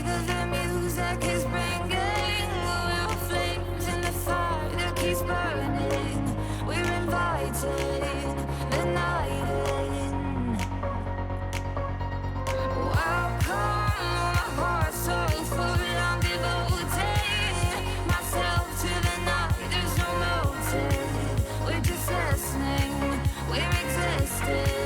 that the music is bringing. We're flames in the fire that keeps burning. We're inviting the night in. Welcome, my heart's so full, I'm devoting myself to the night. There's no motive, we're just listening, we're existing.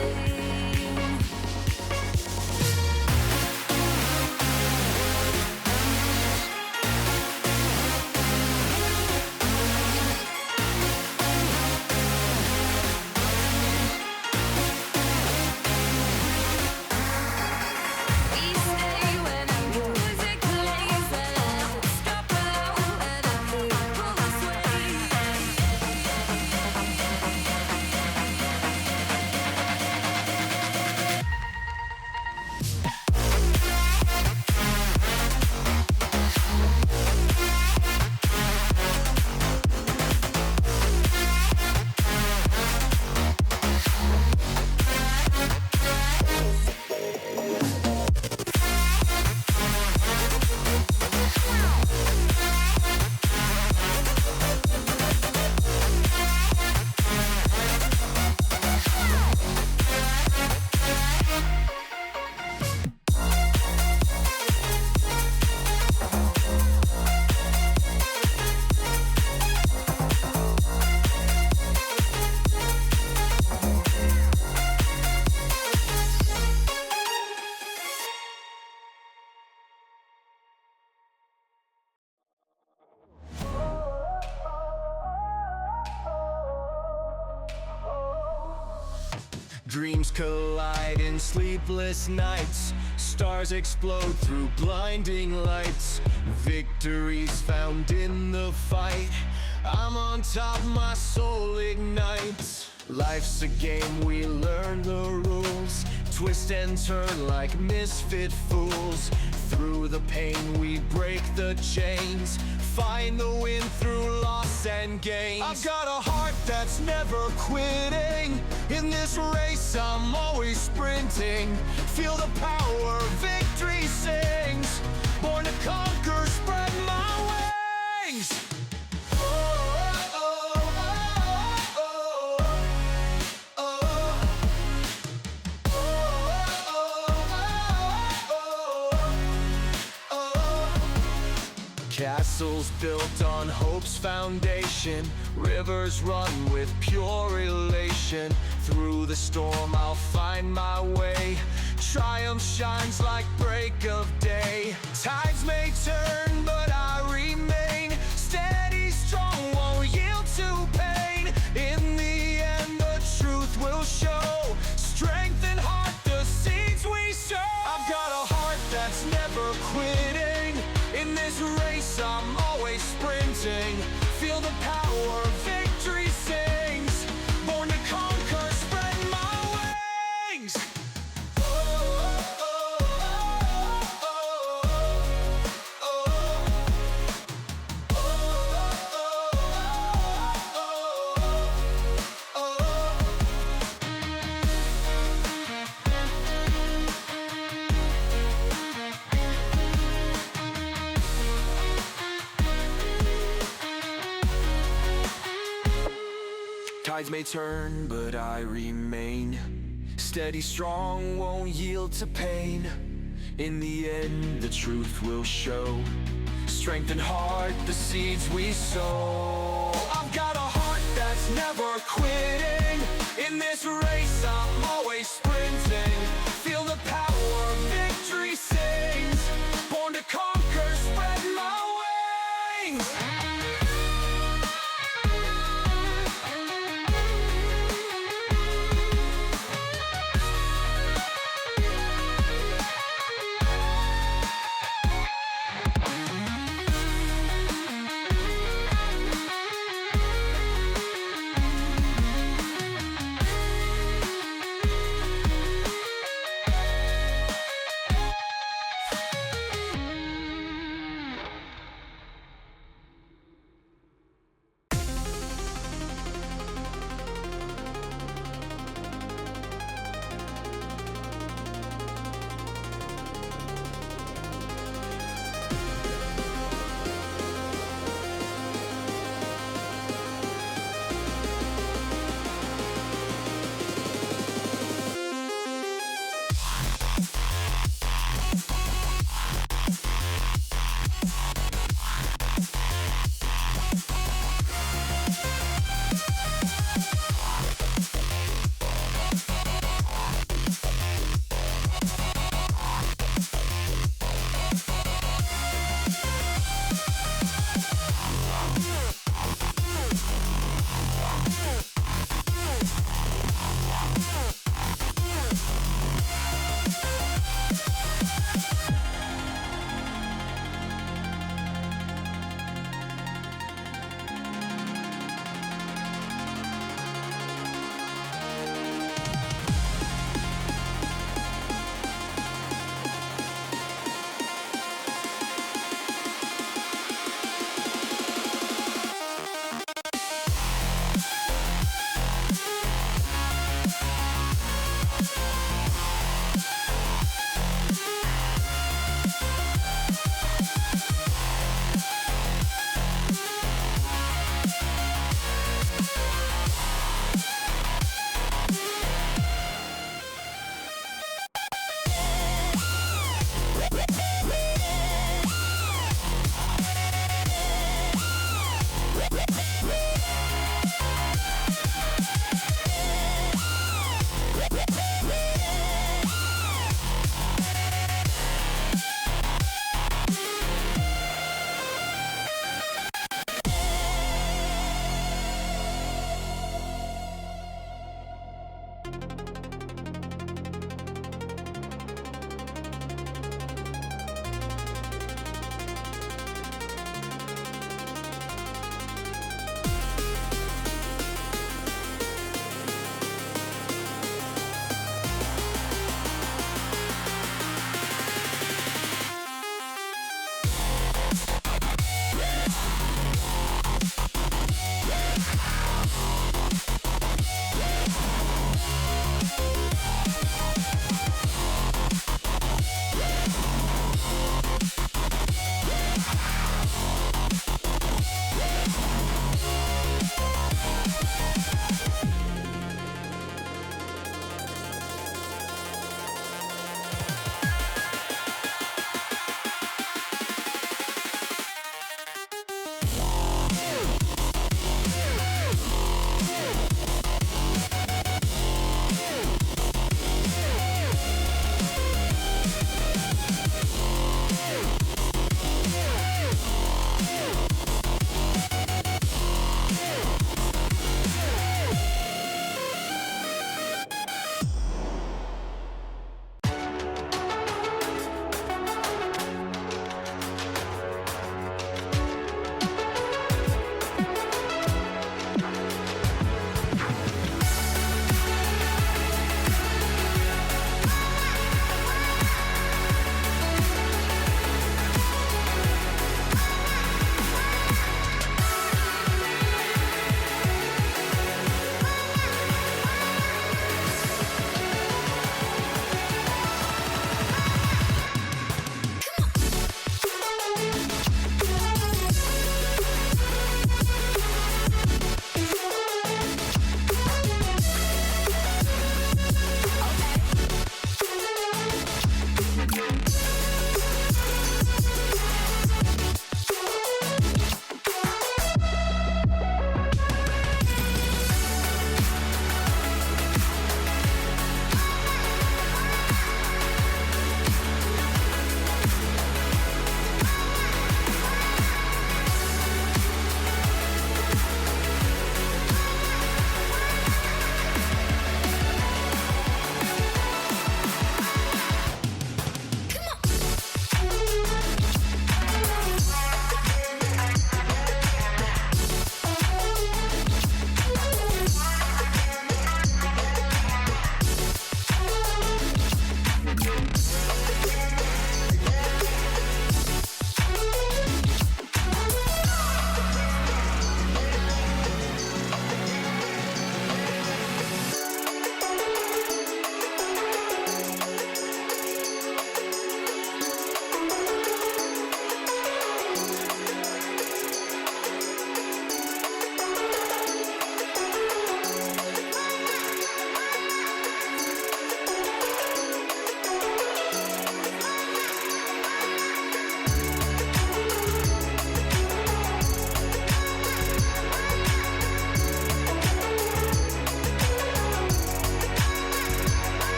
Dreams collide in sleepless nights. Stars explode through blinding lights. Victories found in the fight. I'm on top, my soul ignites. Life's a game, we learn the rules. Twist and turn like misfit fools. Through the pain we break the chains. Find the win through loss and gains. I've got a heart that's never quitting. In this race I'm always sprinting. Feel the power, victory sings. Born to conquer, spread my wings. Castles built on hope's foundation. Rivers run with pure elation. Through the storm I'll find my way. Triumph shines like break of day. Tides may turn but I remain. Steady, strong, won't yield to pain. In the end the truth will show. Strength and heart, the seeds we sow. I've got a heart that's never quitting. In this race I'm always sprinting. Feel the power, victory sings. Born to conquer, spread my wings. Tides may turn, but I remain. Steady, strong, won't yield to pain. In the end, the truth will show. Strength and heart, the seeds we sow. I've got a heart that's never quitting. In this race, I'm always sprinting. Feel the power, victory sings. Born to conquer, spread my wings.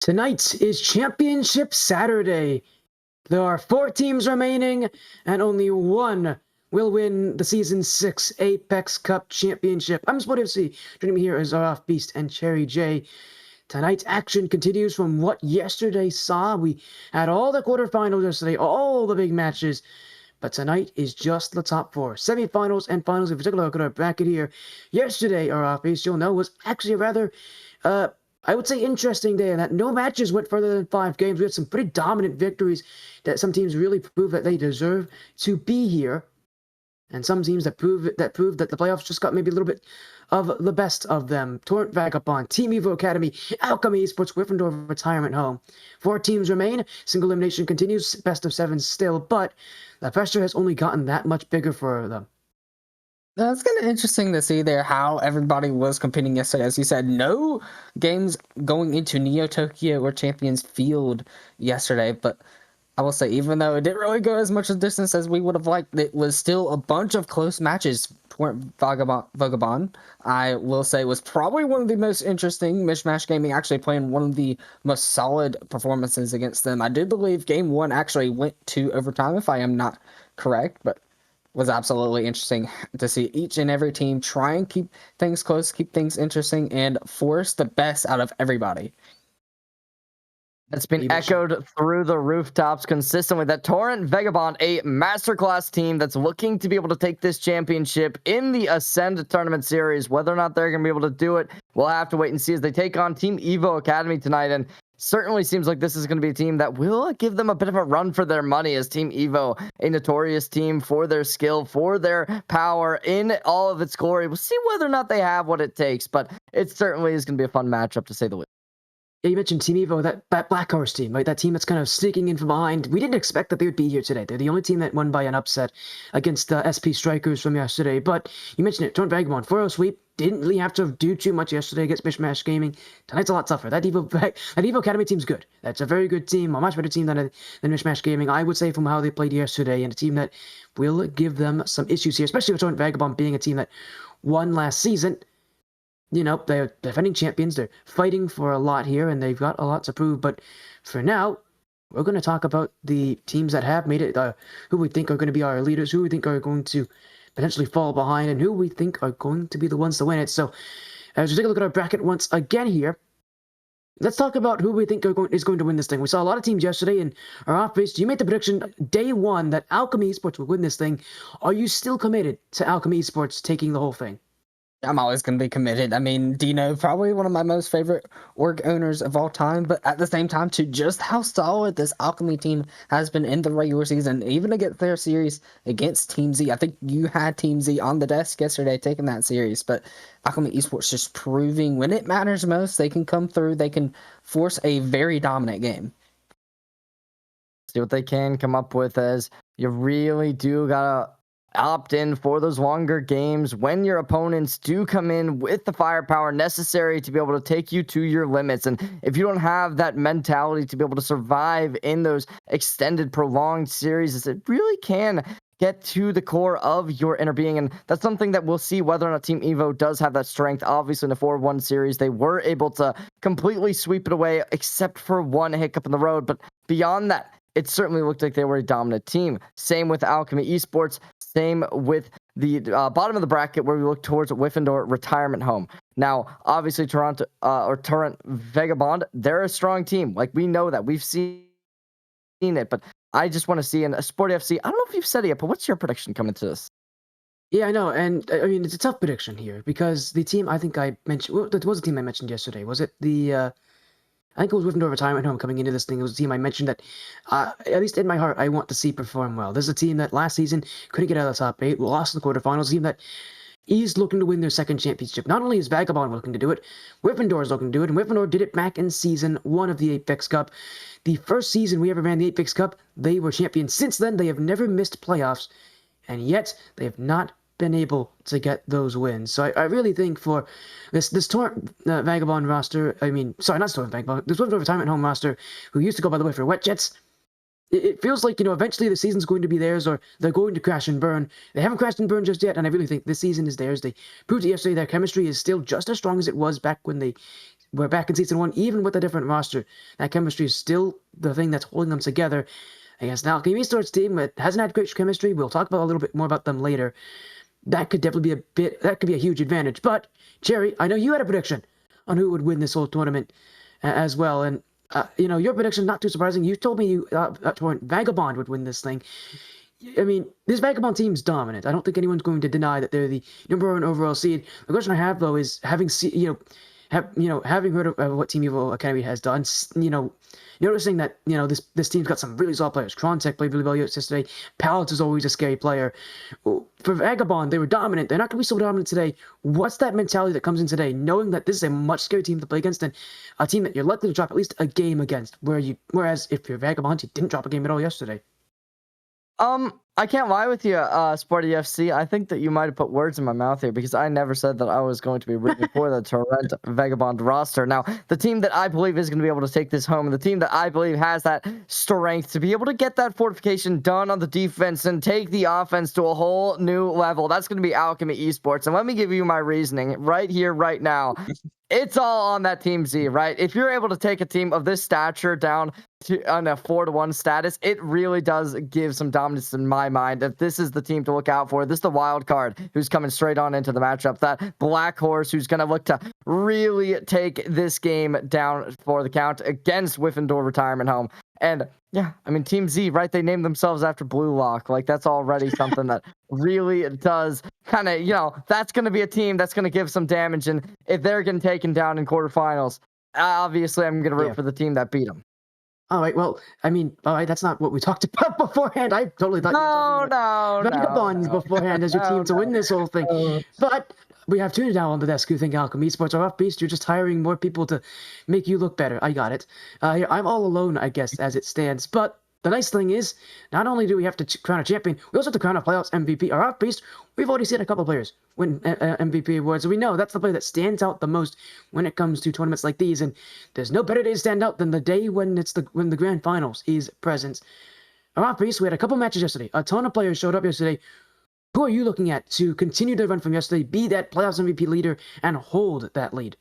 Tonight is Championship Saturday. There are 4 teams remaining, and only one will win the Season 6 Apex Cup Championship. I'm Sport FC. Joining me here is Araufbeastrl and CherryJ. Tonight's action continues from what yesterday saw. We had all the quarterfinals yesterday, all the big matches. But tonight is just the top 4. Semifinals and finals. If we take a look at our bracket here, yesterday, Araufbeastrl, you'll know, was actually a rather, I would say, interesting day in that no matches went further than 5 games. We had some pretty dominant victories that some teams really proved that they deserve to be here. And some teams that proved that the playoffs just got maybe a little bit of the best of them. Torrent, Vagabond, Team Evo Academy, Alchemy, Esports, Wyffindor, Retirement Home. 4 teams remain. Single elimination continues. Best of 7 still, but the pressure has only gotten that much bigger for them. That's kind of interesting to see there how everybody was competing yesterday. As you said, no games going into Neo Tokyo or Champions Field yesterday, but I will say, even though it didn't really go as much a distance as we would have liked, it was still a bunch of close matches. Vagabond, I will say, was probably one of the most interesting. Mishmash Gaming actually playing one of the most solid performances against them. I do believe Game 1 actually went to overtime, if I am not correct, but was absolutely interesting to see each and every team try and keep things close, keep things interesting, and force the best out of everybody. It's been echoed through the rooftops consistently that Torrent Vagabond, a masterclass team that's looking to be able to take this championship in the Ascend Tournament Series. Whether or not they're going to be able to do it, we'll have to wait and see as they take on Team Evo Academy tonight. And certainly seems like this is going to be a team that will give them a bit of a run for their money, as Team Evo, a notorious team for their skill, for their power in all of its glory. We'll see whether or not they have what it takes, but it certainly is going to be a fun matchup, to say the least. Yeah, you mentioned Team Evo, that Black Horse team, right? That team that's kind of sneaking in from behind. We didn't expect that they would be here today. They're the only team that won by an upset against the SP Strikers from yesterday. But you mentioned it, Torrent Vagabond, 4-0 sweep. Didn't really have to do too much yesterday against Mishmash Gaming. Tonight's a lot tougher. That Evo Academy team's good. That's a very good team, a much better team than Mishmash Gaming, I would say, from how they played yesterday, and a team that will give them some issues here, especially with Torrent Vagabond being a team that won last season. You know, they're defending champions. They're fighting for a lot here, and they've got a lot to prove. But for now, we're going to talk about the teams that have made it, who we think are going to be our leaders, who we think are going to potentially fall behind, and who we think are going to be the ones to win it. So, as we take a look at our bracket once again here, let's talk about who we think is going to win this thing. We saw a lot of teams yesterday, and Araufbeastrl, you made the prediction day 1 that Alchemy Esports would win this thing. Are you still committed to Alchemy Esports taking the whole thing? I'm always going to be committed. I mean, Dino, probably one of my most favorite org owners of all time, but at the same time, to just how solid this Alchemy team has been in the regular season, even against their series against Team Z. I think you had Team Z on the desk yesterday taking that series, but Alchemy Esports just proving when it matters most, they can come through, they can force a very dominant game. See what they can come up with, as you really do gotta opt in for those longer games when your opponents do come in with the firepower necessary to be able to take you to your limits. And if you don't have that mentality to be able to survive in those extended, prolonged series, it really can get to the core of your inner being. And that's something that we'll see whether or not Team Evo does have that strength. Obviously, in the 4-1 series, they were able to completely sweep it away, except for one hiccup in the road. But beyond that, it certainly looked like they were a dominant team. Same with Alchemy Esports. Same with the bottom of the bracket, where we look towards Wyffindor Retirement Home. Now, obviously, Torrent Vagabond, they're a strong team. Like, we know that. We've seen it. But I just want to see in Sport FC, I don't know if you've said it yet, but what's your prediction coming to this? Yeah, I know. And, I mean, it's a tough prediction here, because the team I think I mentioned, well, that was the team I mentioned yesterday. Was it the... I think it was Wyffindor Retirement Home coming into this thing. It was a team I mentioned that, at least in my heart, I want to see perform well. This is a team that last season couldn't get out of the top 8, lost in the quarterfinals, a team that is looking to win their second championship. Not only is Vagabond looking to do it, Wyffindor is looking to do it, and Wyffindor did it back in Season 1 of the Apex Cup. The first season we ever ran the Apex Cup, they were champions. Since then, they have never missed playoffs, and yet they have not been able to get those wins. So I really think for this Torrent Vagabond roster, I mean, sorry, not Torrent Vagabond, this Wyffindor Retirement Home roster, who used to go by the way for Wet Jets, it feels like, you know, eventually the season's going to be theirs, or they're going to crash and burn. They haven't crashed and burned just yet, and I really think this season is theirs. They proved it yesterday. Their chemistry is still just as strong as it was back when they we're back in Season 1, even with a different roster. That chemistry is still the thing that's holding them together. Against an Alchemy Esports team that hasn't had great chemistry. We'll talk about a little bit more about them later. That could definitely be a huge advantage. But, Cherry, I know you had a prediction on who would win this whole tournament as well. And, your prediction, not too surprising. You told me Vagabond would win this thing. I mean, this Vagabond team's dominant. I don't think anyone's going to deny that they're the number 1 overall seed. The question I have, though, is having heard of what Team Evo Academy has done, noticing that, this team's got some really solid players. Krontek played really well yesterday. Pallets is always a scary player. For Vagabond, they were dominant. They're not going to be so dominant today. What's that mentality that comes in today, knowing that this is a much scarier team to play against and a team that you're likely to drop at least a game against, whereas if you're Vagabond, you didn't drop a game at all yesterday? I can't lie with you, Sporty FC. I think that you might have put words in my mouth here because I never said that I was going to be rooting for the Torrent Vagabond roster. Now, the team that I believe is going to be able to take this home, and the team that I believe has that strength to be able to get that fortification done on the defense and take the offense to a whole new level, that's going to be Alchemy Esports. And let me give you my reasoning right here, right now. It's all on that Team Z, right? If you're able to take a team of this stature down on a 4-1 status, it really does give some dominance in my mind. If this is the team to look out for, this is the wild card who's coming straight on into the matchup. That black horse who's going to look to really take this game down for the count against Wyffindor Retirement Home. And yeah, I mean, Team Z, right? They named themselves after Blue Lock. Like, that's already something that really does kind of, that's going to be a team that's going to give some damage. And if they're getting taken down in quarterfinals, obviously I'm going to root for the team that beat them. All right, well, I mean, all right, that's not what we talked about beforehand. I totally thought you were talking about Vagabonds beforehand as your team to win this whole thing. But we have two now on the desk who think Alchemy Esports are off beast. You're just hiring more people to make you look better. I got it. I'm all alone, I guess, as it stands. But the nice thing is, not only do we have to crown a champion, we also have to crown a playoffs MVP. Our off beast, we've already seen a couple of players win MVP awards, so we know that's the player that stands out the most when it comes to tournaments like these. And there's no better day to stand out than the day when the grand finals is present. Our off beast, we had a couple matches yesterday. A ton of players showed up yesterday. Who are you looking at to continue the run from yesterday, be that playoffs MVP leader, and hold that lead?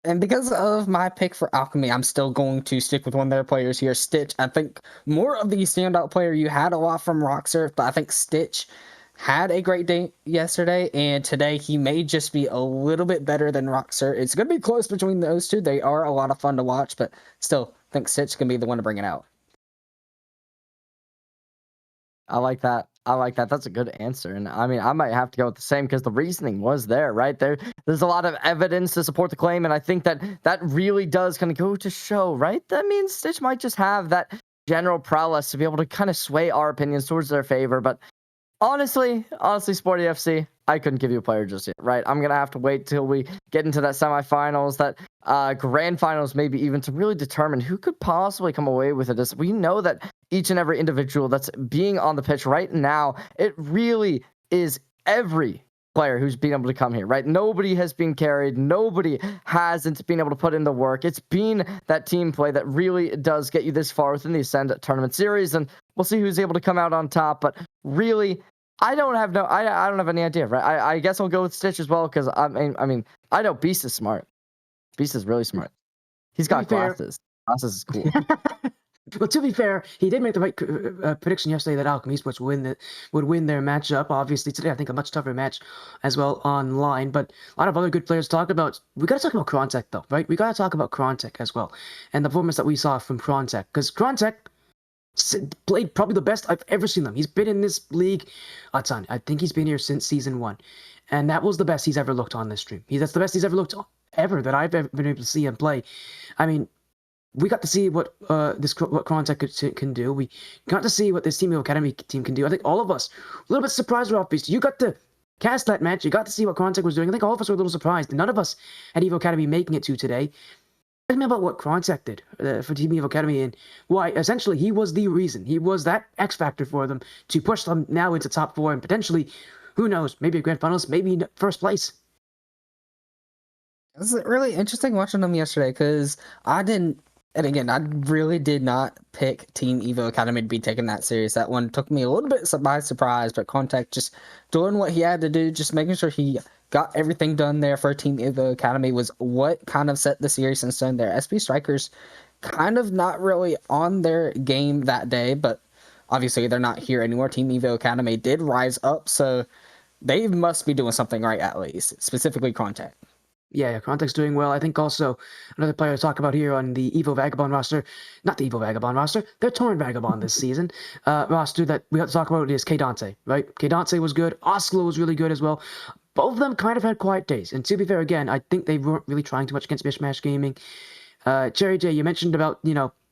And because of my pick for Alchemy, I'm still going to stick with one of their players here, Stitch. I think more of the standout player, you had a lot from Rocksurf, but I think Stitch had a great day yesterday, and today he may just be a little bit better than Rocksurf. It's going to be close between those two. They are a lot of fun to watch, but still, I think Stitch can be the one to bring it out. I like that. That's a good answer. And I mean, I might have to go with the same because the reasoning was there, right? There's a lot of evidence to support the claim. And I think that really does kind of go to show, right? That means Stitch might just have that general prowess to be able to kind of sway our opinions towards their favor. But honestly, Sporty FC, I couldn't give you a player just yet, right? I'm going to have to wait till we get into that semifinals, that grand finals, maybe even to really determine who could possibly come away with it. As we know that each and every individual that's being on the pitch right now, it really is every player who's been able to come here, right? Nobody has been carried. Nobody hasn't been able to put in the work. It's been that team play that really does get you this far within the Ascend Tournament Series, and we'll see who's able to come out on top. But really, I don't have any idea, right? I guess I'll go with Stitch as well because I mean, I know Beast is smart. Beast is really smart. He's got glasses. Glasses is cool. Well, to be fair, he did make the right prediction yesterday that Alchemy Esports would win their matchup. Obviously, today I think a much tougher match as well online, but a lot of other good players to talk about. We got to talk about Krontek though, right? We got to talk about Krontek as well, and the performance that we saw from Krontek, because Krontek played probably the best I've ever seen them. He's been in this league a ton. I think he's been here since Season 1, and that was the best he's ever looked on this stream. That's the best he's ever looked ever that I've ever been able to see him play. I mean, we got to see what Krontek can do. We got to see what this Team Evo Academy team can do. I think all of us a little bit surprised with Beast. You got to cast that match. You got to see what Krontek was doing. I think all of us were a little surprised. None of us at Evo Academy making it to today. Tell me about what Krontek did for Team Evo Academy and why essentially he was the reason. He was that X factor for them to push them now into top 4 and potentially, who knows, maybe a grand finals, maybe first place. It was really interesting watching them yesterday because and again, I really did not pick Team Evo Academy to be taking that serious. That one took me a little bit by surprise, but Krontek just doing what he had to do, just making sure he got everything done there for Team Evo Academy was what kind of set the series in stone there. SP Strikers kind of not really on their game that day, but obviously they're not here anymore. Team Evo Academy did rise up, so they must be doing something right at least, specifically Contact. Yeah, Contakt's doing well. I think also another player to talk about here on the Evo Vagabond roster, not the Evo Vagabond roster, they're Torrent Vagabond this season. Roster that we have to talk about is K-Dante, right? K-Dante was good. Oslo was really good as well. Both of them kind of had quiet days. And to be fair, again, I think they weren't really trying too much against Mishmash Gaming. CherryJ, you mentioned about,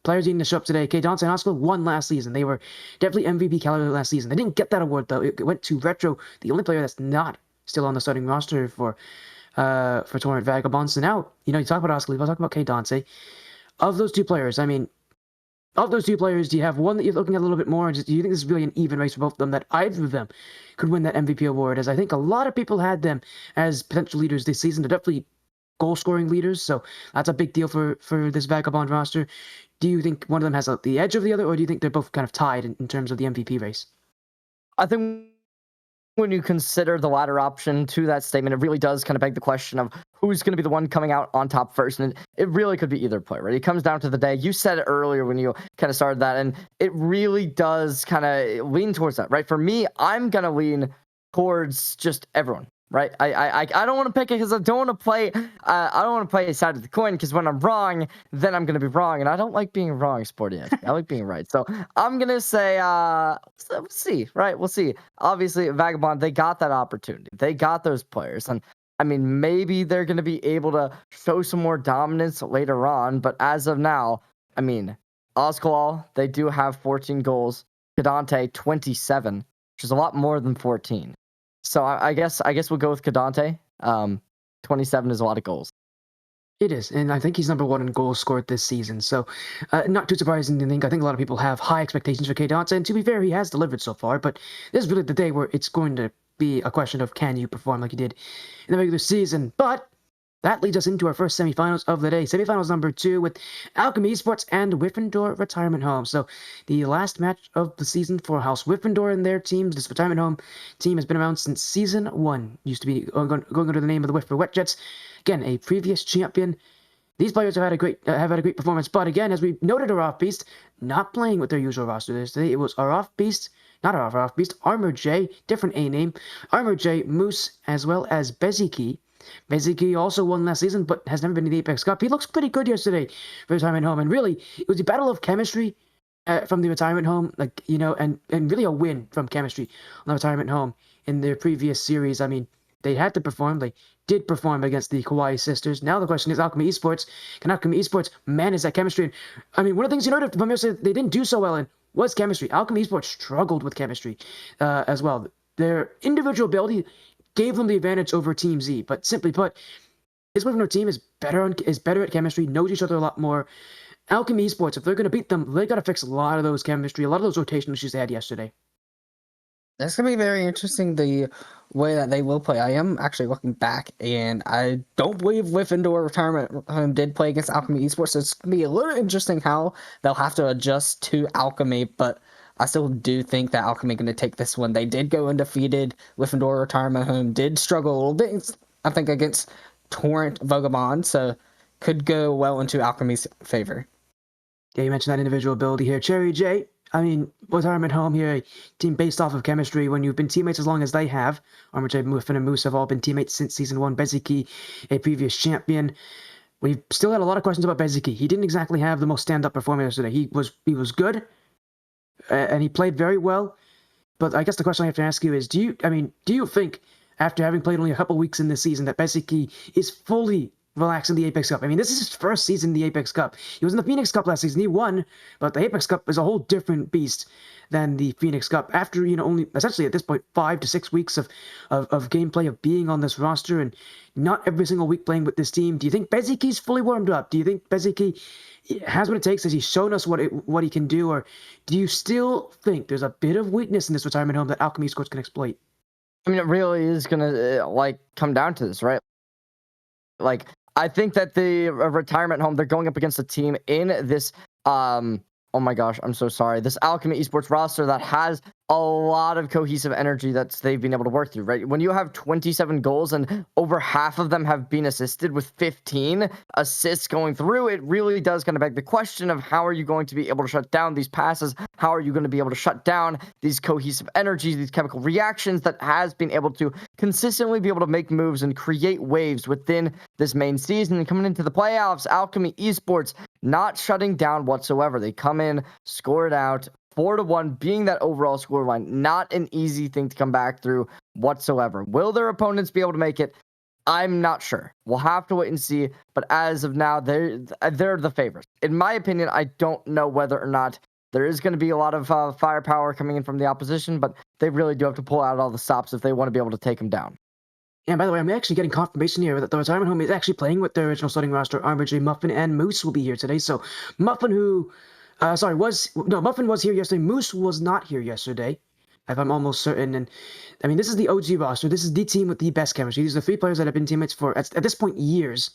players needing to show up today. K-Dante and Oslo won last season. They were definitely MVP caliber last season. They didn't get that award, though. It went to Retro, the only player that's not still on the starting roster for Torrent Vagabond. So now, you talk about Oscar, we'll talk about K-Dante. Of those two players, do you have one that you're looking at a little bit more? Do you think this is really an even race for both of them, that either of them could win that MVP award? As I think a lot of people had them as potential leaders this season. They're definitely goal-scoring leaders, so that's a big deal for this Vagabond roster. Do you think one of them has the edge of the other, or do you think they're both kind of tied in terms of the MVP race? I think when you consider the latter option to that statement, it really does kind of beg the question of who's going to be the one coming out on top first. And it really could be either player, right? It comes down to the day. You said it earlier when you kind of started that, and it really does kind of lean towards that, right? For me, I'm going to lean towards just everyone. Right, I don't want to pick it because I don't want to play. I don't want to play a side of the coin, because when I'm wrong, then I'm gonna be wrong, and I don't like being wrong, Sporty. I like being right. So I'm gonna say, we'll see. Right, we'll see. Obviously, Vagabond, they got that opportunity. They got those players, and I mean, maybe they're gonna be able to show some more dominance later on. But as of now, I mean, Oskalal, they do have 14 goals. K-Dante 27, which is a lot more than 14. So I guess we'll go with K-Dante. 27 is a lot of goals. It is, and I think he's number one in goals scored this season. So not too surprising to think. I think a lot of people have high expectations for K-Dante, and to be fair, he has delivered so far. But this is really the day where it's going to be a question of, can you perform like you did in the regular season? But that leads us into our first semifinals of the day. Semifinals number 2 with Alchemy Esports and Wyffindor Retirement Home. So the last match of the season for House Wyffindor and their teams. This Retirement Home team has been around since Season 1. Used to be going under the name of the Whiffer Wet Jets. Again, a previous champion. These players have had a great performance. But again, as we noted, Araufbeastrl not playing with their usual roster today. It was Araufbeastrl, not Araufbeastrl, ArmorJ, different A name, ArmorJ, Moose, as well as Beziki. Beziki also won last season, but has never been in the Apex Cup. He looks pretty good yesterday for Retirement Home, and really, it was a battle of chemistry from the Retirement Home, and really a win from chemistry on the Retirement Home in their previous series. I mean, they had to perform. They did perform against the Kawaii sisters. Now the question is, Alchemy Esports, can Alchemy Esports manage that chemistry? I mean, one of the things you noted from yesterday they didn't do so well in was chemistry. Alchemy Esports struggled with chemistry as well. Their individual ability gave them the advantage over Team Z, but simply put, this Wyffindor team is better at chemistry, knows each other a lot more. Alchemy Esports, if they're going to beat them, they got to fix a lot of those chemistry, a lot of those rotational issues they had yesterday. That's going to be very interesting, the way that they will play. I am actually looking back, and I don't believe Wyffindor Retirement Home did play against Alchemy Esports, so it's going to be a little interesting how they'll have to adjust to Alchemy, but I still do think that Alchemy going to take this one. They did go undefeated. Wyffindor Retirement Home did struggle a little bit, I think, against Torrent Vagabond, so could go well into Alchemy's favor. Yeah, you mentioned that individual ability here. CherryJ, I mean, Retirement Home here, a team based off of chemistry. When you've been teammates as long as they have, ArmorJ, Muffin, and Moose have all been teammates since Season 1. Beziki, a previous champion. We've still had a lot of questions about Beziki. He didn't exactly have the most stand-up performance today. He was good, and he played very well. But I guess the question I have to ask you is, do you think, after having played only a couple weeks in this season, that Beziki is fully relaxed in the Apex Cup? I mean, this is his first season in the Apex Cup. He was in the Phoenix Cup last season. He won, but the Apex Cup is a whole different beast than the Phoenix Cup. After, only essentially at this point 5 to 6 weeks of gameplay, of being on this roster, and not every single week playing with this team, do you think Beziki's fully warmed up? Do you think Beziki has what it takes? Has he shown us what he can do? Or do you still think there's a bit of weakness in this Retirement Home that Alchemy Esports can exploit? I mean, it really is going to come down to this, right? I think that the Retirement Home, they're going up against a team in this oh my gosh, I'm so sorry. This Alchemy Esports roster that has a lot of cohesive energy that they've been able to work through, right? When you have 27 goals and over half of them have been assisted with 15 assists going through, it really does kind of beg the question of how are you going to be able to shut down these passes? How are you going to be able to shut down these cohesive energies, these chemical reactions that has been able to consistently be able to make moves and create waves within this main season? And coming into the playoffs, Alchemy Esports not shutting down whatsoever. They come in, score it out, 4-1, being that overall scoreline. Not an easy thing to come back through whatsoever. Will their opponents be able to make it? I'm not sure. We'll have to wait and see. But as of now, they're the favorites. In my opinion, I don't know whether or not there is going to be a lot of firepower coming in from the opposition, but they really do have to pull out all the stops if they want to be able to take them down. And by the way, I'm actually getting confirmation here that the retirement home is actually playing with their original starting roster. RJ, Muffin, and Moose will be here today. So Muffin, Muffin was here yesterday. Moose was not here yesterday, if I'm almost certain. And I mean, this is the OG roster. This is the team with the best chemistry. These are the 3 players that have been teammates for, at this point, years.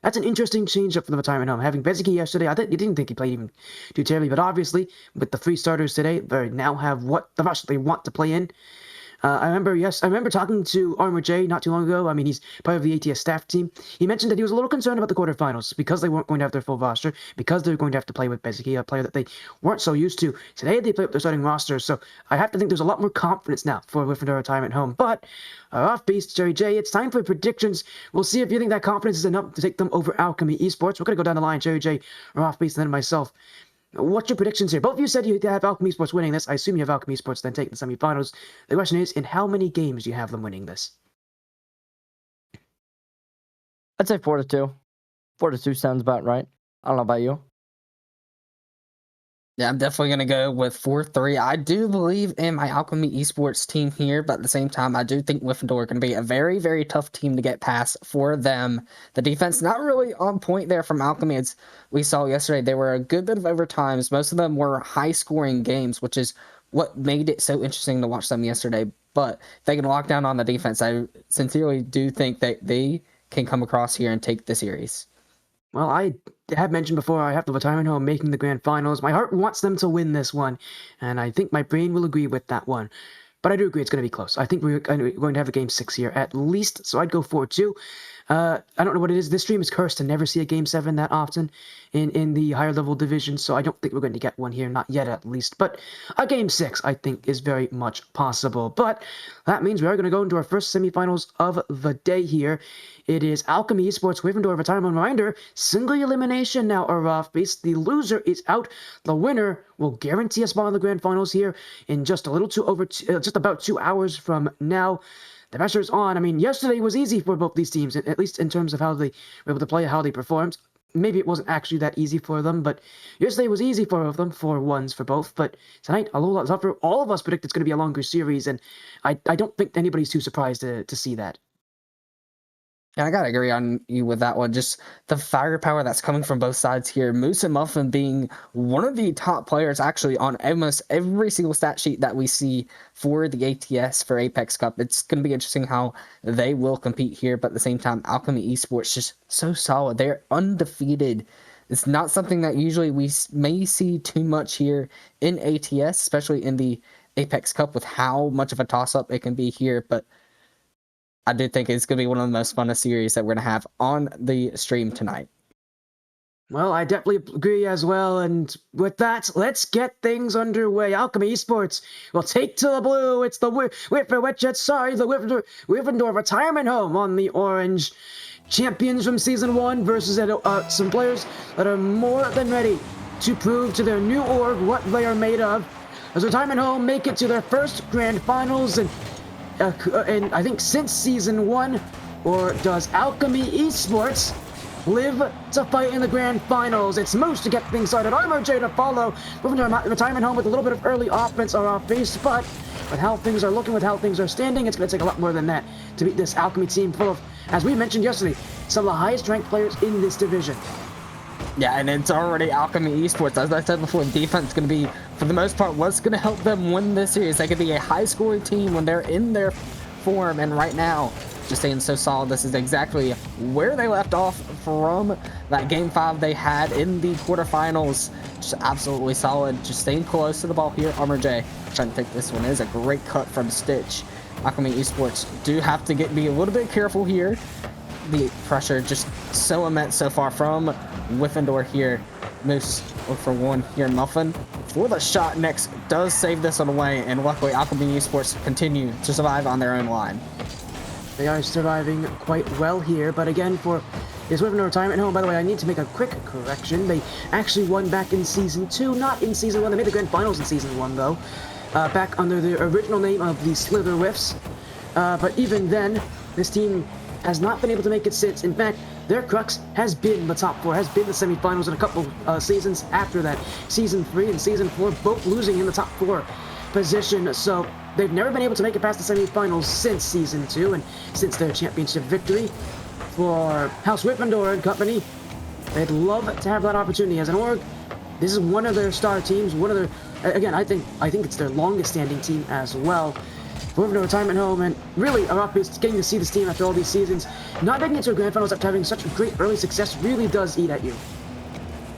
That's an interesting change up for the retirement home. Having Bezicki yesterday, you didn't think he played even too terribly, but obviously, with the 3 starters today, they now have what the roster they want to play in. I remember talking to RJ not too long ago. I mean, he's part of the ATS staff team. He mentioned that he was a little concerned about the quarterfinals because they weren't going to have their full roster, because they were going to have to play with Bezicki, a player that they weren't so used to. Today, they play with their starting roster, so I have to think there's a lot more confidence now for Wyffindor retirement home. But, off-beast, CherryJ, it's time for predictions. We'll see if you think that confidence is enough to take them over Alchemy Esports. We're going to go down the line, CherryJ, or off-beast, and then myself. What's your predictions here? Both of you said you have Alchemy Esports winning this. I assume you have Alchemy Esports then taking the semifinals. The question is, in how many games do you have them winning this? I'd say 4-2. 4-2 sounds about right. I don't know about you. Yeah, I'm definitely going to go with 4-3. I do believe in my Alchemy Esports team here, but at the same time, I do think Wyffindor are going to be a very, very tough team to get past for them. The defense not really on point there from Alchemy. As we saw yesterday, there were a good bit of overtimes. Most of them were high-scoring games, which is what made it so interesting to watch them yesterday. But if they can lock down on the defense, I sincerely do think that they can come across here and take the series. Well, I have mentioned before, I have the retirement home making the grand finals. My heart wants them to win this one, and I think my brain will agree with that one. But I do agree it's going to be close. I think we're going to have a Game 6 here at least, so I'd go 4-2. I don't know what it is. This stream is cursed to never see a Game 7 that often in the higher level division, so I don't think we're going to get one here, not yet at least. But a Game 6, I think, is very much possible. But that means we are going to go into our first semifinals of the day here. It is Alchemy Esports Wyffindor retirement. Reminder, single elimination now, Araufbeastrl. The loser is out. The winner will guarantee a spot in the grand finals here in just just about 2 hours from now. The pressure is on. I mean, yesterday was easy for both these teams, at least in terms of how they were able to play, how they performed. Maybe it wasn't actually that easy for them, but yesterday was easy for them, 4-1s for both. But tonight, a lot tougher. All of us predict it's going to be a longer series, and I don't think anybody's too surprised to see that. Yeah, I gotta agree on you with that one. Just the firepower that's coming from both sides here. Moose and Muffin being one of the top players actually on almost every single stat sheet that we see for the ATS for Apex Cup. It's going to be interesting how they will compete here, but at the same time, Alchemy Esports just so solid. They're undefeated. It's not something that usually we may see too much here in ATS, especially in the Apex Cup with how much of a toss-up it can be here, but I do think it's going to be one of the most funnest series that we're going to have on the stream tonight. Well, I definitely agree as well, and with that, let's get things underway. Alchemy Esports will take to the blue. It's the Wyffindor retirement home on the orange. Champions from Season 1 versus some players that are more than ready to prove to their new org what they are made of. As retirement home make it to their first grand finals, and I think since Season 1, or does Alchemy Esports live to fight in the grand finals? It's Moose to get things started. I'm RJ to follow. Moving to our retirement home with a little bit of early offense or off base, but with how things are looking, with how things are standing, it's going to take a lot more than that to beat this Alchemy team full of, as we mentioned yesterday, some of the highest ranked players in this division. Yeah, and it's already Alchemy Esports. As I said before, defense is going to be, for the most part, what's going to help them win this series. They could be a high-scoring team when they're in their form, and right now, just staying so solid. This is exactly where they left off from that game 5 they had in the quarterfinals. Just absolutely solid, just staying close to the ball here. ArmorJ trying to take this one. It is a great cut from Stitch. Alchemy Esports do have to be a little bit careful here. The pressure just so immense so far from Wyffindor here. Moose look for one here. Muffin for the shot next does save this one away, and luckily Alchemy Esports continue to survive on their own line. They are surviving quite well here, but again, for this Wyffindor retirement home, by the way, I need to make a quick correction. They actually won back in Season 2, not in Season 1. They made the Grand Finals in Season 1, though, back under the original name of the Slither Whiffs. But even then, this team has not been able to make it since. In fact, their crux has been the top 4, has been the semifinals in a couple seasons after that. Season 3 and Season 4 both losing in the top 4 position, so they've never been able to make it past the semifinals since Season 2 and since their championship victory. For House Wyffindor and company, they'd love to have that opportunity as an org. This is one of their star teams, one of their, again, I think it's their longest standing team as well. Moving to retirement home, and really Araufbeastrl getting to see this team after all these seasons, not making it to a grand finals after having such great early success really does eat at you.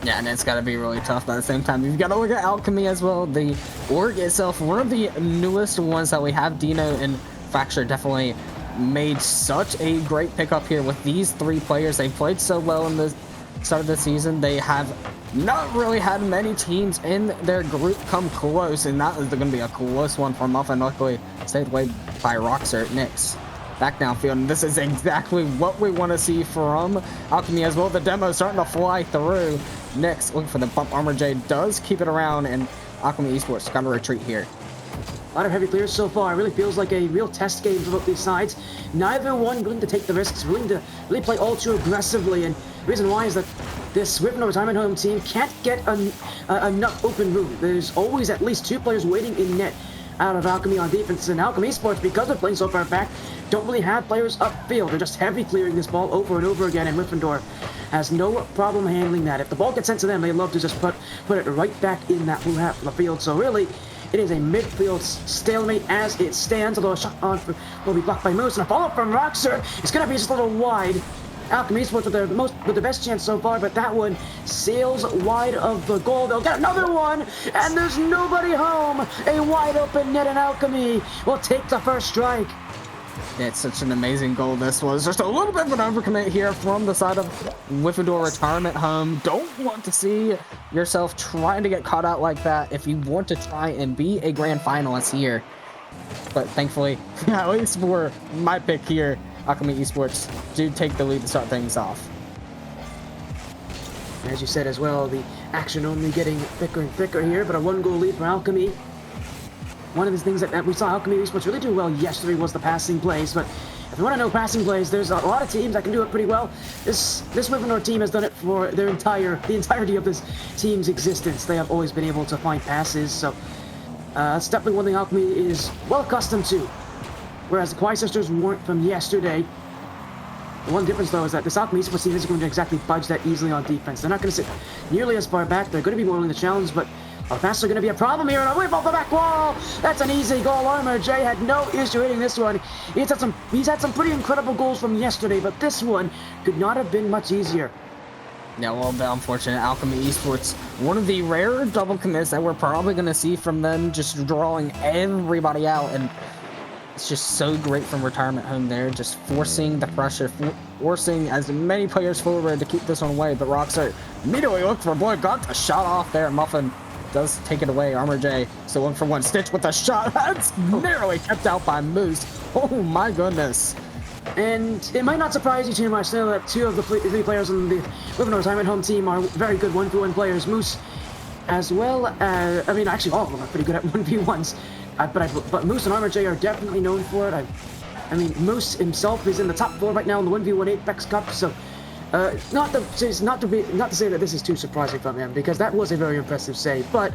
Yeah, and it's got to be really tough, but at the same time, you've got to look at Alchemy as well. The org itself, one of the newest ones that we have. Dino and Fracture definitely made such a great pickup here with these 3 players. They played so well in the start of the season. They have not really had many teams in their group come close, and that is going to be a close one for Muffin. Luckily, stayed away by Roxer. Nix back downfield, and this is exactly what we want to see from Alchemy as well. The demo starting to fly through. Nix looking for the bump. ArmorJ does keep it around, and Alchemy Esports got to retreat here. A lot of heavy clears so far. It really feels like a real test game for both these sides. Neither one willing to take the risks, willing to really play all too aggressively, and the reason why is that this Wyffindor retirement home team can't get enough open room. There's always at least 2 players waiting in net out of Alchemy on defense, and Alchemy Esports, because they're playing so far back, don't really have players upfield. They're just heavy clearing this ball over and over again, and Wyffindor has no problem handling that. If the ball gets sent to them, they love to just put it right back in that blue half of the field. So really, it is a midfield stalemate as it stands, although a shot on will be blocked by Moose, and a follow-up from Roxer is going to be just a little wide. Alchemy Esports with the best chance so far, but that one sails wide of the goal. They'll get another one, and there's nobody home. A wide open net, and Alchemy will take the first strike. Yeah, it's such an amazing goal this was. Just a little bit of an overcommit here from the side of Wyffindor retirement home. Don't want to see yourself trying to get caught out like that if you want to try and be a grand finalist here. But thankfully, at least for my pick here, Alchemy Esports do take the lead to start things off. As you said as well, the action only getting thicker and thicker here, but a 1-goal lead for Alchemy. One of the things that we saw Alchemy Esports really do well yesterday was the passing plays, but if you want to know passing plays, there's a lot of teams that can do it pretty well. This Wyffindor team has done it for the entirety of this team's existence. They have always been able to find passes, so that's definitely one thing Alchemy is well accustomed to, whereas the Kwai Sisters weren't from yesterday. The one difference, though, is that this Alchemy Esports team isn't going to exactly budge that easily on defense. They're not going to sit nearly as far back. They're going to be more willing to challenge, but our passes are going to be a problem here, and a whip off the back wall. That's an easy goal. ArmorJ had no issue hitting this one. He's had some pretty incredible goals from yesterday, but this one could not have been much easier. Yeah, well, the unfortunate Alchemy Esports, one of the rare double commits that we're probably going to see from them, just drawing everybody out, and it's just so great from retirement home there, just forcing the pressure, forcing as many players forward to keep this one away. But Roxer immediately looked for Boyd, got the shot off there. Muffin does take it away. ArmorJ still 1-for-1. Stitch with a shot. That's narrowly kept out by Moose. Oh my goodness. And it might not surprise you too much to know that 2 of the 3 players on the Wyffindor retirement home team are very good 1v1 players. Moose, as well as, I mean, actually all of them are pretty good at 1v1s. But Moose and ArmorJ are definitely known for it. I mean, Moose himself is in the top 4 right now in the 1v1 Apex Cup, so not to say that this is too surprising from him, because that was a very impressive save. But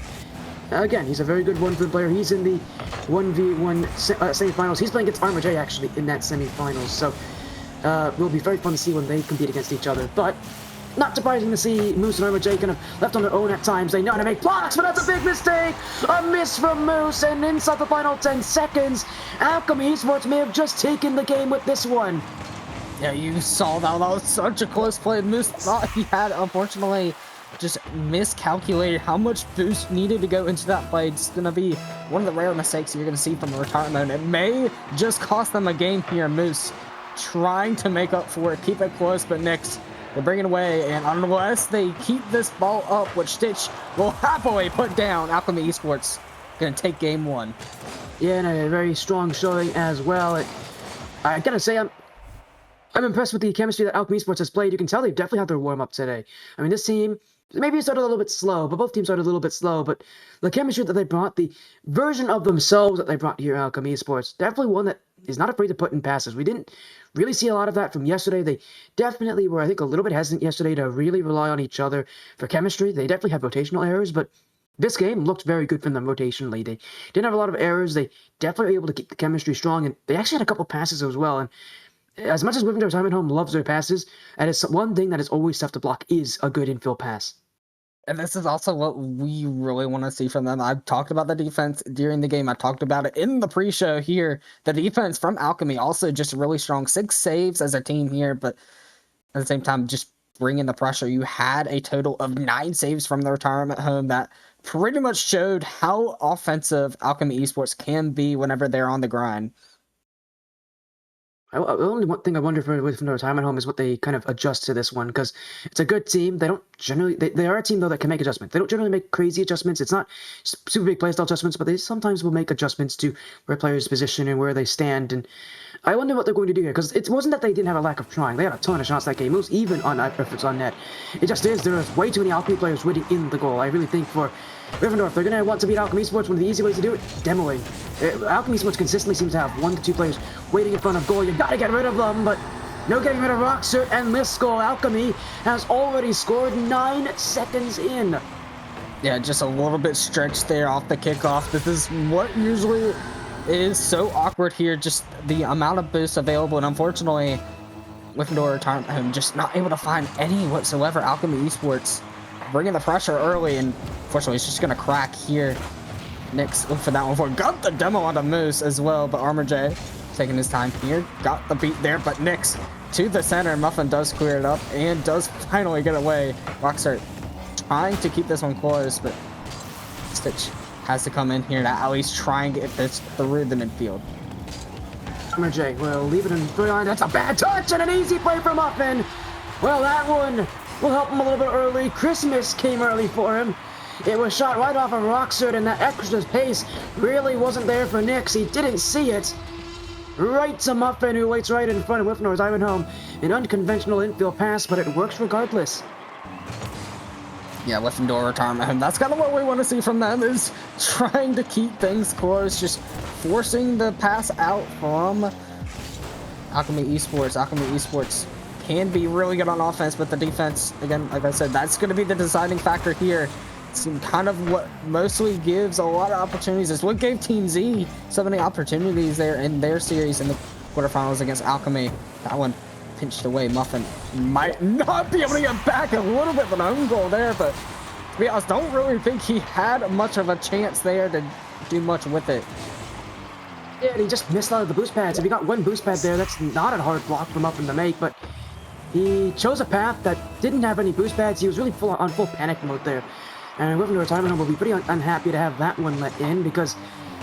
again, he's a very good 1v1 player. He's in the 1v1 semifinals. He's playing against ArmorJ actually in that semifinals, so it will be very fun to see when they compete against each other. But not surprising to see Moose and ArmorJ kind of left on their own at times. They know how to make blocks, but that's a big mistake! A miss from Moose, and inside the final 10 seconds, Alchemy Esports may have just taken the game with this one. Yeah, you saw that. That was such a close play. Moose thought he had, unfortunately, just miscalculated how much boost needed to go into that play. It's going to be one of the rare mistakes you're going to see from the retirement. It may just cost them a game here. Moose trying to make up for it, keep it close, but Nyx, they're bringing it away. And unless they keep this ball up, which Stitch will happily put down, Alchemy Esports going to take game one. Yeah, and a very strong showing as well. I gotta say, I'm impressed with the chemistry that Alchemy Esports has played. You can tell they definitely had their warm-up today. I mean, this team, maybe it started a little bit slow, but both teams started a little bit slow. But the chemistry that they brought, the version of themselves that they brought here at Alchemy Esports, definitely one that is not afraid to put in passes. We didn't really see a lot of that from yesterday. They definitely were, I think, a little bit hesitant yesterday to really rely on each other for chemistry. They definitely had rotational errors, but this game looked very good from them rotationally. They didn't have a lot of errors. They definitely were able to keep the chemistry strong, and they actually had a couple passes as well. And as much as Wyffindor Retirement Home loves their passes, that is one thing that is always tough to block is a good infield pass. And this is also what we really want to see from them. I've talked about the defense during the game. I talked about it in the pre-show here. The defense from Alchemy also just really strong. 6 saves as a team here, but at the same time, just bringing the pressure. You had a total of 9 saves from the retirement home that pretty much showed how offensive Alchemy Esports can be whenever they're on the grind. The only one thing I wonder for Wyffindor Retirement Home is what they kind of adjust to this one, because it's a good team. They don't generally, they are a team though that can make adjustments. They don't generally make crazy adjustments. It's not super big playstyle adjustments, but they sometimes will make adjustments to where players position and where they stand. And I wonder what they're going to do here, because it wasn't that they didn't have a lack of trying. They had a ton of shots that game, most even on efforts on net. It just is, there is way too many Alchemy players waiting in the goal. I really think for Wyffindor, if they're going to want to beat Alchemy Esports, one of the easy ways to do it, demoing. Alchemy Esports consistently seems to have 1 to 2 players waiting in front of goal. You got to get rid of them, but no getting rid of Roxert and this goal. Alchemy has already scored 9 seconds in. Yeah, just a little bit stretched there off the kickoff. This is what usually is so awkward here, just the amount of boosts available, and unfortunately, Wyffindor Retirement Home just not able to find any whatsoever. Alchemy Esports bringing the pressure early, and unfortunately it's just going to crack here. Nyx look for that one for got the demo onto Moose as well, but CherryJ taking his time here, got the beat there, but Nyx to the center. Muffin does clear it up and does finally get away. Roxart trying to keep this one close, but Stitch has to come in here to at least try and get this through the midfield. CherryJ will leave it in behind. That's a bad touch and an easy play for Muffin. Well, that one will help him a little bit early. Christmas came early for him. It was shot right off of Roxart, and that extra pace really wasn't there for Nyx. He didn't see it. Right to Muffin, who waits right in front of Wyffindor's Ivan Home. An unconventional infield pass, but it works regardless. Yeah, Wyffindor Retirement Home. That's kind of what we want to see from them, is trying to keep things close, just forcing the pass out from Alchemy Esports. Alchemy Esports can be really good on offense, but the defense, again, like I said, that's going to be the deciding factor here. It's kind of what mostly gives a lot of opportunities. It's what gave Team Z so many opportunities there in their series in the quarterfinals against Alchemy. That one pinched away. Muffin might not be able to get back a little bit of an own goal there, but to be honest, don't really think he had much of a chance there to do much with it. Yeah, he just missed out of the boost pads. If he got 1 boost pad there, that's not a hard block for Muffin to make, but he chose a path that didn't have any boost pads. He was really on full panic mode there. And Wyffindor Retirement Home will be pretty unhappy to have that one let in, because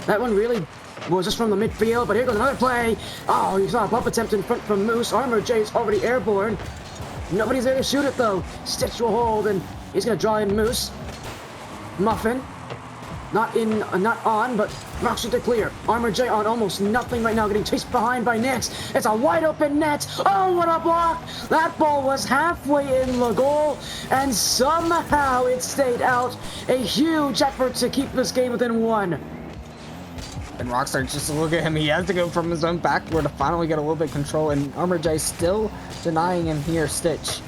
that one really was just from the midfield. But here goes another play. Oh, you saw a bump attempt in front from Moose. CherryJ's already airborne. Nobody's there to shoot it, though. Stitch will hold, and he's going to draw in Moose. Muffin. Not on, but Roxart to clear. CherryJ on almost nothing right now, getting chased behind by Nyx. It's a wide open net. Oh, what a block! That ball was halfway in the goal, and somehow it stayed out. A huge effort to keep this game within 1. And Roxart, just look at him. He has to go from his own backward to finally get a little bit of control, and CherryJ still denying him here. Stitch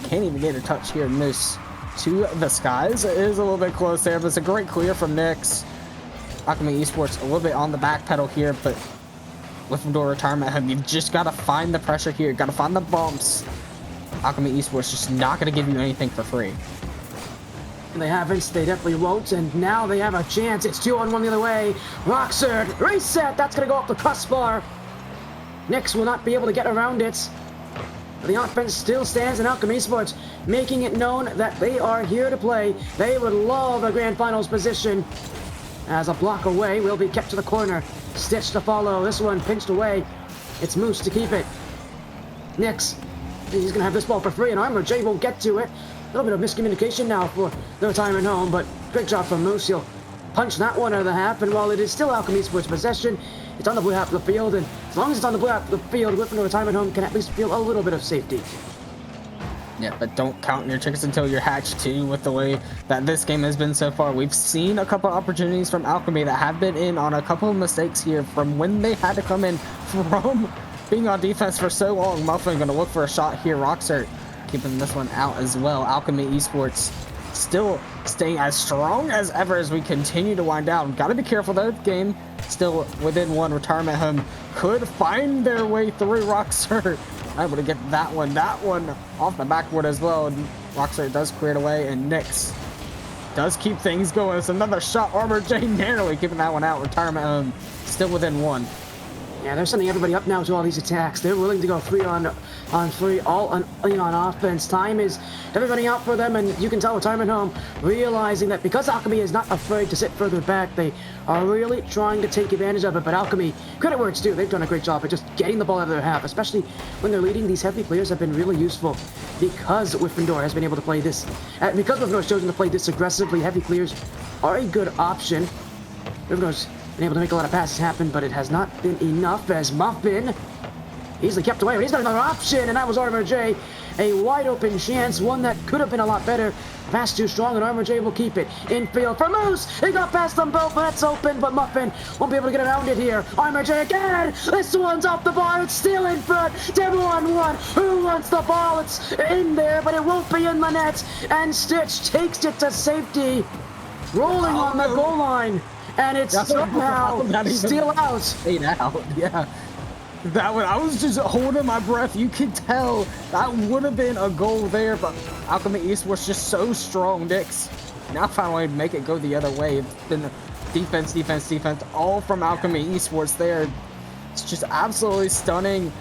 can't even get a touch here. Moose to the skies. It is a little bit close there, but it's a great clear from Nyx. Alchemy Esports a little bit on the back pedal here, but Wyffindor Retirement Home, you've just got to find the pressure here. Got to find the bumps. Alchemy Esports just not going to give you anything for free. They haven't, they definitely won't, and now they have a chance. It's 2-on-1 the other way. Roxart, reset, that's going to go off the crossbar. Nyx will not be able to get around it. The offense still stands, and Alchemy Esports making it known that they are here to play. They would love a grand finals position. As a block away, will be kept to the corner. Stitch to follow. This one pinched away. It's Moose to keep it. Nix, he's gonna have this ball for free, and CherryJ won't get to it. A little bit of miscommunication now for the retirement home, but great job from Moose. He'll punch that one out of the half, and while it is still Alchemy Esports possession, it's on the blue half of the field, and as long as it's on the blue half of the field, Wyffindor retirement home can at least feel a little bit of safety. Yeah, but don't count your chickens until you're hatched too, with the way that this game has been so far. We've seen a couple opportunities from Alchemy that have been in on a couple of mistakes here from when they had to come in from being on defense for so long. Muffin gonna look for a shot here. Roxert keeping this one out as well. Alchemy Esports still staying as strong as ever as we continue to wind down. Gotta be careful though, game still within one. Retirement home could find their way through. Roxert able to get that one off the backboard as well. And Roxert does clear it away, and Nix does keep things going. It's another shot. CherryJ narrowly keeping that one out. Retirement home still within one. Yeah, they're sending everybody up now to all these attacks. They're willing to go 3-on-3, all on offense. Time is everybody out for them, and you can tell retirement home realizing that because Alchemy is not afraid to sit further back, they are really trying to take advantage of it. But Alchemy, credit where it's due, they've done a great job at just getting the ball out of their half, especially when they're leading. These heavy players have been really useful because Wyffindor has been able to play this. Because Wyffindor has chosen to play this aggressively, heavy players are a good option. Wyffindor's been able to make a lot of passes happen, but it has not been enough as Muffin easily kept away. But he's got another option, and that was CherryJ. A wide open chance, one that could have been a lot better. Pass too strong, and CherryJ will keep it. Infield for Moose. He got past them both, but that's open, but Muffin won't be able to get around it here. CherryJ again. This one's off the bar. It's still in front. 2-on-1. Who wants the ball? It's in there, but it won't be in the net. And Stitch takes it to safety. Rolling on the goal line. And it's somehow still out. Stayed out, yeah. That one, I was just holding my breath. You could tell that would have been a goal there, but Alchemy Esports just so strong. Nix now finally make it go the other way. It's been defense, all from Alchemy Esports there. It's just absolutely stunning.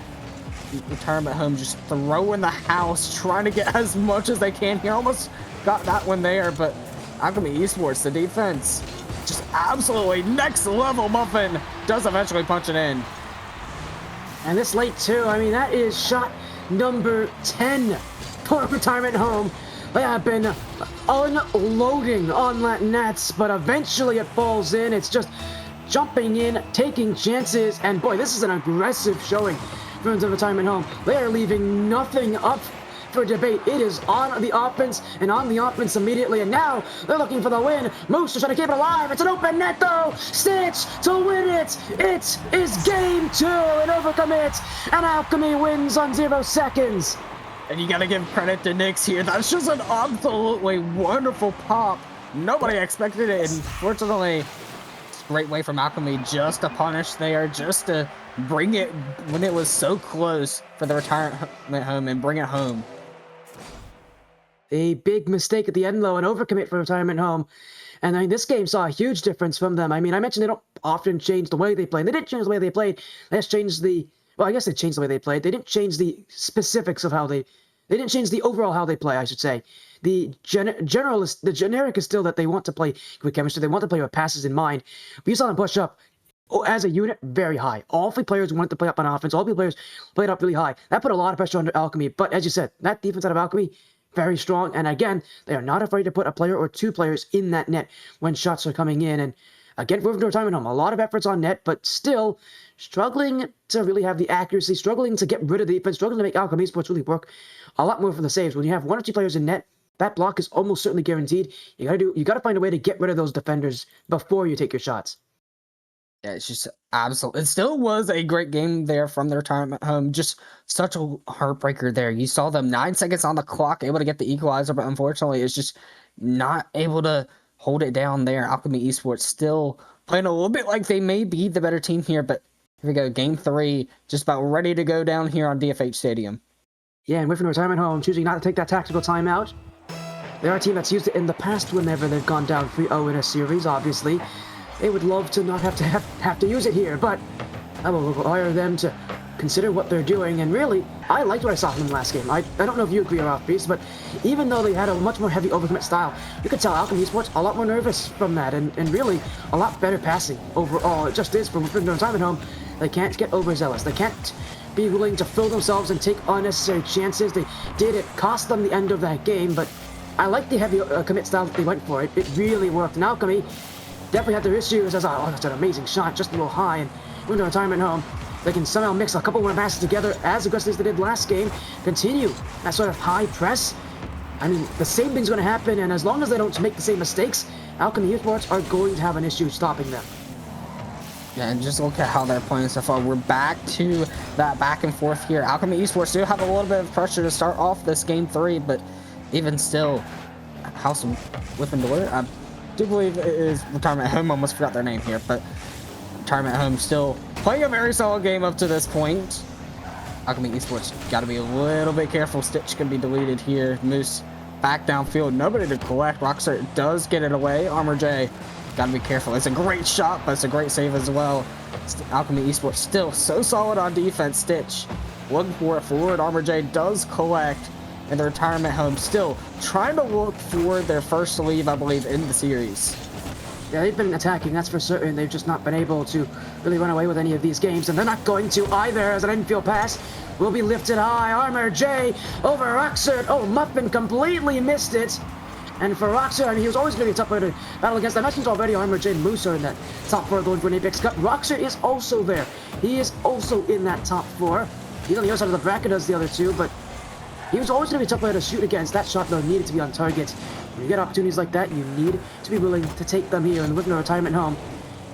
Retirement home just throwing the house, trying to get as much as they can. He almost got that one there, but Alchemy Esports, the defense, just absolutely next level. Muffin does eventually punch it in. And this late too, I mean, that is shot number 10 for retirement home. They have been unloading on that nets, but eventually it falls in. It's just jumping in, taking chances, and boy, this is an aggressive showing from the retirement home. They are leaving nothing up for debate. It is on the offense, and on the offense immediately, and now they're looking for the win. Moose is trying to keep it alive. It's an open net though. Stitch to win it. It is game 2 and overcommit, and Alchemy wins on 0 seconds. And you gotta give credit to Nix here. That's just an absolutely wonderful pop. Nobody expected it, and fortunately, it's a great way from Alchemy just to punish there, just to bring it when it was so close for the retirement home and bring it home. A big mistake at the end, though, an overcommit for retirement home. And I mean, this game saw a huge difference from them. I mean, I mentioned they don't often change the way they play. They didn't change the way they played. They just changed the... Well, I guess they changed the way they played. They didn't change the specifics of how they... They didn't change the overall how they play, I should say. The generic is still that they want to play with chemistry. They want to play with passes in mind. But you saw them push up as a unit very high. All 3 players wanted to play up on offense. All 3 players played up really high. That put a lot of pressure on Alchemy. But as you said, that defense out of Alchemy, very strong. And again, they are not afraid to put a player or 2 players in that net when shots are coming in. And again, for retirement home, a lot of efforts on net, but still struggling to really have the accuracy, struggling to get rid of the defense, struggling to make Alchemy Esports really work a lot more for the saves. When you have 1 or 2 players in net, that block is almost certainly guaranteed. You gotta find a way to get rid of those defenders before you take your shots. Yeah, it's just absolutely. It still was a great game there from the retirement home. Just such a heartbreaker there. You saw them 9 seconds on the clock, able to get the equalizer, but unfortunately, it's just not able to hold it down there. Alchemy Esports still playing a little bit like they may be the better team here, but here we go. Game 3, just about ready to go down here on DFH Stadium. Yeah, and Wyffindor retirement home choosing not to take that tactical timeout. They're a team that's used it in the past whenever they've gone down 3-0 in a series, obviously. They would love to not have to use it here, but that will require them to consider what they're doing. And really, I liked what I saw from them last game. I don't know if you agree, Araufbeastrl, but even though they had a much more heavy overcommit style, you could tell Alchemy Esports a lot more nervous from that, and really a lot better passing overall. It just is from Wyffindor time at home. They can't get overzealous. They can't be willing to fill themselves and take unnecessary chances. They did. It cost them the end of that game, but I like the heavy commit style that they went for. It really worked. And Alchemy definitely had their issues as, oh, that's an amazing shot, just a little high, and Wyffindor retirement home. They can somehow mix a couple more passes together as aggressively as they did last game, continue that sort of high press. I mean, the same thing's going to happen, and as long as they don't make the same mistakes, Alchemy Esports are going to have an issue stopping them. Yeah, and just look at how they're playing so far. We're back to that back and forth here. Alchemy Esports do have a little bit of pressure to start off this game 3, but even still, House of Wyffindor, I do believe it is Retirement Home. Almost forgot their name here, but Retirement Home still playing a very solid game up to this point. Alchemy Esports got to be a little bit careful. Stitch can be deleted here. Moose back downfield. Nobody to collect. Rockstar does get it away. ArmorJ got to be careful. It's a great shot, but it's a great save as well. Alchemy Esports still so solid on defense. Stitch looking for it forward. ArmorJ does collect. And the Retirement Home still trying to look for their first lead, I believe, in the series. Yeah, they've been attacking, that's for certain. They've just not been able to really run away with any of these games, and they're not going to either, as an infield pass will be lifted high. ArmorJ over Rockstar. Oh, Muffin completely missed it. And for Rockstar, I mean, he was always going to be a tough player to battle against. I mentioned already ArmorJ and Moose are in that top 4 going for an Apex Cup. Rockstar is also there. He is also in that top 4. He's on the other side of the bracket as the other two, but he was always going to be a tough player to shoot against. That shot, though, needed to be on target. When you get opportunities like that, you need to be willing to take them here in the Wyffindor retirement home,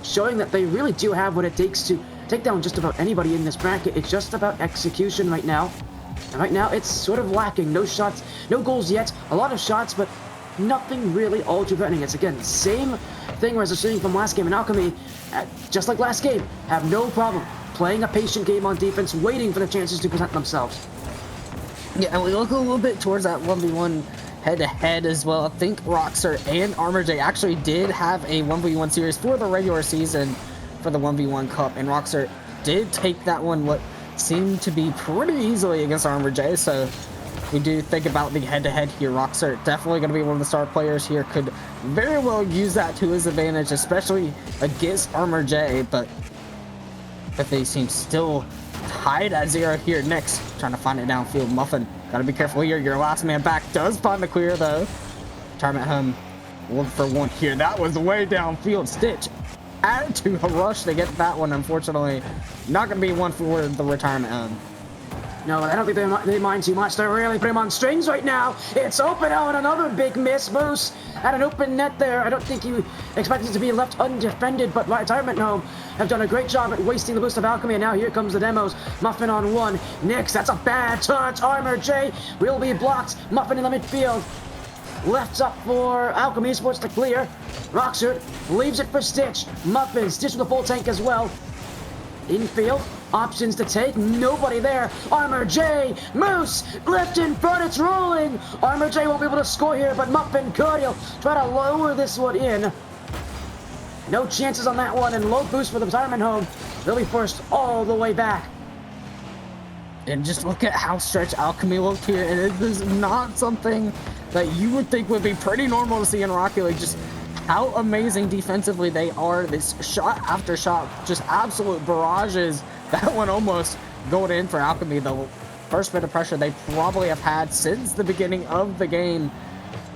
showing that they really do have what it takes to take down just about anybody in this bracket. It's just about execution right now. And right now, it's sort of lacking. No shots, no goals yet. A lot of shots, but nothing really all too threatening. It's, again, same thing as we're seeing from last game in Alchemy. Just like last game, have no problem playing a patient game on defense, waiting for the chances to present themselves. Yeah, and we look a little bit towards that 1v1 head-to-head as well. I think Rockstar and ArmorJ actually did have a 1v1 series for the regular season for the 1v1 Cup, and Rockstar did take that one what seemed to be pretty easily against ArmorJ, so we do think about the head-to-head here. Rockstar definitely going to be one of the star players here, could very well use that to his advantage, especially against ArmorJ, but they seem still tied at 0 here. Next, trying to find it downfield. Muffin, gotta be careful here. Your last man back does find the clear though. Retirement Home, 1 for 1 here. That was way downfield. Stitch added to a rush to get that one. Unfortunately, not gonna be one for the Retirement Home. No, I don't think they mind too much. They're really putting him on strings right now. It's open out, and another big miss. Moose had an open net there. I don't think you expected it to be left undefended, but Retirement Home have done a great job at wasting the boost of Alchemy, and now here comes the demos. Muffin on 1. Nix, that's a bad touch. ArmorJ will be blocked. Muffin in the midfield. Left up for Alchemy Esports to clear. Rockstar leaves it for Stitch. Muffin, Stitch with a full tank as well. Infield, options to take, nobody there. ArmorJ, Moose, left in front, it's rolling. ArmorJ won't be able to score here, but Muffin could. He'll try to lower this one in. No chances on that one, and low boost for the Retirement Home. They'll be forced all the way back. And just look at how stretched Alchemy looked here, and it is not something that you would think would be pretty normal to see in Rocket League. Just how amazing defensively they are. This shot after shot, just absolute barrages. That one almost going in for Alchemy. The first bit of pressure they probably have had since the beginning of the game.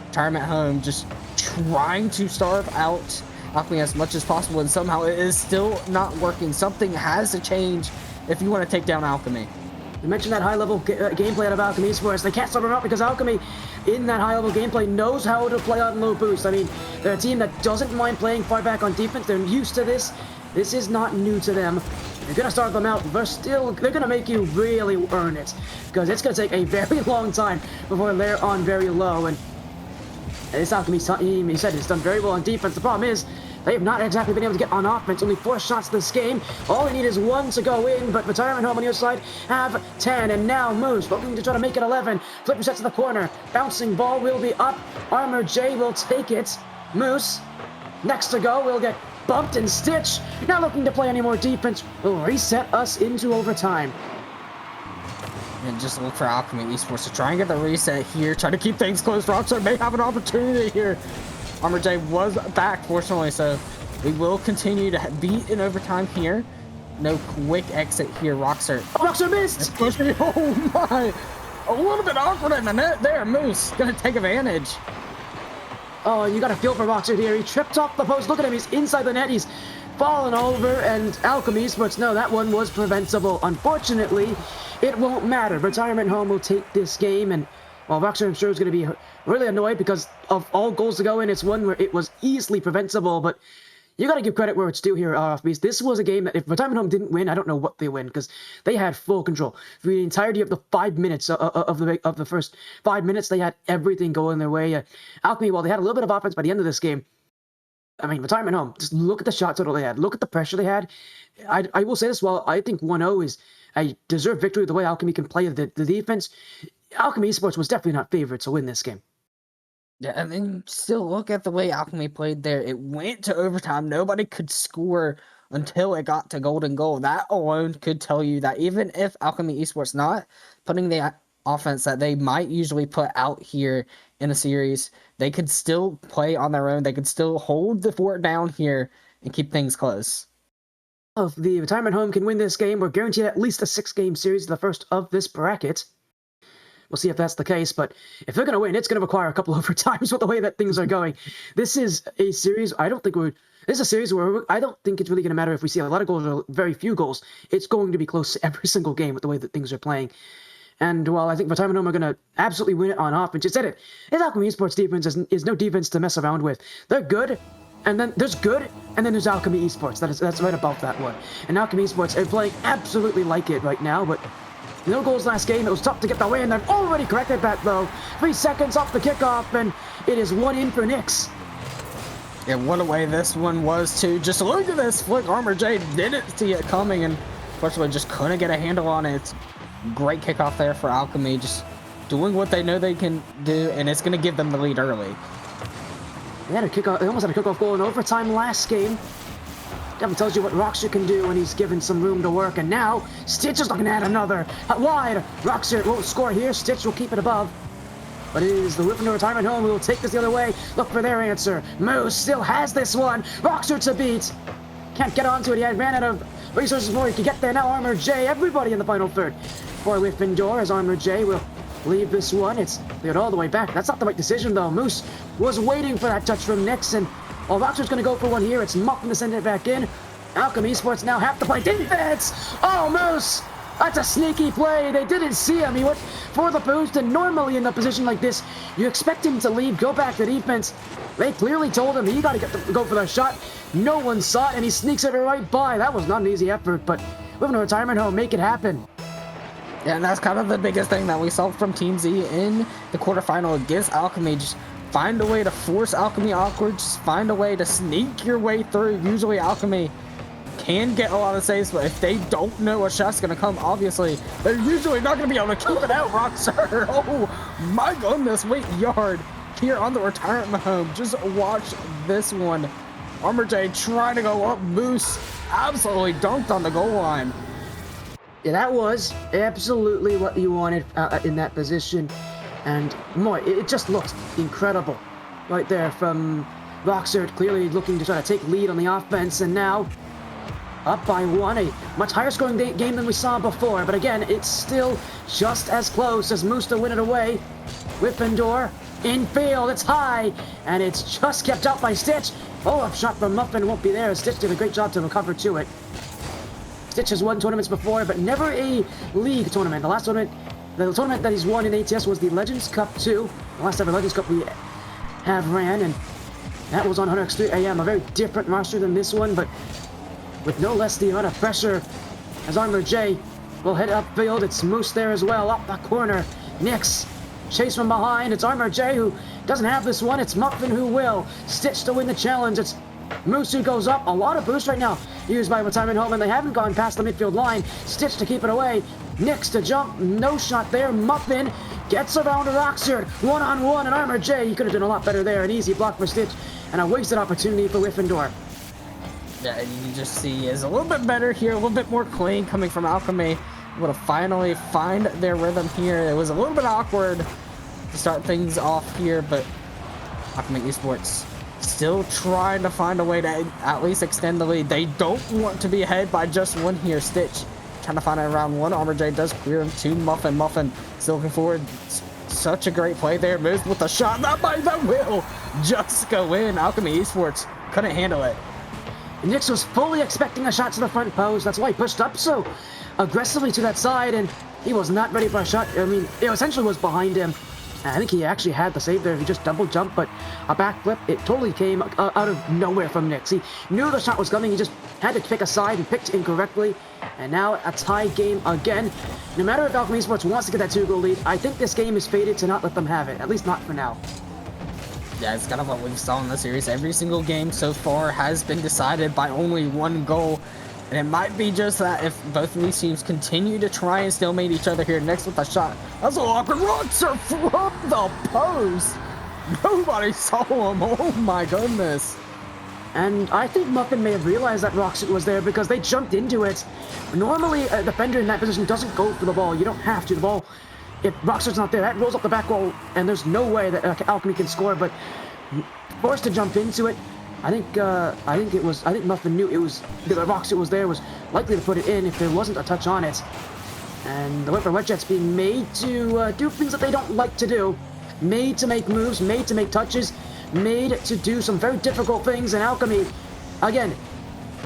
Retirement Home just trying to starve out Alchemy as much as possible, and somehow it is still not working. Something has to change if you want to take down Alchemy. You mentioned that high-level gameplay out of Alchemy Esports. They can't stop them out because Alchemy, in that high-level gameplay, knows how to play on low boost. I mean, they're a team that doesn't mind playing far back on defense. They're used to this. This is not new to them. You're going to start them out. They're going to make you really earn it, because it's going to take a very long time before they're on very low. And this Alchemy team, he said, has done very well on defense. The problem is, they have not exactly been able to get on offense. Only 4 shots this game. All they need is 1 to go in, but Retirement Home on the other side have 10. And now Moose looking to try to make it 11. Flip set to the corner. Bouncing ball will be up. ArmorJ will take it. Moose, next to go, will get bumped and Stitch. Not looking to play any more defense. Will reset us into overtime. And just look for Alchemy Esports to try and get the reset here. Try to keep things close. Rockstar may have an opportunity here. ArmorJ was back, fortunately, so we will continue to beat in overtime here. No quick exit here, Rockstar. Rockstar missed! Oh my! A little bit awkward in the net there. Moose gonna take advantage. Oh, you got a feel for Rockstar here. He tripped off the post. Look at him. He's inside the net. He's fallen over. And Alchemy Esports, no, that one was preventable. Unfortunately, it won't matter. Retirement Home will take this game. And, well, Rockstar, I'm sure, is going to be really annoyed because of all goals to go in. It's one where it was easily preventable. But you got to give credit where it's due here, Araufbeastrl. This was a game that if Retirement Home didn't win, I don't know what they win because they had full control. For the entirety of the 5 minutes of the first 5 minutes, they had everything going their way. Alchemy, while they had a little bit of offense by the end of this game, I mean, Retirement Home, just look at the shot total they had. Look at the pressure they had. I will say this, while I think 1-0 is a deserved victory the way Alchemy can play the defense, Alchemy Esports was definitely not favored to win this game. Yeah, and then still look at the way Alchemy played there. It went to overtime. Nobody could score until it got to golden goal. That alone could tell you that even if Alchemy Esports not putting the offense that they might usually put out here in a series, they could still play on their own. They could still hold the fort down here and keep things close. If the Retirement Home can win this game, we're guaranteed at least a 6-game series, the first of this bracket. We'll see if that's the case, but if they're going to win, it's going to require a couple of overtimes with the way that things are going. This is a series, this is a series where I don't think it's really going to matter if we see a lot of goals or very few goals. It's going to be close to every single game with the way that things are playing. And while I think Retirement Home are going to absolutely win it on offense, you said it, his Alchemy Esports defense is no defense to mess around with. They're good, and then there's good, and then there's Alchemy Esports. That's right above that one. And Alchemy Esports are playing absolutely like it right now, but no goals last game. It was tough to get the win. They've already corrected that, though. 3 seconds off the kickoff, and it is 1 in for Nix. Yeah, what a way this one was, too. Just look at this flick. ArmorJ didn't see it coming, and fortunately just couldn't get a handle on it. It's great kickoff there for Alchemy, just doing what they know they can do, and it's going to give them the lead early. They almost had a kickoff goal in overtime last game. Definitely tells you what Rockstar can do when he's given some room to work. And now, Stitch is looking at another. Wide. Rockstar won't score here. Stitch will keep it above. But it is the Wyffindor Retirement Home who will take this the other way. Look for their answer. Moose still has this one. Rockstar to beat. Can't get onto it. He had ran out of resources before he could get there. Now ArmorJ, everybody in the final third. For Wyffindor, as ArmorJ will leave this one. It's cleared all the way back. That's not the right decision, though. Moose was waiting for that touch from Nix, and while Rockstar's going to go for one here, it's Muffin to send it back in. Alchemy Esports now have to play defense. Oh, Moose! That's a sneaky play. They didn't see him. He went for the boost, and normally in a position like this, you expect him to leave, go back to defense. They clearly told him he got to go for the shot. No one saw it, and he sneaks it right by. That was not an easy effort, but Wyffindor Retirement Home make it happen. Yeah, and that's kind of the biggest thing that we saw from Team Z in the quarterfinal against Alchemy. Just find a way to force Alchemy awkward. Just find a way to sneak your way through. Usually Alchemy can get a lot of saves, but if they don't know a shot's going to come, obviously, they're usually not going to be able to keep it out, Rockstar. Oh, my goodness. Wait, yard here on the Retirement Home. Just watch this one. ArmorJ trying to go up. Moose absolutely dunked on the goal line. Yeah, that was absolutely what you wanted in that position. And more, it just looked incredible right there from Rockstar, clearly looking to try to take lead on the offense. And now up by 1, a much higher scoring game than we saw before. But again, it's still just as close as Moose to win it away. Wyffindor in field, it's high, and it's just kept out by Stitch. Follow-up shot from Muffin won't be there. Stitch did a great job to recover to it. Stitch has won tournaments before, but never a league tournament. The tournament that he's won in ATS was the Legends Cup 2. The last ever Legends Cup we have ran, and that was on 100x3 AM. A very different roster than this one, but with no less the amount of pressure as ArmorJ will head upfield. It's Moose there as well, up the corner. Nix chase from behind. It's ArmorJ who doesn't have this one. It's Muffin who will. Stitch to win the challenge. It's Moose who goes up. A lot of boost right now used by Retirement Home, and they haven't gone past the midfield line. Stitch to keep it away. Nix to jump. No shot there. Muffin gets around to Rockstar. 1-on-1, and ArmorJ, he could have done a lot better there. An easy block for Stitch, and a wasted opportunity for Wyffindor. Yeah, you can just see is a little bit better here, a little bit more clean coming from Alchemy. able to finally find their rhythm here. It was a little bit awkward to start things off here, but Alchemy Esports still trying to find a way to at least extend the lead. They don't want to be ahead by just one here. Stitch trying to find it around one. CherryJ does clear him to Muffin. Muffin still looking forward. Such a great play there. Moves with the shot. That will just go in. Alchemy Esports couldn't handle it. Nyx was fully expecting a shot to the front post. That's why he pushed up so aggressively to that side, and he was not ready for a shot. I mean, it essentially was behind him. I think he actually had the save there. He just double jumped, but a backflip, it totally came out of nowhere from Nyx. He knew the shot was coming. He just had to pick a side and picked incorrectly. And now a tie game again. No matter if Alchemy Esports wants to get that 2-goal lead, I think this game is fated to not let them have it, at least not for now. Yeah, it's kind of what we've saw in the series. Every single game so far has been decided by only 1 goal. And it might be just that if both of these teams continue to try and stalemate each other here. Next with a shot. That's a awkward Roxer from the post. Nobody saw him. Oh my goodness. And I think Muffin may have realized that Roxer was there because they jumped into it. Normally, a defender in that position doesn't go for the ball. You don't have to. The ball, if Roxer's not there, that rolls up the back wall, and there's no way that Alchemy can score. But forced to jump into it. I think Muffin knew it was the Roxer was there, was likely to put it in if there wasn't a touch on it. And the Wyffindor Jet's being made to do things that they don't like to do. Made to make moves, made to make touches, made to do some very difficult things. And Alchemy, again,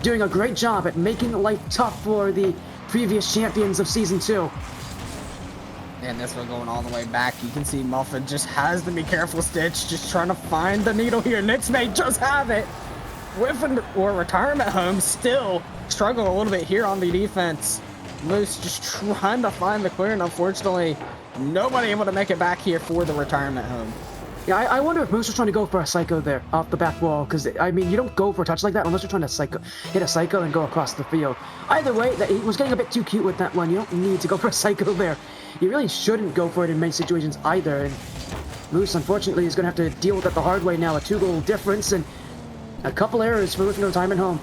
doing a great job at making life tough for the previous champions of Season 2. And this one going all the way back. You can see Muffin just has to be careful. Stitch just trying to find the needle here. Nyx may just have it. Wyffindor Retirement Home still struggle a little bit here on the defense. Moose just trying to find the clear, and unfortunately, nobody able to make it back here for the Retirement Home. Yeah, I wonder if Moose was trying to go for a psycho there off the back wall, because, I mean, you don't go for a touch like that unless you're trying to hit a psycho and go across the field. Either way, he was getting a bit too cute with that one. You don't need to go for a psycho there. You really shouldn't go for it in many situations either, and Moose, unfortunately, is going to have to deal with that the hard way now. A 2-goal difference and a couple errors for Wyffindor Retirement Home.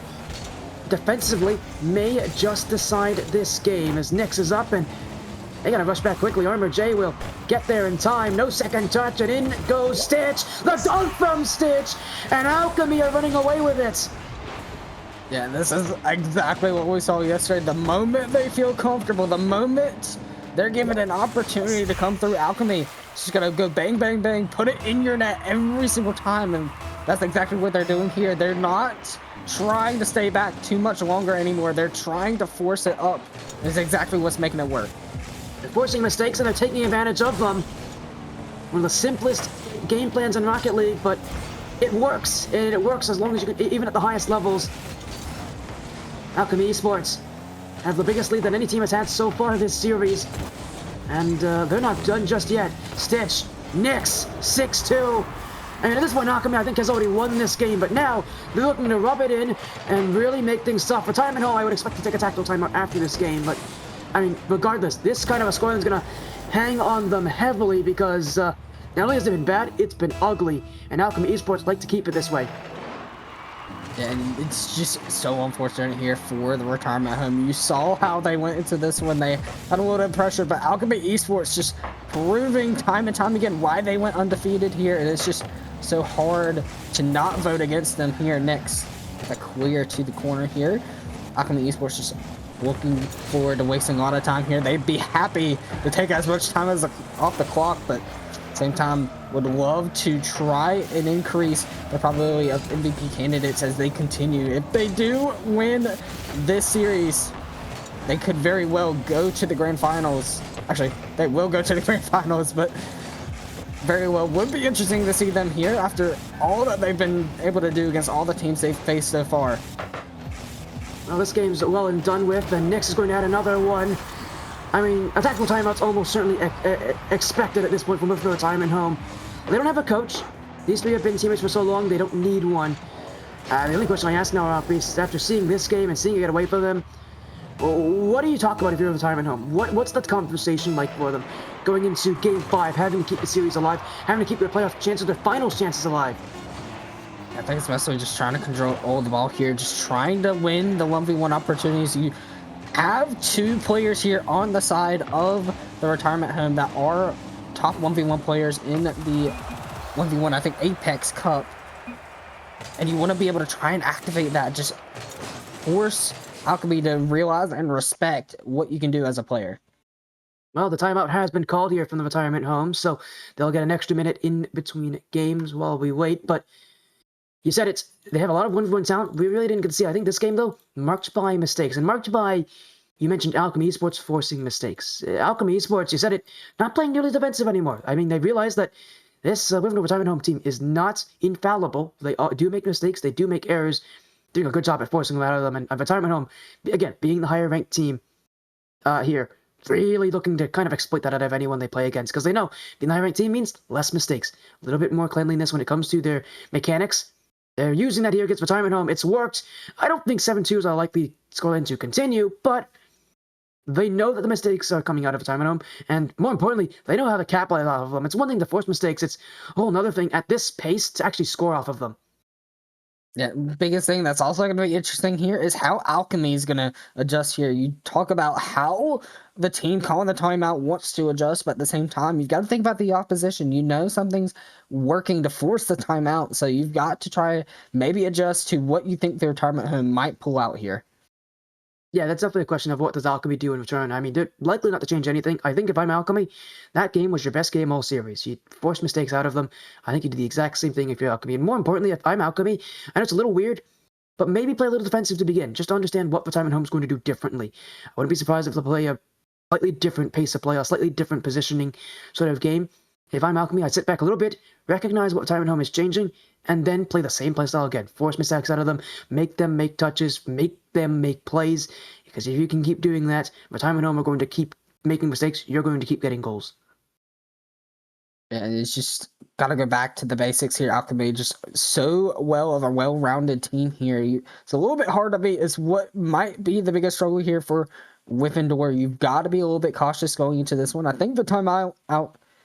Defensively, may just decide this game as Nyx is up, and they gotta rush back quickly. CherryJ will get there in time. No second touch, and in goes Stitch. The dunk from Stitch, and Alchemy are running away with it. Yeah, this is exactly what we saw yesterday. The moment they feel comfortable, the moment they're given an opportunity to come through, Alchemy just gonna go bang, bang, bang, put it in your net every single time, and that's exactly what they're doing here. They're not trying to stay back too much longer anymore. They're trying to force it up. It's exactly what's making it work. They're forcing mistakes and they're taking advantage of them. One of the simplest game plans in Rocket League, but it works. And it works as long as you can, even at the highest levels. Alchemy Esports have the biggest lead that any team has had so far this series. And they're not done just yet. Stitch, Nyx, 6-2. I mean, at this point, Alchemy, I think, has already won this game, but now they're looking to rub it in and really make things tough. Retirement Home, I would expect to take a tactical timeout after this game, but I mean, regardless, this kind of a scoreline is going to hang on them heavily because not only has it been bad, it's been ugly, and Alchemy Esports like to keep it this way. And it's just so unfortunate here for the Retirement Home. You saw how they went into this when they had a little bit of pressure, but Alchemy Esports just proving time and time again why they went undefeated here. And it's just so hard to not vote against them here. Next, the clear to the corner here. Alchemy Esports just looking forward to wasting a lot of time here. They'd be happy to take as much time as off the clock, but at the same time would love to try and increase the probability of MVP candidates as they continue. If they do win this series, they could very well go to the grand finals. Actually, they will go to the grand finals, but very well would be interesting to see them here after all that they've been able to do against all the teams they've faced so far. Well, this game's well and done with, and Nyx is going to add another one. I mean, a tactical timeout's almost certainly expected at this point from Wyffindor Retirement Home. They don't have a coach. These three have been teammates for so long, they don't need one. The only question I ask now, Araufbeastrl, after seeing this game and seeing it get away from them, what do you talk about if you're in Retirement Home? What's the conversation like for them? Going into Game 5, having to keep the series alive, having to keep their playoff chances, their finals chances alive. I think it's mostly just trying to control all the ball here, just trying to win the 1v1 opportunities. have two players here on the side of the retirement home that are top 1v1 players in the 1v1, I think, Apex Cup. And you want to be able to try and activate that, just force Alchemy to realize and respect what you can do as a player. Well, the timeout has been called here from the retirement home, so they'll get an extra minute in between games while we wait. But you said they have a lot of 1v1 talent. We really didn't get to see. I think this game, though, marked by mistakes. And marked by, you mentioned Alchemy Esports forcing mistakes. Alchemy Esports, you said it, not playing nearly defensive anymore. I mean, they realized that this Wyffindor retirement home team is not infallible. They do make mistakes. They do make errors. Doing a good job at forcing them out of them. And retirement home, again, being the higher ranked team here, really looking to kind of exploit that out of anyone they play against, because they know being the high ranked team means less mistakes, a little bit more cleanliness when it comes to their mechanics. They're using that here against retirement home. It's worked. I don't think 7-2s are likely scoreline to continue, but they know that the mistakes are coming out of retirement home, and more importantly, they know how to capitalize off of them. It's one thing to force mistakes. It's a whole other thing at this pace to actually score off of them. Yeah, the biggest thing that's also going to be interesting here is how Alchemy is going to adjust here. You talk about how the team calling the timeout wants to adjust, but at the same time, you've got to think about the opposition. You know something's working to force the timeout, so you've got to try maybe adjust to what you think the retirement home might pull out here. Yeah, that's definitely a question of what does Alchemy do in return. I mean, they're likely not to change anything. I think if I'm Alchemy, that game was your best game all series. You forced mistakes out of them. I think you do the exact same thing if you're Alchemy. And more importantly, if I'm Alchemy, I know it's a little weird, but maybe play a little defensive to begin, just to understand what retirement home's going to do differently. I wouldn't be surprised if they play a slightly different pace of play, a slightly different positioning sort of game. If I'm Alchemy, I'd sit back a little bit, recognize what retirement home is changing, and then play the same playstyle again. Force mistakes out of them, make them make touches, make them make plays. Because if you can keep doing that, retirement home are going to keep making mistakes. You're going to keep getting goals. Yeah, it's just got to go back to the basics here. Alchemy just so well-rounded team here. It's a little bit hard to beat. Is what might be the biggest struggle here for Wyffindor. You've got to be a little bit cautious going into this one. I think the timeout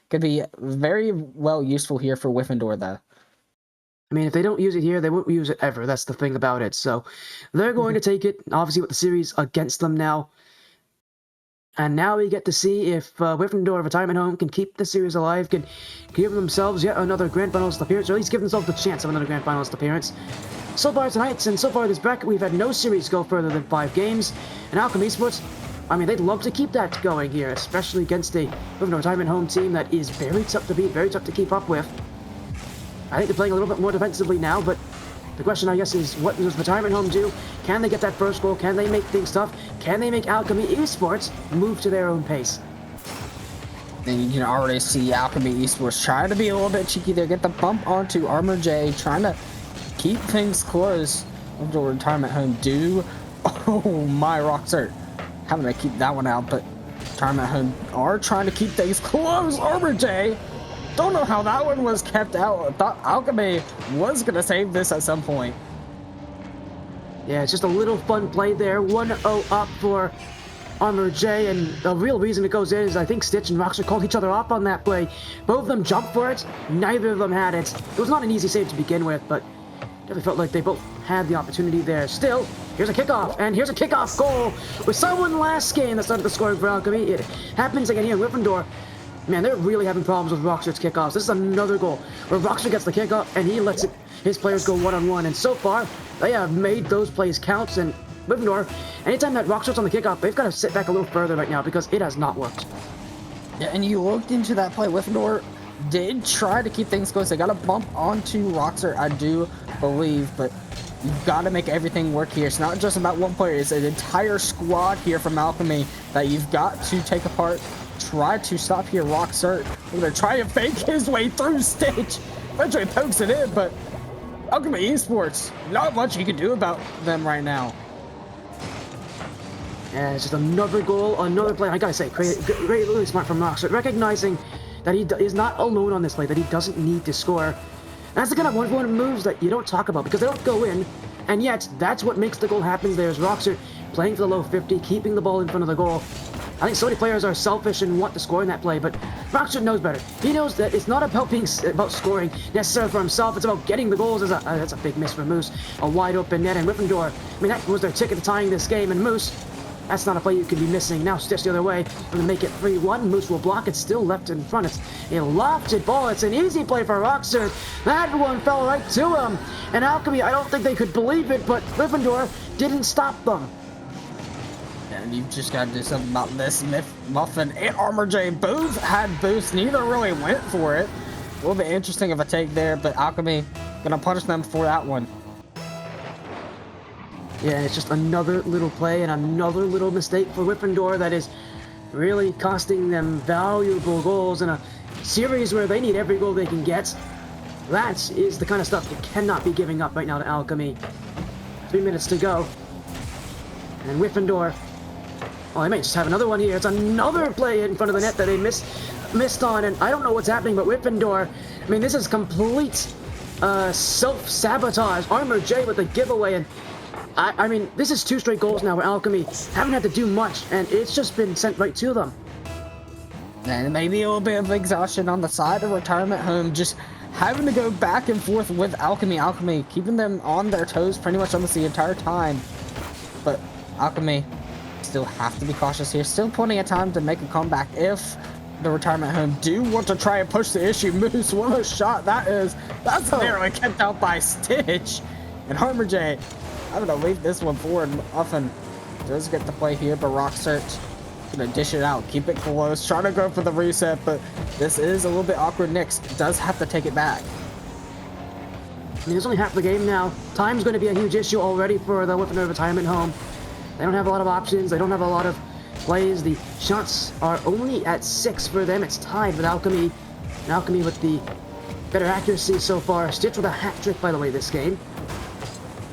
could be very well useful here for Wyffindor, though. I mean, if they don't use it here, they won't use it ever. That's the thing about it. So they're going to take it, obviously, with the series against them now. And now we get to see if Wyffindor retirement home can keep the series alive, can give themselves yet another Grand Finals appearance, or at least give themselves the chance of another Grand Finals appearance. So far tonight, and so far this bracket, we've had no series go further than 5 games. And Alchemy Esports, I mean, they'd love to keep that going here, especially against a Wyffindor retirement home team that is very tough to beat, very tough to keep up with. I think they're playing a little bit more defensively now, but the question, I guess, is what does retirement home do? Can they get that first goal? Can they make things tough? Can they make Alchemy Esports move to their own pace? And you can already see Alchemy Esports trying to be a little bit cheeky there, get the bump onto CherryJ, trying to keep things close. Until retirement home do. Oh my, Roxert. Having to keep that one out, but retirement home are trying to keep things close. CherryJ. Don't know how that one was kept out. I thought Alchemy was going to save this at some point. Yeah, it's just a little fun play there. 1-0 up for CherryJ, and the real reason it goes in is I think Stitch and Roxer called each other off on that play. Both of them jumped for it. Neither of them had it. It was not an easy save to begin with, but definitely felt like they both had the opportunity there. Still, here's a kickoff, and here's a kickoff goal with someone last game that started the scoring for Alchemy. It happens again here in Wyffindor. Man, they're really having problems with Roxer's kickoffs. This is another goal where Roxer gets the kickoff and he lets his players go one-on-one. And so far, they have made those plays count. And Wyffindor, anytime that Roxer's on the kickoff, they've got to sit back a little further right now because it has not worked. Yeah, and you looked into that play. Wyffindor did try to keep things close. They got a bump onto Roxer, I do believe, but you've got to make everything work here. It's not just about one player. It's an entire squad here from Alchemy that you've got to take apart. Try to stop here, Roxert. We're going to try and fake his way through Stitch. Eventually pokes it in, but Alchemy Esports, not much you can do about them right now. And it's just another goal, another play. I gotta say, really smart from Roxert, recognizing that he is not alone on this play, that he doesn't need to score. And that's the kind of one-for-one moves that you don't talk about because they don't go in, and yet that's what makes the goal happen. There's Roxert playing for the low 50, keeping the ball in front of the goal. I think so many players are selfish and want to score in that play, but Roxert knows better. He knows that it's not about scoring necessarily for himself. It's about getting the goals. That's a big miss for Moose. A wide open net, and Wyffindor, I mean, that was their ticket to tying this game, and Moose, That's not a play you can be missing. Now Stitch the other way. Going to make it 3-1. Moose will block it. Still left in front. It's a lofted ball. It's an easy play for Roxer. That one fell right to him. And Alchemy, I don't think they could believe it, but Wyffindor didn't stop them. And you've just got to do something about this. Muffin and CherryJ both had boosts. Neither really went for it. A little bit interesting of a take there, but Alchemy gonna punish them for that one. Yeah, it's just another little play and another little mistake for Wyffindor that is really costing them valuable goals in a series where they need every goal they can get. That is the kind of stuff you cannot be giving up right now to Alchemy. 3 minutes to go. And Wyffindor, oh, they might just have another one here. It's another play in front of the net that they missed on, and I don't know what's happening, but Wyffindor, I mean, this is complete self-sabotage. CherryJ with the giveaway, and I mean, this is 2 straight goals now where Alchemy haven't had to do much, and it's just been sent right to them. And maybe a little bit of exhaustion on the side of Retirement Home, just having to go back and forth with Alchemy. Alchemy keeping them on their toes pretty much almost the entire time. But Alchemy still have to be cautious here. Still plenty of time to make a comeback if the Retirement Home do want to try and push the issue. Moose, what a shot that is. That's narrowly kept out by Stitch. And CherryJ, I'm going to leave this one forward. Muffin does get the play here, but Roxert going to dish it out. Keep it close. Trying to go for the reset, but this is a little bit awkward. Nyx does have to take it back. I mean, it's only half the game now. Time's going to be a huge issue already for the Wyffindor Retirement Home. They don't have a lot of options. They don't have a lot of plays. The shots are only at 6 for them. It's tied with Alchemy. And Alchemy with the better accuracy so far. Stitch with a hat trick, by the way, this game.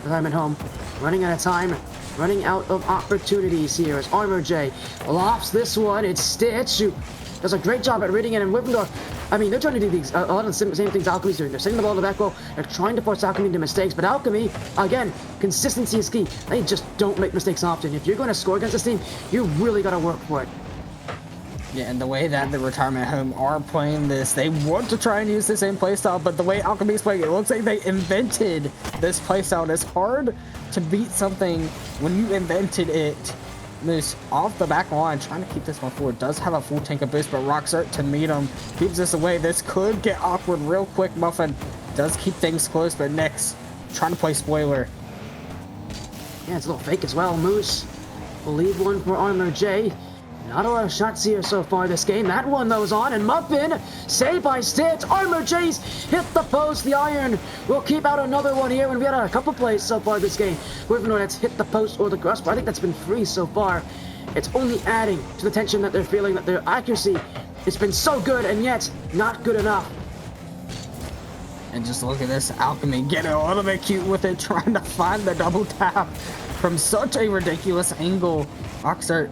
Retirement Home running out of time, running out of opportunities here as CherryJ lofts this one. It's Stitch who does a great job at reading it, and Wyffindor, I mean, they're trying to do these, a lot of the same things Alchemy's doing. They're sending the ball to the back row. They're trying to force Alchemy into mistakes, but Alchemy, again, consistency is key. They just don't make mistakes often. If you're going to score against this team, you really got to work for it. Yeah, and the way that the Retirement Home are playing this, they want to try and use the same playstyle, but the way Alchemy's playing, it looks like they invented this playstyle. It's hard to beat something when you invented it. Moose off the back line, trying to keep this one forward. Does have a full tank of boost, but Roxert to meet him keeps this away. This could get awkward real quick. Muffin does keep things close, but Nyx trying to play spoiler. Yeah, it's a little fake as well. Moose will leave one for CherryJ. Not a lot of shots here so far this game. That one, though, is on, and Muffin, saved by Stitch. CherryJ's hit the post. The iron will keep out another one here, and we had a couple plays so far this game. Wyffindor that's hit the post or the crossbar. I think that's been 3 so far. It's only adding to the tension that they're feeling, that their accuracy has been so good, and yet not good enough. And just look at this, Alchemy getting a little bit cute with it, trying to find the double tap from such a ridiculous angle. Roxert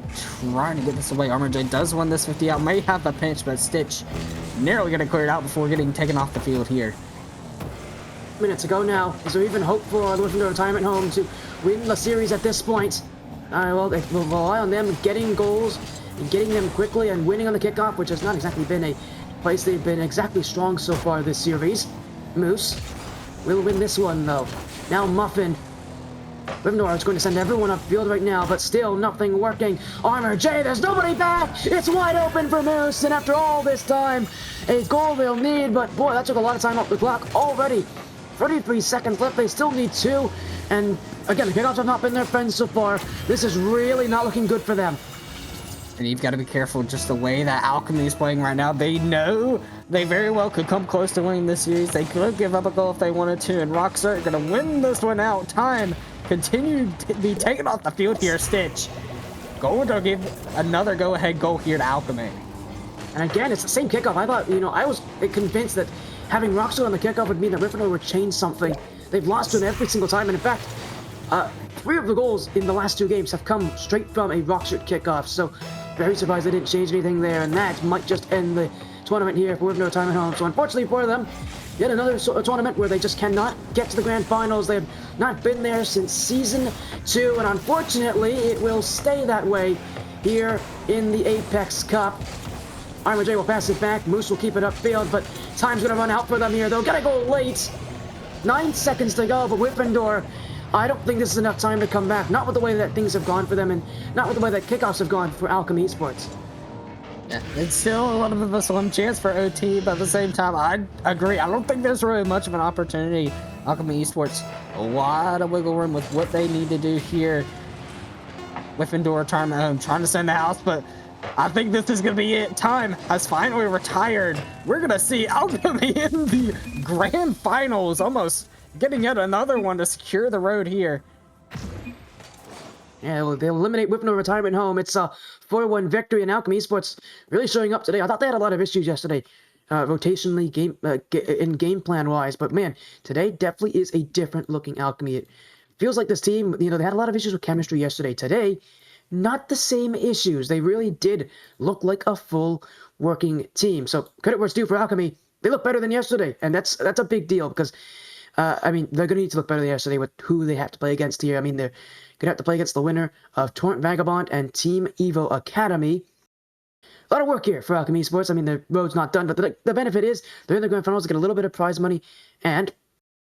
trying to get this away. CherryJ does win this 50 out. May have the pinch, but Stitch narrowly going to clear it out before getting taken off the field here. Minutes ago now. Is there even hope for the Wyffindor Retirement Home to win the series at this point? Well, they will rely on them getting goals and getting them quickly and winning on the kickoff, which has not exactly been a place they've been exactly strong so far this series. Moose will win this one, though. Now Muffin. Wyffindor is going to send everyone upfield right now, but still nothing working. CherryJ, there's nobody back! It's wide open for Moose, and after all this time, a goal they'll need, but boy, that took a lot of time off the clock already. 33 seconds left, they still need 2, and again, the kickoffs have not been their friends so far. This is really not looking good for them. And you've got to be careful just the way that Alchemy is playing right now. They know they very well could come close to winning this series. They could give up a goal if they wanted to, and Roxert going to win this one out. Time continue to be taken off the field here. Stitch going to give another go-ahead goal here to Alchemy. And again, it's the same kickoff. I thought, I was convinced that having Roxert on the kickoff would mean that Wyffindor would change something. They've lost to him every single time, and in fact, 3 of the goals in the last 2 games have come straight from a Roxert kickoff, so very surprised they didn't change anything there, and that might just end the tournament here for Wyffindor Retirement Home. So unfortunately for them, yet another tournament where they just cannot get to the grand finals. They have not been there since Season 2, and unfortunately, it will stay that way here in the Apex Cup. CherryJ will pass it back. Moose will keep it upfield, but time's going to run out for them here. They'll get a goal late. 9 seconds to go, but Wyffindor I don't think this is enough time to come back. Not with the way that things have gone for them, and not with the way that kickoffs have gone for Alchemy Esports. Yeah, it's still a little bit of a slim chance for OT, but at the same time, I agree. I don't think there's really much of an opportunity. Alchemy Esports, a lot of wiggle room with what they need to do here. Wyffindor retirement home, trying to send the house, but I think this is going to be it. Time has finally retired. We're going to see Alchemy in the grand finals, almost getting yet another one to secure the road here. Yeah, they'll eliminate Wyffindor retirement home. It's a 4-1 victory, and Alchemy Esports really showing up today. I thought they had a lot of issues yesterday, rotationally, game plan wise, but man, today definitely is a different looking Alchemy. It feels like this team, they had a lot of issues with chemistry yesterday. Today, not the same issues. They really did look like a full working team. So credit where it's due for Alchemy. They look better than yesterday, and that's a big deal because, they're going to need to look better than yesterday with who they have to play against here. They're going to have to play against the winner of Torrent Vagabond and Team Evo Academy. A lot of work here for Alchemy Esports. The road's not done, but the benefit is they're in the grand finals to get a little bit of prize money, and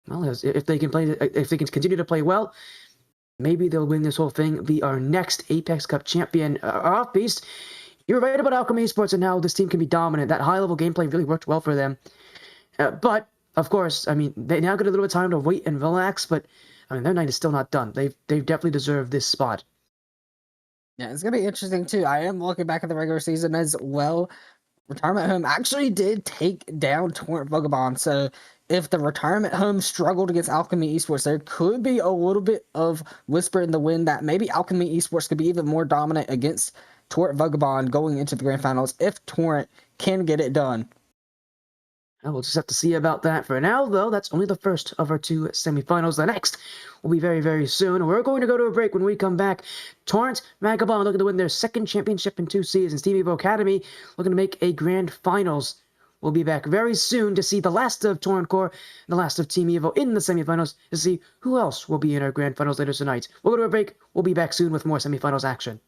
well, if they can continue to play well, maybe they'll win this whole thing, be our next Apex Cup champion. Araufbeastrl, you're right about Alchemy Esports and how this team can be dominant. That high-level gameplay really worked well for them. But, of course, they now get a little bit of time to wait and relax, but, their night is still not done. They've definitely deserved this spot. Yeah, it's going to be interesting, too. I am looking back at the regular season as well. Retirement home actually did take down Torrent Vagabond, so if the retirement home struggled against Alchemy Esports, there could be a little bit of whisper in the wind that maybe Alchemy Esports could be even more dominant against Torrent Vagabond going into the grand finals if Torrent can get it done. We'll just have to see about that. For now, though, that's only the first of our 2 semifinals. The next will be very, very soon. We're going to go to a break. When we come back, Torrent Vagabond looking to win their 2nd championship in 2 seasons. Team Evo Academy looking to make a grand finals. We'll be back very soon to see the last of Torrent Core, the last of Team Evo in the semifinals, to see who else will be in our grand finals later tonight. We'll go to a break. We'll be back soon with more semifinals action.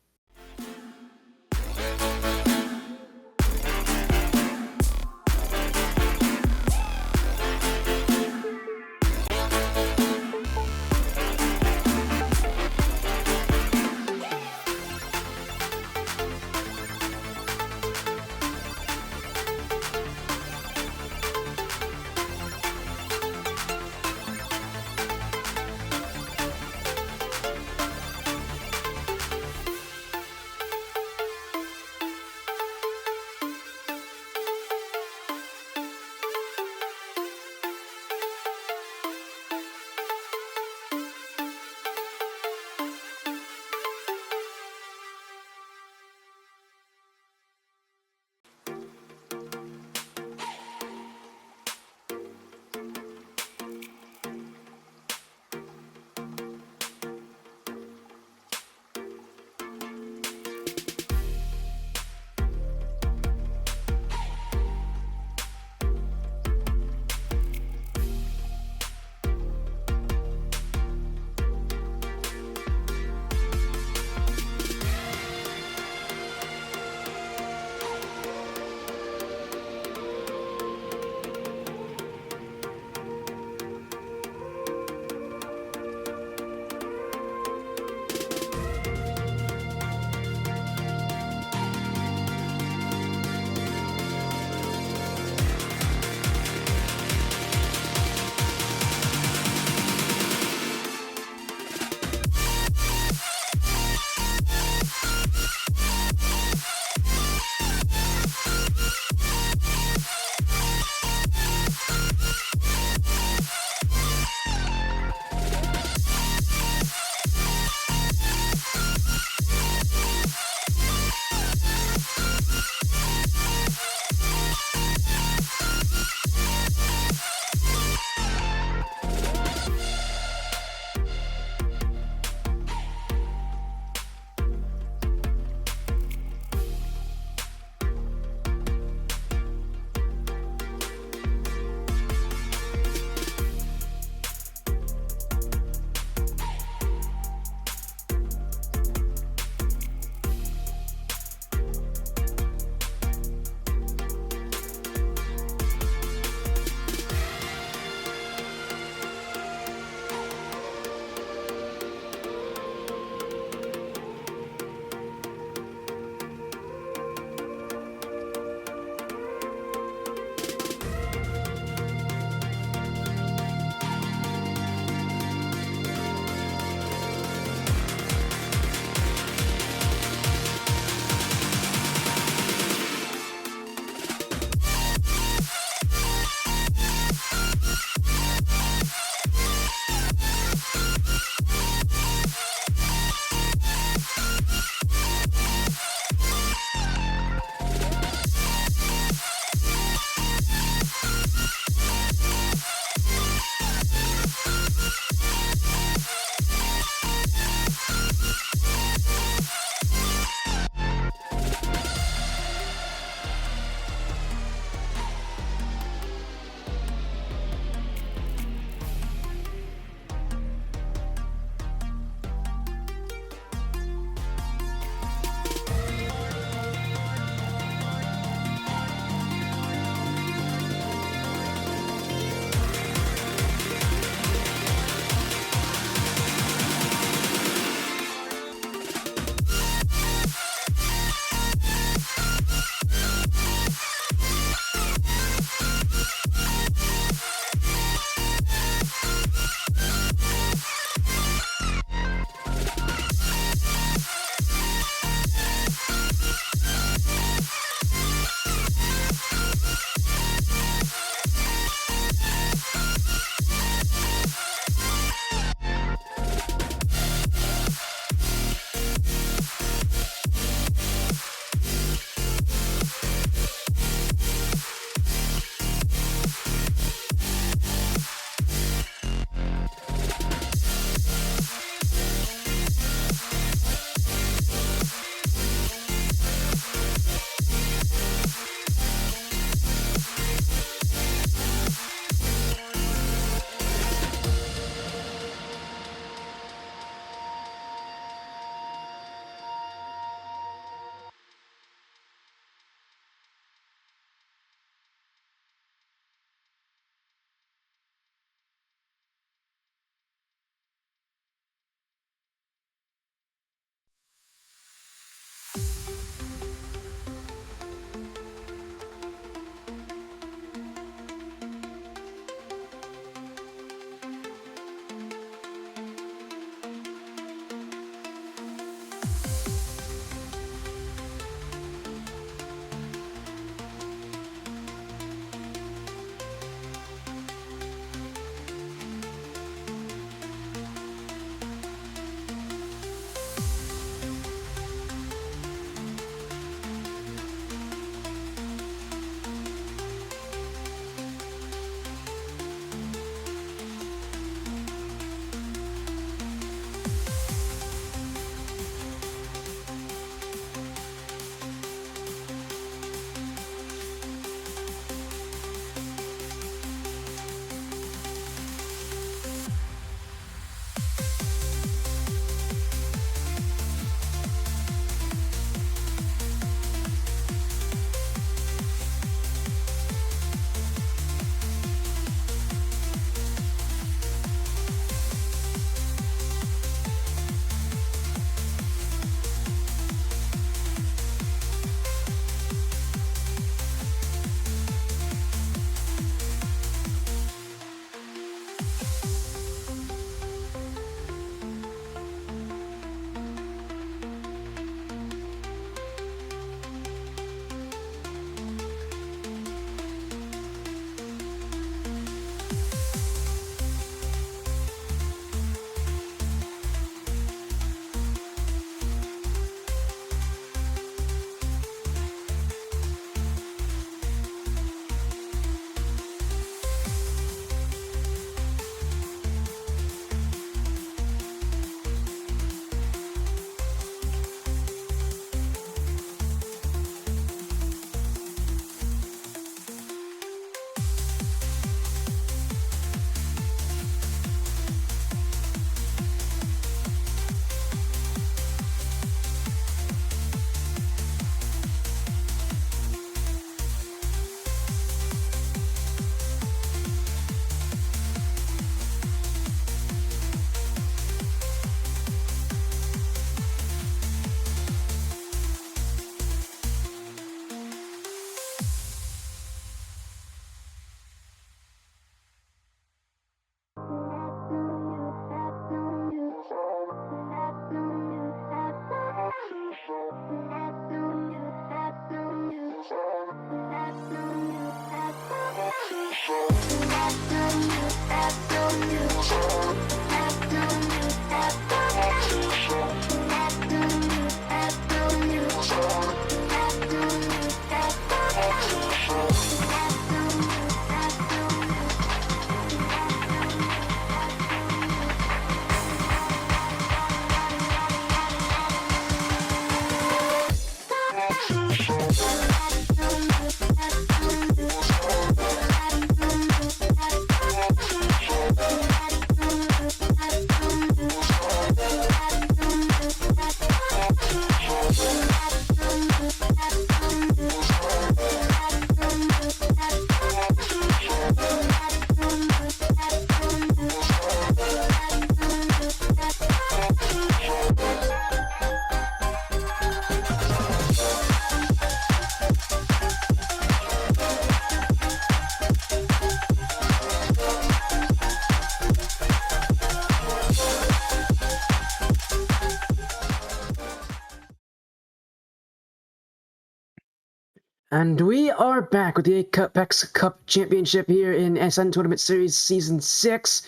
And we are back with the Apex Cup Championship here in SN Tournament Series Season 6.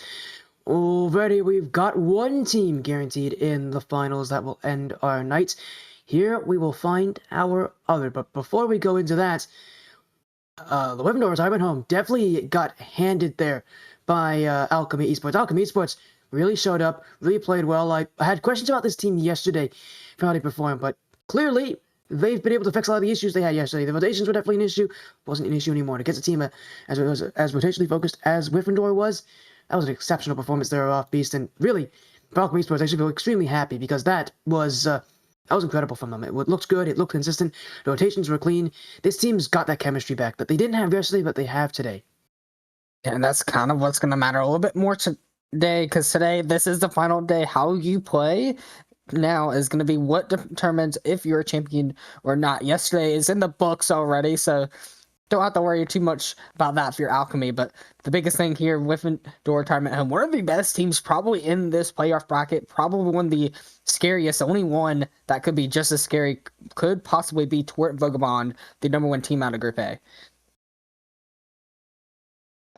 Already we've got one team guaranteed in the finals that will end our night. Here we will find our other. But before we go into that, the Wyffindor retirement home definitely got handed there by Alchemy Esports. Alchemy Esports really showed up, really played well. I had questions about this team yesterday for how they performed, but clearly they've been able to fix a lot of the issues they had yesterday. The rotations were definitely an issue. Wasn't an issue anymore. Against a team as rotationally focused as Wyffindor was, that was an exceptional performance there off Beast. And really, for Alchemy Esports, I should feel extremely happy because that was incredible from them. It looked good. It looked consistent. The rotations were clean. This team's got that chemistry back that they didn't have yesterday, but they have today. Yeah, and that's kind of what's going to matter a little bit more today, because today, this is the final day. How you play now is going to be what determines if you're a champion or not. Yesterday is in the books already, so don't have to worry too much about that for your Alchemy. But the biggest thing here, Wyffindor retirement home, one of the best teams probably in this playoff bracket, probably one of the scariest. The only one that could be just as scary could possibly be Torrent Vagabond, the #1 team out of Group A.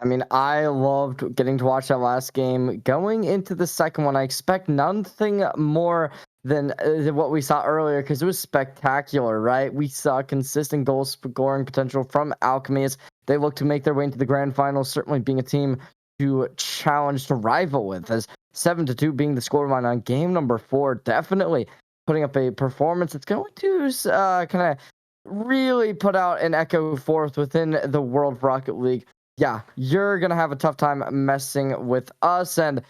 I mean, I loved getting to watch that last game. Going into the second one, I expect nothing more than what we saw earlier because it was spectacular, right? We saw consistent goal scoring potential from Alchemy as they look to make their way into the grand finals, certainly being a team to challenge, to rival with, as 7-2 being the scoreline on game number 4, definitely putting up a performance that's going to kind of really put out an echo forth within the World Rocket League. Yeah, you're going to have a tough time messing with us, and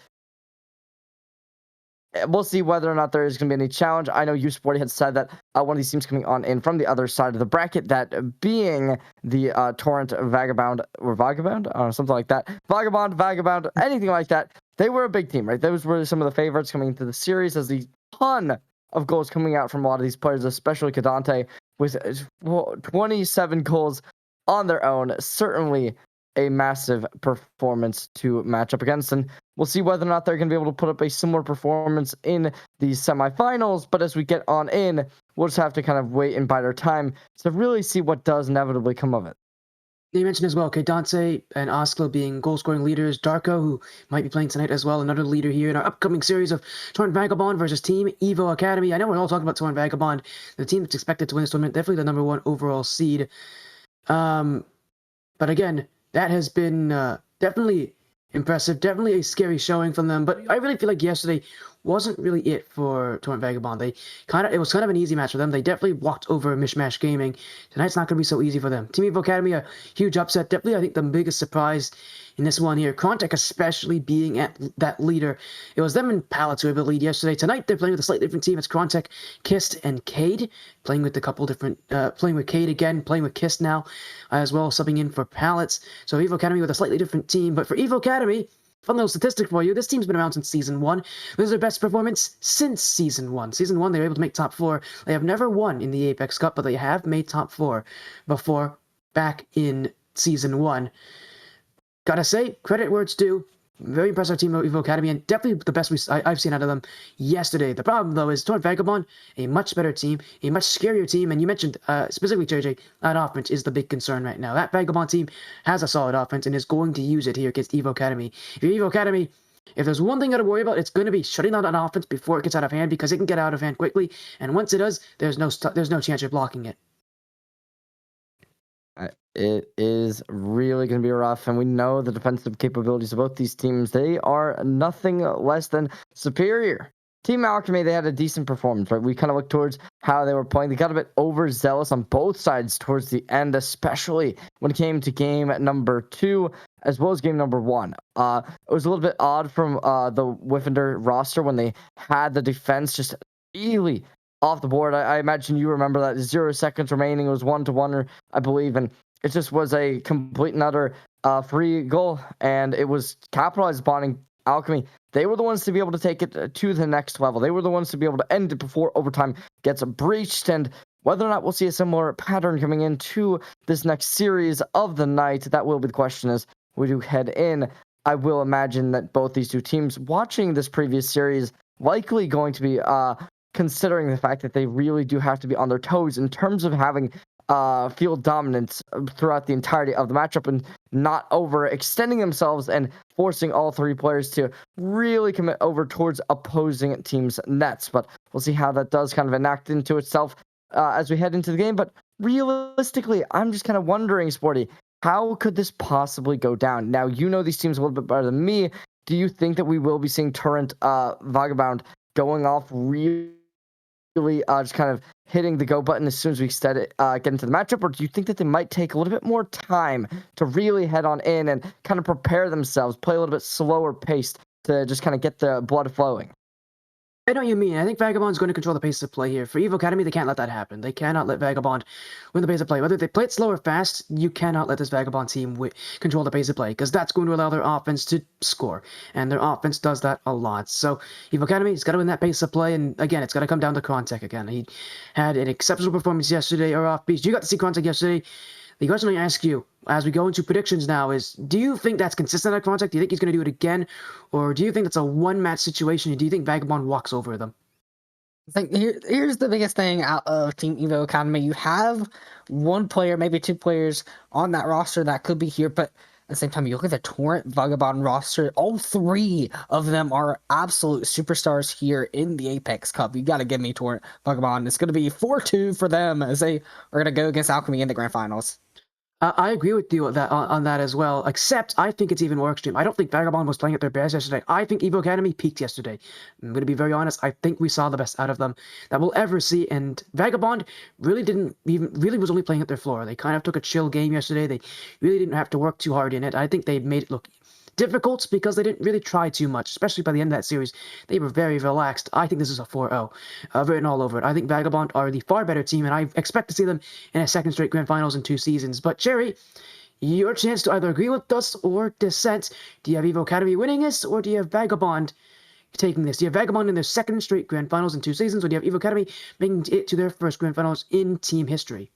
we'll see whether or not there is going to be any challenge. I know Sporty had said that one of these teams coming on in from the other side of the bracket, that being the Torrent Vagabond, or Vagabond, something like that. Vagabond, anything like that. They were a big team, right? Those were some of the favorites coming into the series, as the ton of goals coming out from a lot of these players, especially Kadante, with 27 goals on their own. Certainly a massive performance to match up against, and we'll see whether or not they're going to be able to put up a similar performance in these semifinals. But as we get on in, we'll just have to kind of wait and bide our time to really see what does inevitably come of it. You mentioned as well, Dante and Oslo being goal-scoring leaders. Darko, who might be playing tonight as well, another leader here in our upcoming series of Torrent Vagabond versus Team Evo Academy. I know we're all talking about Torrent Vagabond, the team that's expected to win this tournament, definitely the #1 overall seed. But again, that has been definitely impressive, definitely a scary showing from them. But I really feel like yesterday wasn't really it for Torrent Vagabond. It was kind of an easy match for them. They definitely walked over Mishmash Gaming. Tonight's not going to be so easy for them. Team Evo Academy, a huge upset. Definitely, I think, the biggest surprise in this one here. Krontek especially being at that leader. It was them and Pallets who had the lead yesterday. Tonight, they're playing with a slightly different team. It's Krontek, Kist, and Cade. Playing with a couple different, playing with Cade again, playing with Kist now, as well, subbing in for Pallets. So Evo Academy with a slightly different team. But for Evo Academy, fun little statistic for you. This team's been around since Season 1. This is their best performance since Season 1. Season 1, they were able to make top 4. They have never won in the Apex Cup, but they have made top 4 before, back in Season 1. Gotta say, credit where it's due. Very impressive team of Evo Academy, and definitely the best I've seen out of them yesterday. The problem, though, is Torrent Vagabond, a much better team, a much scarier team, and you mentioned specifically, CherryJ, that offense is the big concern right now. That Vagabond team has a solid offense and is going to use it here against Evo Academy. If you're Evo Academy, if there's one thing you got to worry about, it's going to be shutting down an offense before it gets out of hand, because it can get out of hand quickly, and once it does, there's no chance you're blocking it. It is really going to be rough, and we know the defensive capabilities of both these teams. They are nothing less than superior. Team Alchemy, they had a decent performance, right? We kind of looked towards how they were playing. They got a bit overzealous on both sides towards the end, especially when it came to game number 2, as well as game number 1. It was a little bit odd from the Wyffindor roster when they had the defense just really off the board. I imagine you remember that 0 seconds remaining. It was 1-1, I believe, and it just was a complete and utter free goal, and it was capitalized upon Alchemy. They were the ones to be able to take it to the next level. They were the ones to be able to end it before overtime gets breached, and whether or not we'll see a similar pattern coming into this next series of the night, that will be the question as we do head in. I will imagine that both these two teams watching this previous series likely going to be considering the fact that they really do have to be on their toes in terms of having field dominance throughout the entirety of the matchup and not overextending themselves and forcing all 3 players to really commit over towards opposing teams' nets. But we'll see how that does kind of enact into itself as we head into the game. But realistically, I'm just kind of wondering, Sporty, how could this possibly go down? Now, you know these teams a little bit better than me. Do you think that we will be seeing Torrent Vagabond going off really just kind of hitting the go button as soon as we get into the matchup, or do you think that they might take a little bit more time to really head on in and kind of prepare themselves, play a little bit slower paced to just kind of get the blood flowing? I know what you mean. I think Vagabond's going to control the pace of play here. For Evo Academy, they can't let that happen. They cannot let Vagabond win the pace of play. Whether they play it slow or fast, you cannot let this Vagabond team control the pace of play, because that's going to allow their offense to score. And their offense does that a lot. So Evo Academy's got to win that pace of play. And again, it's got to come down to Krontek again. He had an exceptional performance yesterday. Araufbeastrl, you got to see Krontek yesterday. The question I ask you, as we go into predictions now, is do you think that's consistent at Krontek? Do you think he's going to do it again? Or do you think that's a one-match situation? And do you think Vagabond walks over them? I think here's the biggest thing out of Team Evo Academy. You have 1 player, maybe 2 players on that roster that could be here, but at the same time, you look at the Torrent Vagabond roster, all 3 of them are absolute superstars here in the Apex Cup. You got to give me Torrent Vagabond. It's going to be 4-2 for them as they are going to go against Alchemy in the Grand Finals. I agree with you on that as well, except I think it's even more extreme. I don't think Vagabond was playing at their best yesterday. I think Evo Academy peaked yesterday. I'm going to be very honest. I think we saw the best out of them that we'll ever see, and Vagabond really was only playing at their floor. They kind of took a chill game yesterday. They really didn't have to work too hard in it. I think they made it look difficult because they didn't really try too much, especially by the end of that series. They were very relaxed. I think this is a 4-0, written all over it. I think Vagabond are the far better team, and I expect to see them in a second straight Grand Finals in 2 seasons. But Cherry, your chance to either agree with us or dissent. Do you have Evo Academy winning this, or do you have Vagabond taking this? Do you have Vagabond in their second straight Grand Finals in 2 seasons, or do you have Evo Academy making it to their first Grand Finals in team history?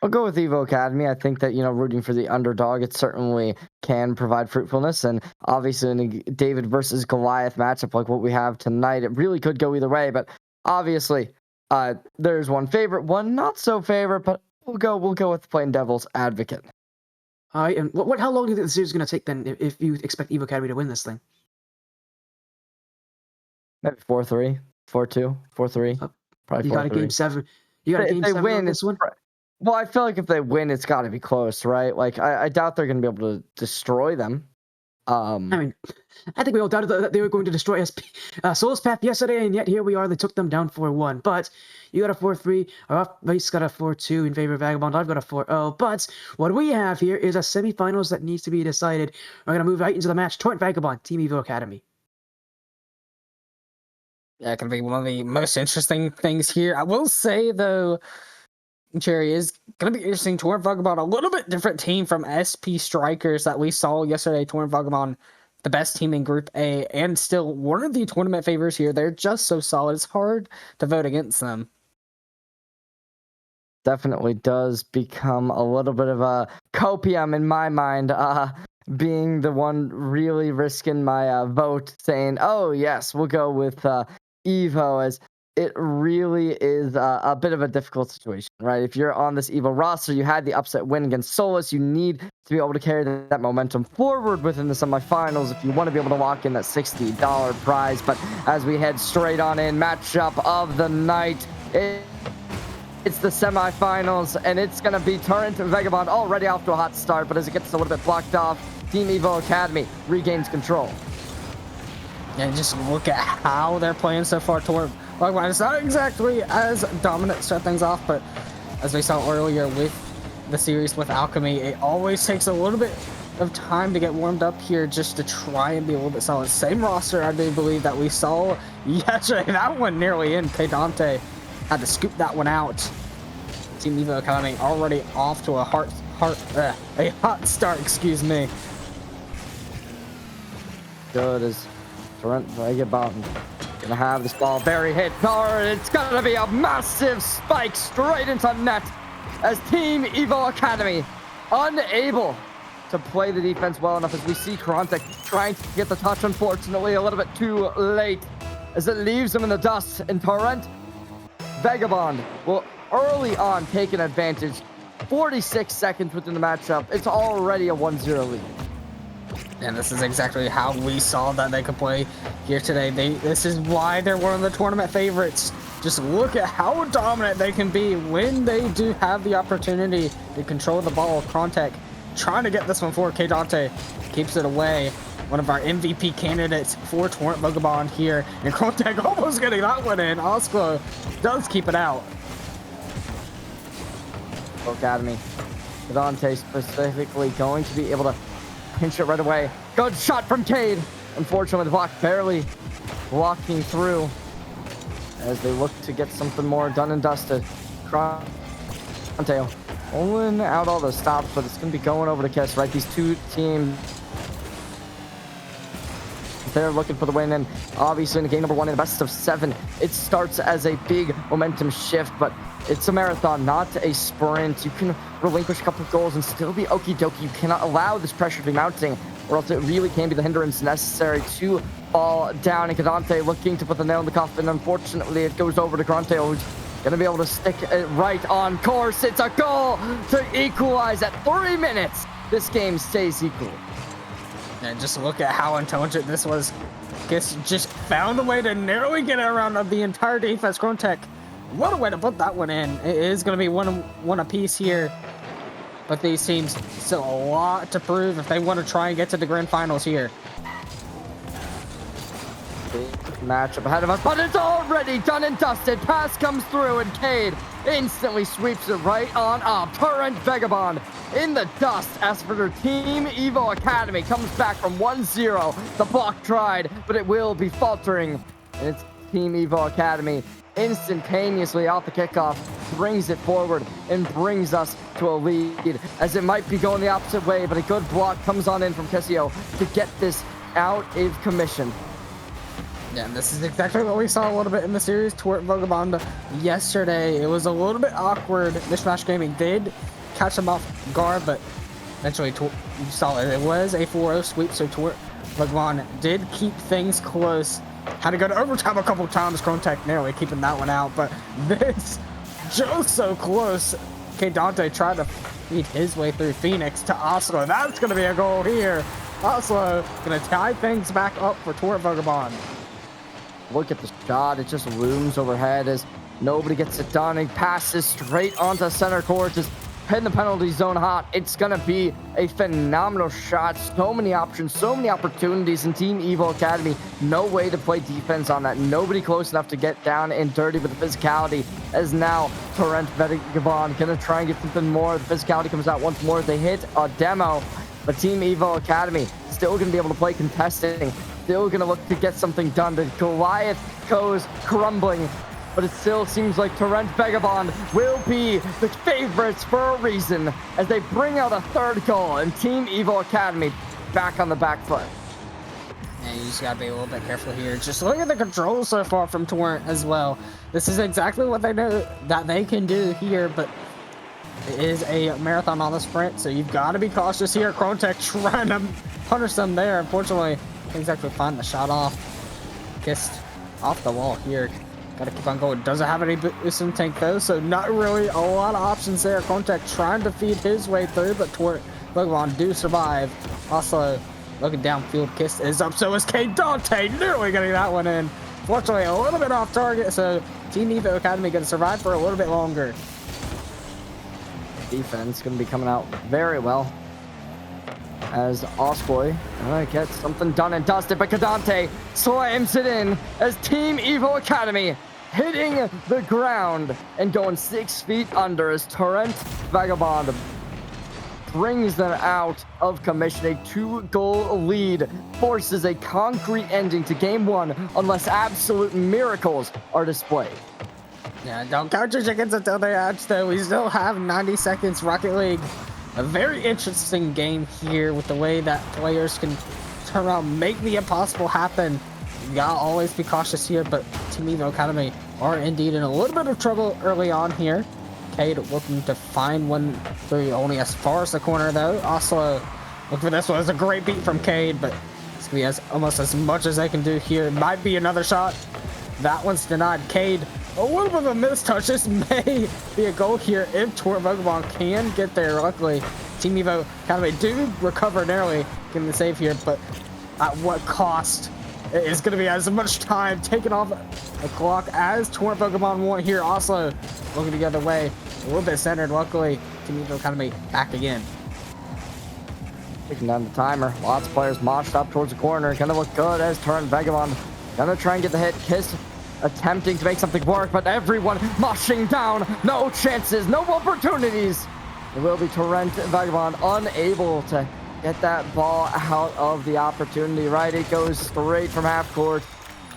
I'll go with Evo Academy. I think that, rooting for the underdog, it certainly can provide fruitfulness. And obviously in a David versus Goliath matchup like what we have tonight, it really could go either way. But obviously, there's one favorite, one not so favorite, but we'll go with playing devil's advocate. All right, and how long do you think the series is going to take then if you expect Evo Academy to win this thing? Maybe 4-3, 4-2, 4-3. Probably you 4-3. Got a game 7. You got a game 7 on this one? Well, I feel like if they win, it's got to be close, right? Like, I doubt they're going to be able to destroy them. I mean, I think we all doubted that they were going to destroy Soul's Path yesterday, and yet here we are. They took them down 4-1. But you got a 4-3. Araufbeastrl got a 4-2 in favor of Vagabond. I've got a 4-0. But what we have here is a semifinals that needs to be decided. We're going to move right into the match. Torrent Vagabond, Team Evo Academy. Yeah, it can be one of the most interesting things here. I will say, though, Cherry, is going to be interesting. Torrent Vagabond, a little bit different team from SP Strikers that we saw yesterday. Torrent Vagabond, the best team in Group A, and still one of the tournament favors here. They're just so solid. It's hard to vote against them. Definitely does become a little bit of a copium in my mind. being the one really risking my vote, saying, "Oh yes, we'll go with Evo," as it really is a bit of a difficult situation, right? If you're on this Evo roster, you had the upset win against Solus, you need to be able to carry that momentum forward within the semifinals if you want to be able to lock in that $60 prize. But as we head straight on in, matchup of the night, it's the semifinals, and it's going to be Torrent and Vagabond already off to a hot start, but as it gets a little bit blocked off, Team Evo Academy regains control. And just look at how they're playing so far. Torrent, it's not exactly as dominant to start things off, but as we saw earlier with the series with Alchemy, it always takes a little bit of time to get warmed up here just to try and be a little bit solid. Same roster, I do believe, that we saw yesterday. That one nearly in. Dante had to scoop that one out. Team Evo Academy already off to a hot start, excuse me. Good as Torrent Vagabond gonna have this ball very hit hard. It's gonna be a massive spike straight into net as Team Evo Academy unable to play the defense well enough, as we see Krontek trying to get the touch, unfortunately a little bit too late as it leaves him in the dust. And Torrent Vagabond will early on take an advantage. 46 seconds within the matchup, it's already a 1-0 lead. And this is exactly how we saw that they could play here today. This is why they're one of the tournament favorites. Just look at how dominant they can be when they do have the opportunity to control the ball. Krontek trying to get this one forward. Dante keeps it away. One of our MVP candidates for Torrent Vagabond here. And Krontek almost getting that one in. Oslo does keep it out. Academy. Dante specifically going to be able to pinch it right away. Good shot from Cade. Unfortunately, the block barely walking through as they look to get something more done and dusted. Dante pulling out all the stops, but it's going to be going over to Kiss, right? These two teams, they're looking for the win, and obviously in game number 1 in the best of 7, it starts as a big momentum shift, but it's a marathon, not a sprint. You can relinquish a couple of goals and still be okie dokie. You cannot allow this pressure to be mounting, or else it really can be the hindrance necessary to fall down. And Kadante looking to put the nail in the coffin. Unfortunately, it goes over to Grante, who's going to be able to stick it right on course. It's a goal to equalize at 3 minutes. This game stays equal. And just look at how intelligent this was. Kiss just found a way to narrowly get it around of the entire defense. Krontek, what a way to put that one in. It is going to be one apiece here. But these teams still a lot to prove if they want to try and get to the grand finals here. Matchup ahead of us, but it's already done and dusted. Pass comes through, and Cade instantly sweeps it right on up. Torrent Vagabond in the dust as for their Team Evo Academy comes back from 1-0. The block tried, but it will be faltering. And it's Team Evo Academy instantaneously off the kickoff brings it forward and brings us to a lead, as it might be going the opposite way, but a good block comes on in from Kessio to get this out of commission. Yeah, and this is exactly what we saw a little bit in the series. Torrent Vagabond yesterday, it was a little bit awkward. Mishmash Gaming did catch them off guard, but eventually you saw it. It was a 4-0 sweep, so Torrent Vagabond did keep things close. Had to go to overtime a couple times. Krontek narrowly keeping that one out, but this just so close. Dante tried to feed his way through Phoenix to Oslo. That's going to be a goal here. Oslo going to tie things back up for Torrent Vagabond. Look at the shot. It just looms overhead as nobody gets it done. He passes straight onto center court, just hitting the penalty zone hot. It's going to be a phenomenal shot. So many options, so many opportunities in Team Evo Academy. No way to play defense on that. Nobody close enough to get down and dirty with the physicality, as now Torrent Vagabond going to try and get something more. The physicality comes out once more. They hit a demo, but Team Evo Academy still going to be able to play contesting. Still going to look to get something done. The Goliath goes crumbling, but it still seems like Torrent Vagabond will be the favorites for a reason, as they bring out a third goal and Team Evo Academy back on the back foot. And you just gotta be a little bit careful here. Just look at the controls so far from Torrent as well. This is exactly what they know that they can do here, but It is a marathon on the sprint, so you've got to be cautious here. Krontek trying to punish them there. Unfortunately, things actually find the shot off. Kissed off the wall here. Got to keep on going. Doesn't have any boost in tank though, so not really a lot of options there. Krontek trying to feed his way through, but Vagabond do survive. Also, looking downfield, Kiss is up, so is K Dante, nearly getting that one in. Fortunately, a little bit off target, so Team Evo Academy going to survive for a little bit longer. Defense going to be coming out very well as Osboy gets something done and dusted, but Kadante slams it in as Team Evo Academy hitting the ground and going 6 feet under as Torrent Vagabond brings them out of commission. A 2-goal lead forces a concrete ending to game 1 unless absolute miracles are displayed. Yeah, don't count your chickens until they hatch, though. We still have 90 seconds. Rocket League, a very interesting game here with the way that players can turn around, make the impossible happen. You gotta always be cautious here, but Team Evo Academy are indeed in a little bit of trouble early on here. Cade looking to find one through only as far as the corner, though. Oslo, look for this one. It's a great beat from Cade, but it's gonna be almost as much as they can do here. Might be another shot. That one's denied. Cade, a little bit of a mistouch. This may be a goal here if Torrent Vagabond can get there. Luckily, Team Evo Academy do recover narrowly, getting the save here, but at what cost? It is going to be as much time taken off the clock as Torrent Vagabond want here. Oslo looking the other way, a little bit centered. Luckily, Team Evo Academy back again. Taking down the timer. Lots of players moshed up towards the corner. Gonna look good as Torrent Vagabond gonna try and get the hit. Kiss attempting to make something work, but everyone moshing down. No chances, no opportunities. It will be Torrent Vagabond unable to get that ball out of the opportunity. Right, it goes straight from half court,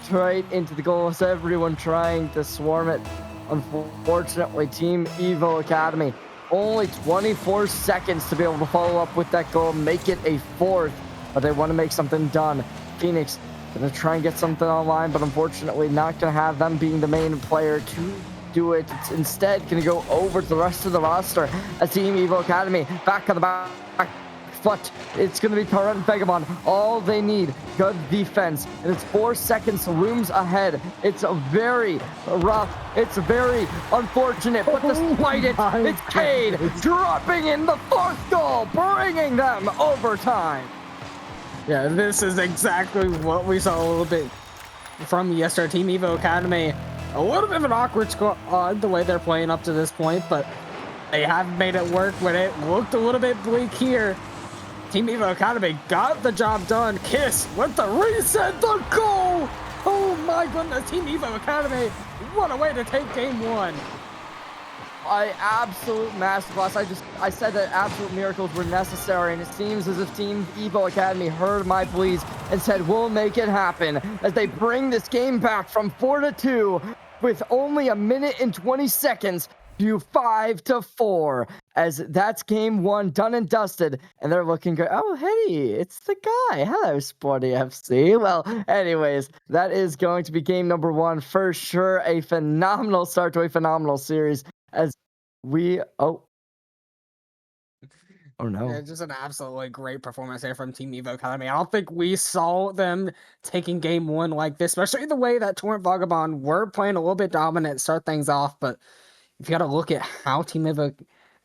straight into the goal. So everyone trying to swarm it. Unfortunately, Team Evo Academy only 24 seconds to be able to follow up with that goal, make it a 4th, but they want to make something done. Phoenix gonna try and get something online, but unfortunately not gonna have them being the main player to do it. It's instead gonna go over to the rest of the roster as Team Evo Academy back on the back foot. It's gonna be Torrent Vagabond. All they need, good defense, and it's 4 seconds looms ahead. It's a very rough, it's very unfortunate, but despite it, it's Cade dropping in the 4th goal, bringing them overtime. Yeah, this is exactly what we saw a little bit from yesterday. Team Evo Academy, a little bit of an awkward squad the way they're playing up to this point, but they have made it work when it looked a little bit bleak here. Team Evo Academy got the job done. Kiss with the reset, the goal! Oh my goodness, Team Evo Academy, what a way to take game 1. Absolute masterclass. I said that absolute miracles were necessary, and it seems as if Team Evo Academy heard my pleas and said we'll make it happen as they bring this game back from 4-2 with only a minute and 20 seconds to 5-4, as that's game 1 done and dusted, and they're looking good. Oh, hey, it's the guy. Hello, Sporty FC. Well, anyways, that is going to be game number 1 for sure. A phenomenal start to a phenomenal series. As we oh no. Yeah, just an absolutely great performance there from Team Evo Academy. I don't think we saw them taking game 1 like this, especially the way that Torrent Vagabond were playing a little bit dominant, start things off. But if you got to look at how Team Evo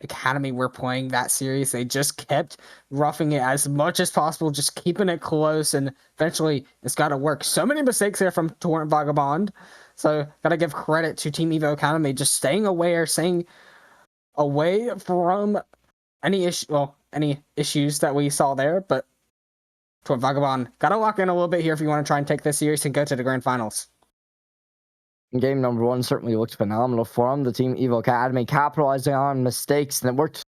Academy were playing that series, they just kept roughing it as much as possible, just keeping it close, and eventually it's got to work. So many mistakes there from Torrent Vagabond. So, gotta give credit to Team Evo Academy, just staying aware, staying away from any issues that we saw there. But Torrent Vagabond, gotta lock in a little bit here if you want to try and take this series and go to the grand finals. Game number 1 certainly looked phenomenal for them. The Team Evo Academy capitalizing on mistakes, and it worked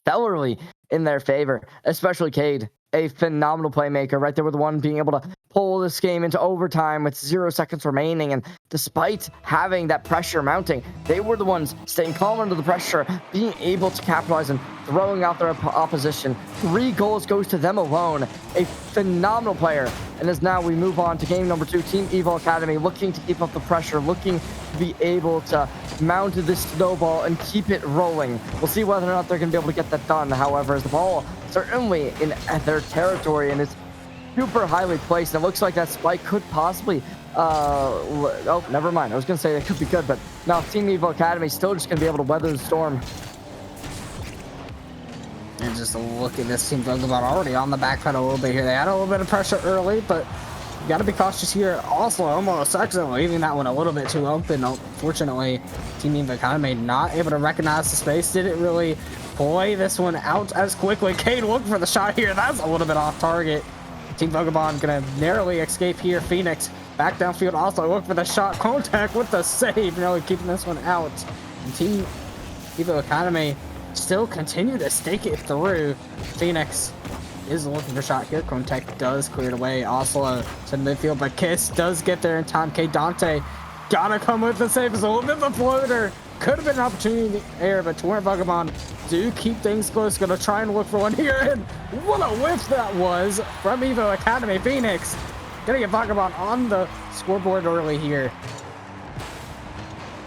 stellarly in their favor, especially Cade a phenomenal playmaker right there with the one being able to pull this game into overtime with 0 seconds remaining. And despite having that pressure mounting, they were the ones staying calm under the pressure, being able to capitalize and throwing out their opposition. 3 goals goes to them alone. A phenomenal player. And as now we move on to game number 2, Team Evo Academy looking to keep up the pressure, looking to be able to mount this snowball and keep it rolling. We'll see whether or not they're going to be able to get that done. However, as the ball certainly in their territory and it's super highly placed, and it looks like that spike could possibly oh, never mind. I was going to say it could be good, but now Team Evo Academy still just going to be able to weather the storm. And just look at this team Vagabond already on the back foot a little bit here. They had a little bit of pressure early, but you got to be cautious here. Also, almost accidentally leaving that one a little bit too open. Unfortunately, Team Evo Academy not able to recognize the space. Didn't really play this one out as quickly. Cade looking for the shot here. That's a little bit off target. Team Vagabond gonna narrowly escape here. Phoenix back downfield. Also look for the shot. Contact with the save. Nearly keeping this one out. And Team Evo Academy still continue to stake it through. Phoenix is looking for a shot here. Contact does clear it away. Oslo to the midfield, but Kiss does get there in time. K Dante gotta come with the save. It's a little bit of a floater. Could have been an opportunity in the air, but Torrent Vagabond do keep things close. Gonna try and look for one here, and what a whiff that was from Evo Academy. Phoenix gonna get Vagabond on the scoreboard early here.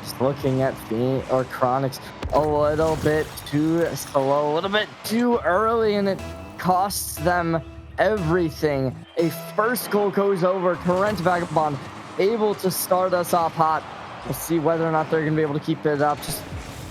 Just looking at Phoenix or Chronix a little bit too slow, a little bit too early, and it costs them everything. A first goal goes over. Torrent Vagabond able to start us off hot. We'll see whether or not they're going to be able to keep it up. Just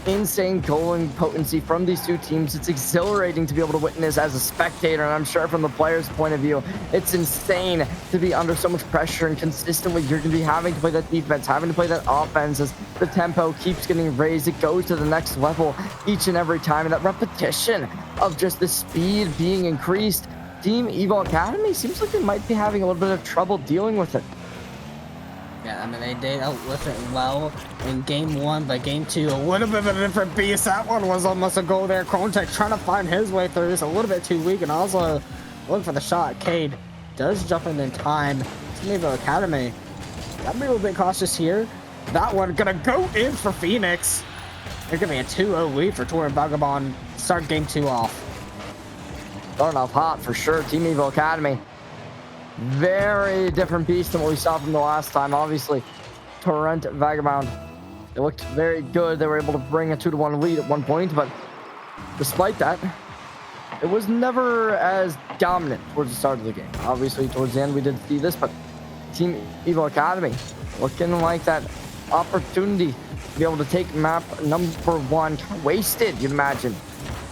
insane goaling potency from these two teams. It's exhilarating to be able to witness as a spectator, and I'm sure from the players' point of view, it's insane to be under so much pressure, and consistently you're going to be having to play that defense, having to play that offense as the tempo keeps getting raised. It goes to the next level each and every time, and that repetition of just the speed being increased. Team Evo Academy seems like they might be having a little bit of trouble dealing with it. Yeah, I mean, they did outlift it well in game 1, but game 2, a little bit of a different beast. That one was almost a goal there. Contact trying to find his way through. It's a little bit too weak, and also looking for the shot. Cade does jump in time. Team Evo Academy gotta be a little bit cautious here. That one gonna go in for Phoenix. They're gonna be a 2-0 lead for Torrent Vagabond. Start game 2 off. Starting off hot for sure. Team Evo Academy. Very different beast than what we saw from the last time. Obviously, Torrent Vagabond, it looked very good. They were able to bring a 2-1 lead at one point, but despite that, it was never as dominant towards the start of the game. Obviously, towards the end, we did see this, but Team Evo Academy looking like that opportunity to be able to take map number 1 wasted, you'd imagine.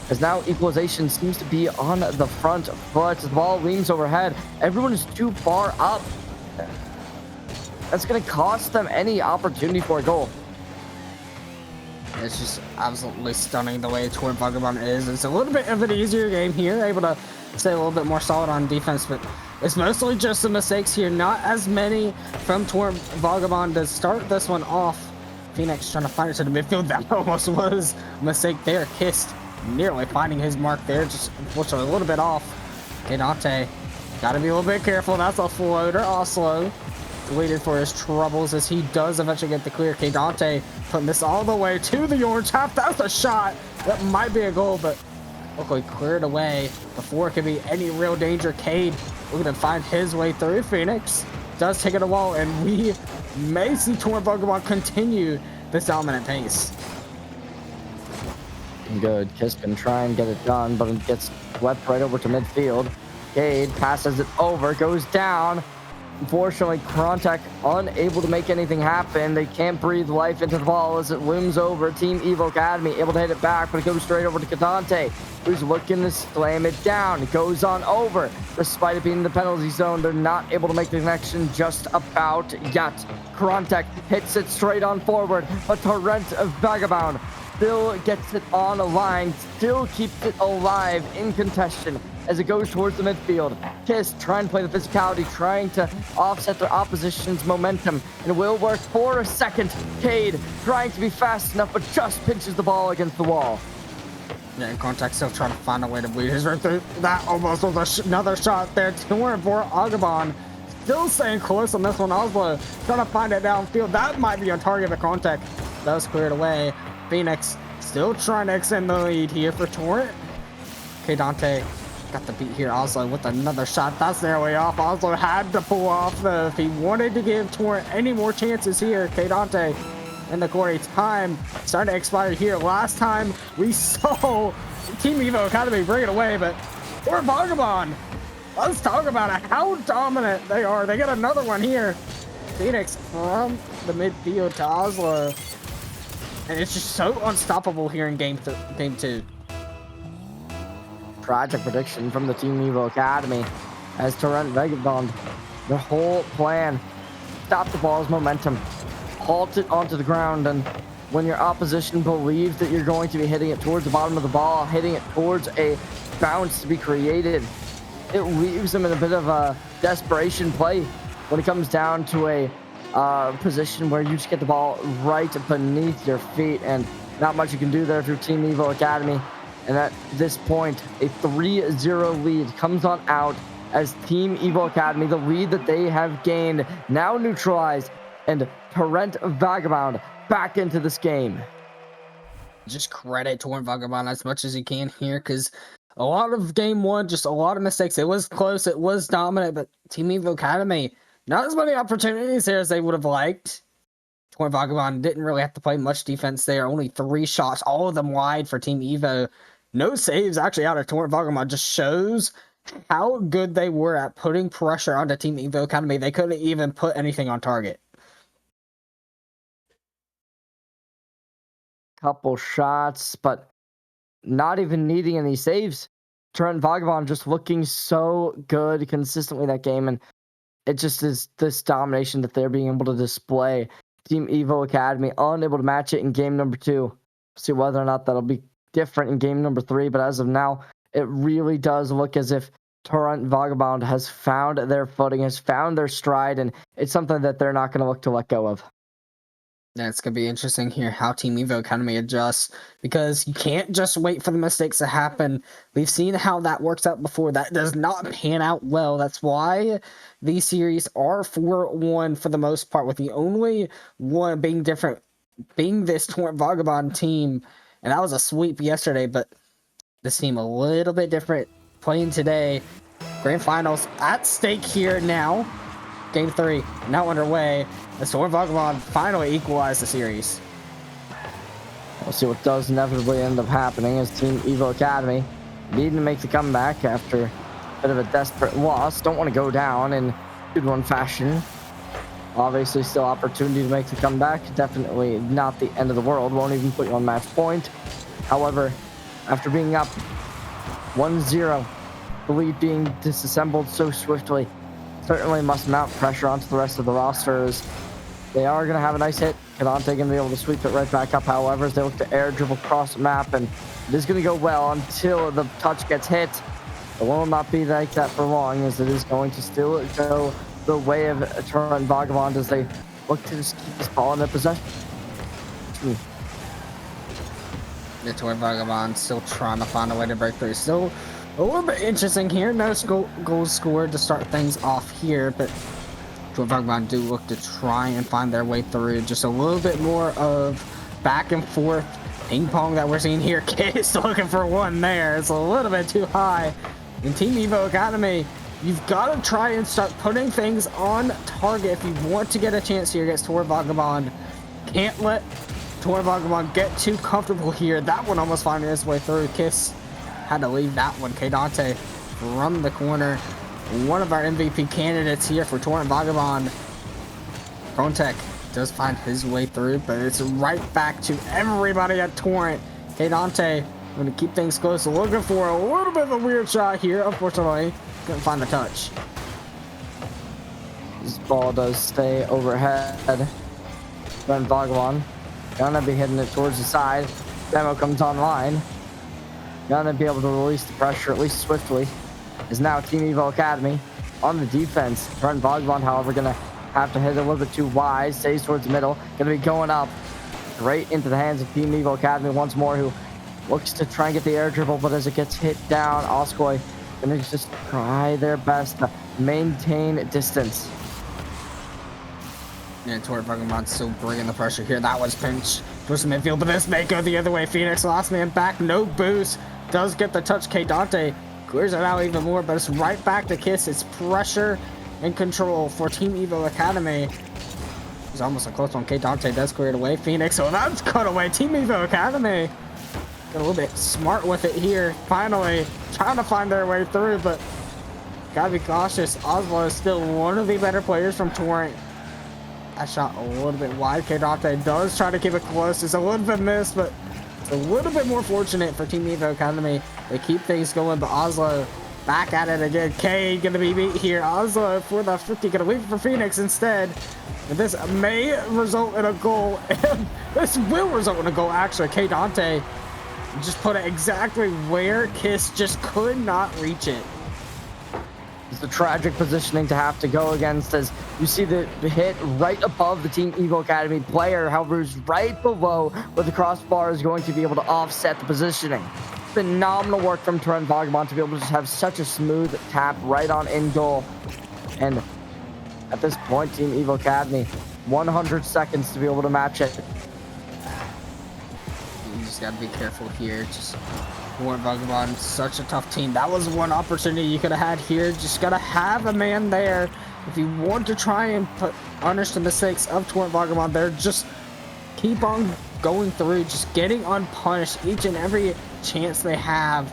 As now equalization seems to be on the front foot. The ball leans overhead. Everyone is too far up. That's going to cost them any opportunity for a goal. It's just absolutely stunning the way Torrent Vagabond is. It's a little bit of an easier game here, able to stay a little bit more solid on defense, but it's mostly just the mistakes here. Not as many from Torrent Vagabond to start this one off. Phoenix trying to find it to the midfield. That almost was a mistake there. Kissed nearly finding his mark there, just unfortunately a little bit off. Dante gotta be a little bit careful. That's a floater. Oslo deleted for his troubles as he does eventually get the clear. Dante putting this all the way to the orange half. That's a shot. That might be a goal, but luckily cleared away before it could be any real danger. Cade looking to find his way through. Phoenix does take it a wall, and we may see Torrent Vagabond continue this dominant pace. Good. Kiss can try and get it done, but it gets swept right over to midfield. Cade passes it over, goes down. Unfortunately, Krontek unable to make anything happen. They can't breathe life into the ball as it looms over. Team Evo Academy able to hit it back, but it goes straight over to Kadante, who's looking to slam it down. It goes on over. Despite it being in the penalty zone, they're not able to make the connection just about yet. Krontek hits it straight on forward, but Torrent Vagabond still gets it on a line, still keeps it alive in contention as it goes towards the midfield. Kiss trying to play the physicality, trying to offset their opposition's momentum, and it will work for a second. Cade trying to be fast enough, but just pinches the ball against the wall. Yeah, and Contact still trying to find a way to bleed his way through. That almost was another shot there. Torrent for Vagabond. Still staying close on this one. Oslo trying to find it downfield. That might be on target, but Contact does clear it away. Phoenix still trying to extend the lead here for Torrent. Okay, Dante got the beat here. Oslo with another shot. That's their way off. Oslo had to pull off if he wanted to give Torrent any more chances here. Okay, Dante in the corner. Time starting to expire here. Last time we saw Team Evo Academy bring it away, but Torrent Vagabond. Let's talk about it. How dominant they are. They get another one here. Phoenix from the midfield to Oslo. And it's just so unstoppable here in game 2. Tragic prediction from the Team Evo Academy as Torrent Vagabond, their whole plan, stop the ball's momentum, halt it onto the ground, and when your opposition believes that you're going to be hitting it towards the bottom of the ball, hitting it towards a bounce to be created, it leaves them in a bit of a desperation play when it comes down to a position where you just get the ball right beneath your feet, and not much you can do there if you're Team Evo Academy. And at this point, a 3-0 lead comes on out as Team Evo Academy, the lead that they have gained, now neutralized, and Torrent Vagabond back into this game. Just credit Torrent Vagabond as much as you can here, because a lot of game 1, just a lot of mistakes. It was close, it was dominant, but Team Evo Academy, not as many opportunities there as they would have liked. Torrent Vagabond didn't really have to play much defense there. Only 3 shots, all of them wide for Team Evo. No saves actually out of Torrent Vagabond. Just shows how good they were at putting pressure onto Team Evo Academy. They couldn't even put anything on target. Couple shots, but not even needing any saves. Torrent Vagabond just looking so good consistently that game, and it just is this domination that they're being able to display. Team Evo Academy unable to match it in game number 2. See whether or not that'll be different in game number 3, but as of now, it really does look as if Torrent Vagabond has found their footing, has found their stride, and it's something that they're not going to look to let go of. Yeah, it's going to be interesting here how Team Evo Academy adjusts, because you can't just wait for the mistakes to happen. We've seen how that works out before. That does not pan out well. That's why these series are 4-1 for the most part, with the only one being different, being this Torrent Vagabond team. And that was a sweep yesterday, but this team a little bit different playing today. Grand Finals at stake here now. Game 3 now underway. The Torrent Vagabond finally equalized the series. We'll see what does inevitably end up happening as Team Evo Academy needing to make the comeback after a bit of a desperate loss. Don't want to go down in 2-1 fashion. Obviously still opportunity to make the comeback. Definitely not the end of the world. Won't even put you on match point. However, after being up 1-0, the lead being disassembled so swiftly, certainly must mount pressure onto the rest of the rosters. They are going to have a nice hit. Kadante going to be able to sweep it right back up, however, as they look to air dribble across the map, and it is going to go well until the touch gets hit. It will not be like that for long, as it is going to still go the way of Torrent Vagabond as they look to just keep this ball in their possession. The Torrent Vagabond still trying to find a way to break through. Still a little bit interesting here. No goals scored to start things off here, but Torrent Vagabond do look to try and find their way through. Just a little bit more of back and forth ping pong that we're seeing here. Case looking for one there. It's a little bit too high. In Team Evo Academy, you've got to try and start putting things on target if you want to get a chance here against Torrent Vagabond. Can't let Torrent Vagabond get too comfortable here. That one almost finding his way through. Kiss had to leave that one. Kadante from the corner. One of our MVP candidates here for Torrent Vagabond. Frontek does find his way through, but it's right back to everybody at Torrent. Kadante going to keep things close. Looking for a little bit of a weird shot here. Unfortunately, couldn't find the touch. This ball does stay overhead. Torrent Vagabond gonna be hitting it towards the side. Demo comes online. Gonna be able to release the pressure, at least swiftly. Is now Team Evo Academy on the defense. Torrent Vagabond, however, gonna have to hit it a little bit too wide. Stays towards the middle. Gonna be going up straight into the hands of Team Evo Academy once more, who looks to try and get the air dribble, but as it gets hit down, Oscoy gonna just try their best to maintain distance. And Torrent Vagabond still bringing the pressure here. That was pinched towards the midfield, but this may go the other way. Phoenix, last man back, no boost. Does get the touch. K Dante clears it out even more, but it's right back to Kiss. It's pressure and control for Team Evo Academy. It's almost a close one. K Dante does clear it away. Phoenix, so that's cut away. Team Evo Academy got a little bit smart with it here. Finally trying to find their way through, but gotta be cautious. Oslo is still one of the better players from Torrent. That shot a little bit wide. K Dante does try to keep it close. It's a little bit missed, but it's a little bit more fortunate for Team Evo Academy. They keep things going, but Oslo back at it again. K gonna be beat here. Oslo for the 50, gonna leave it for Phoenix instead. And this may result in a goal. This will result in a goal, actually. K Dante just put it exactly where Kiss just could not reach it. It's a tragic positioning to have to go against, as you see the hit right above the Team Evo Academy player. However, is right below where the crossbar is going to be able to offset the positioning. Phenomenal work from Torrent Vagabond to be able to just have such a smooth tap right on in goal. And at this point, Team Evo Academy, 100 seconds to be able to match it. You just gotta be careful here. Just Torrent Vagabond, such a tough team. That was one opportunity you could have had here. Just gotta have a man there if you want to try and punish the mistakes of Torrent Vagabond there. Just keep on going through, just getting unpunished each and every chance they have.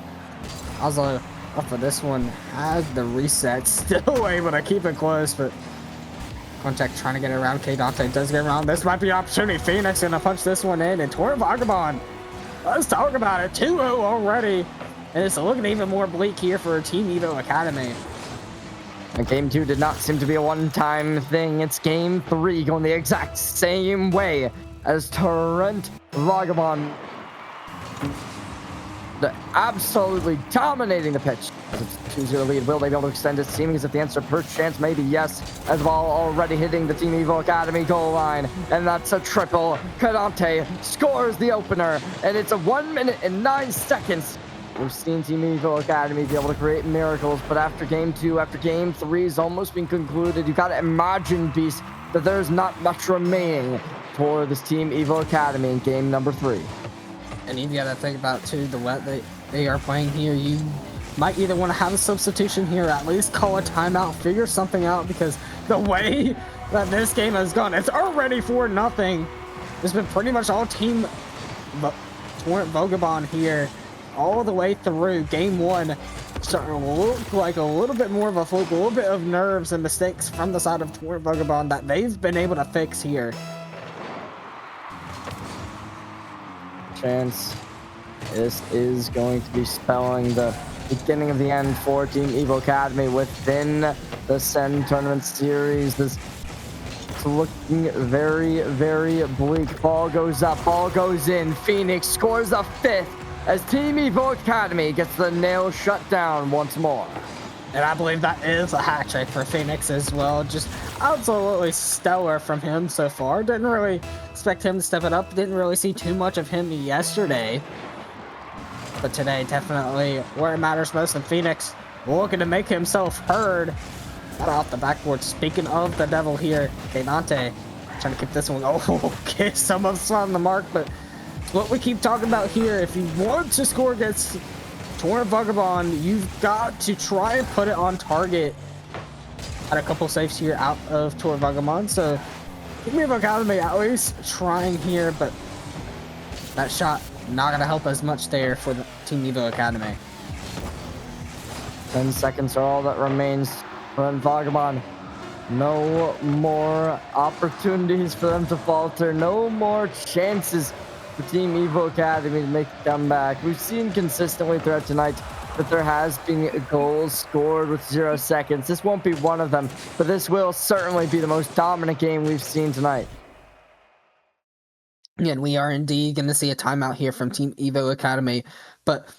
Also, up for this one, has the reset, still able to keep it close, but Contact trying to get around. K Dante does get around. This might be an opportunity. Phoenix gonna punch this one in, and Torrent Vagabond, let's talk about it. 2-0 already, and it's looking even more bleak here for Team Evo Academy. Game 2 did not seem to be a one-time thing. It's Game 3 going the exact same way as Torrent Vagabond. Absolutely dominating the pitch. As it's 2-0 lead, will they be able to extend it? Seeming as if the answer per chance maybe yes, as ball already hitting the Team Evo Academy goal line, and that's a triple. Cadante scores the opener, and it's a 1 minute and 9 seconds. We've seen Team Evo Academy be able to create miracles, but after Game 2, after Game 3 is almost been concluded, you gotta imagine, Beast, that there's not much remaining for this Team Evo Academy in Game number 3. And you gotta think about too the way they are playing here. You might either want to have a substitution here, or at least call a timeout, figure something out, because the way that this game has gone, it's already 4-0. It's been pretty much all Team Torrent Vagabond here all the way through. Game 1 starting to look like a little bit more of a fluke, a little bit of nerves and mistakes from the side of Torrent Vagabond that they've been able to fix here. Chance. This is going to be spelling the beginning of the end for Team Evo Academy within the Sen Tournament Series. This is looking very, very bleak. Ball goes up, ball goes in. Phoenix scores a 5th as Team Evo Academy gets the nail shut down once more. And I believe that is a hat trick for Phoenix as well. Just absolutely stellar from him so far. Didn't really expect him to step it up. Didn't really see too much of him yesterday. But today, definitely where it matters most. And Phoenix looking to make himself heard. Got off the backboard. Speaking of the devil here, Dante trying to keep this one. Oh, Kiss almost on the mark. But it's what we keep talking about here. If you want to score against Torrent Vagabond, you've got to try and put it on target. Had a couple saves here out of Torrent Vagabond, so Team Evo Academy at least trying here, but that shot not gonna help as much there for the Team Evo Academy. 10 seconds are all that remains for Vagabond. No more opportunities for them to falter. No more chances for Team Evo Academy to make a comeback. We've seen consistently throughout tonight that there has been goals scored with 0 seconds. This won't be one of them, but this will certainly be the most dominant game we've seen tonight. And we are indeed going to see a timeout here from Team Evo Academy. But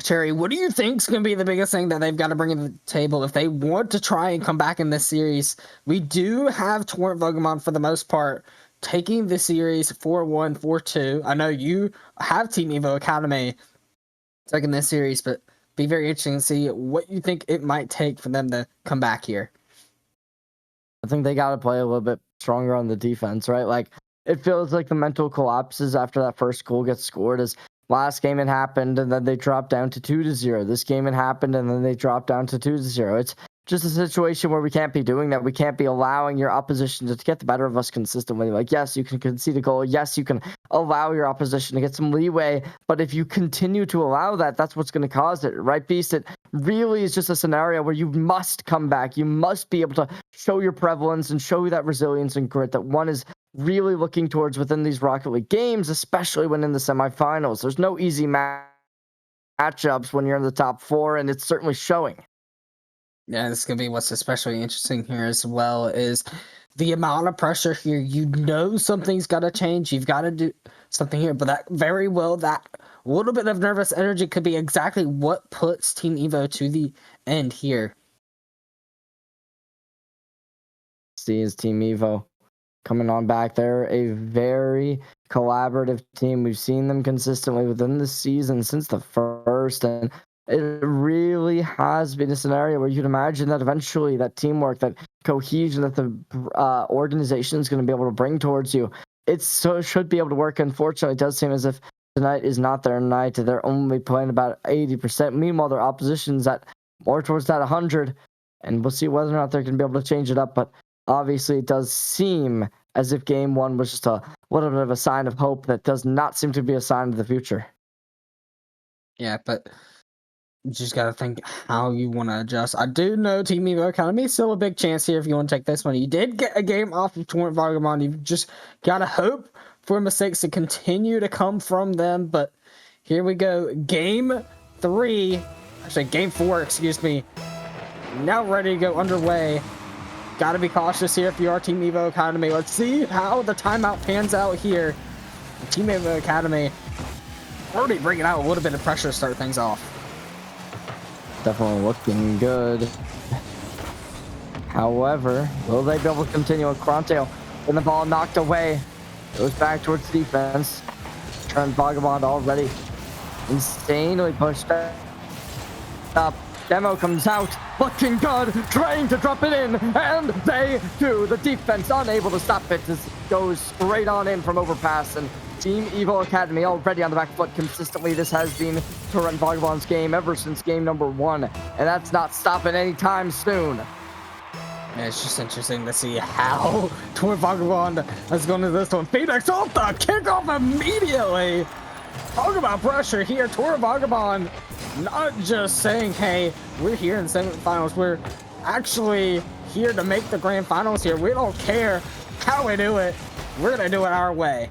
Cherry, what do you think is going to be the biggest thing that they've got to bring to the table if they want to try and come back in this series? We do have Torrent Vagabond for the most part taking the series 4-1, 4-2. I know you have Team Evo Academy taking this series, but be very interesting to see what you think it might take for them to come back here. I think they got to play a little bit stronger on the defense, right? Like, it feels like the mental collapses after that first goal gets scored. As last game it happened, and then they dropped down to 2-0. This game it happened, and then they dropped down to 2-0. It's just a situation where we can't be doing that. We can't be allowing your opposition to get the better of us consistently. Like, yes, you can concede a goal. Yes, you can allow your opposition to get some leeway. But if you continue to allow that, that's what's going to cause it, right, Beast? It really is just a scenario where you must come back. You must be able to show your prevalence and show that resilience and grit that one is really looking towards within these Rocket League games, especially when in the semifinals. There's no easy matchups when you're in the top 4, and it's certainly showing. Yeah, this is going to be what's especially interesting here as well is the amount of pressure here. You know something's got to change. You've got to do something here, but that very well, that little bit of nervous energy could be exactly what puts Team Evo to the end here. See is Team Evo coming on back. They're a very collaborative team. We've seen them consistently within the season since the first, and it really has been a scenario where you'd imagine that eventually that teamwork, that cohesion that the organization is going to be able to bring towards you, should be able to work. Unfortunately, it does seem as if tonight is not their night. They're only playing about 80%. Meanwhile, their opposition's at more towards that 100, and we'll see whether or not they're going to be able to change it up. But obviously, it does seem as if game 1 was just a little bit of a sign of hope that does not seem to be a sign of the future. Yeah, but you just got to think how you want to adjust. I do know Team Evo Academy is still a big chance here if you want to take this one. You did get a game off of Torrent Vagabond. You've just got to hope for mistakes to continue to come from them. But here we go. Game 4, excuse me. Now ready to go underway. Got to be cautious here if you are Team Evo Academy. Let's see how the timeout pans out here. Team Evo Academy already bringing out a little bit of pressure to start things off. Definitely looking good. However, will they be able to continue with Crontail? When the ball knocked away, goes back towards defense. Torrent Vagabond already insanely pushed up. Demo comes out, looking good, trying to drop it in, and they do. The defense unable to stop it. This goes straight on in from overpass, and Team Evo Academy already on the back foot consistently. This has been Torrent Vagabond's game ever since game number 1, and that's not stopping anytime soon. Yeah, it's just interesting to see how Torrent Vagabond is going to this one. Phoenix off the kickoff immediately. Talk about pressure here. Torrent Vagabond not just saying, hey, we're here in the semifinals. We're actually here to make the grand finals here. We don't care how we do it. We're going to do it our way.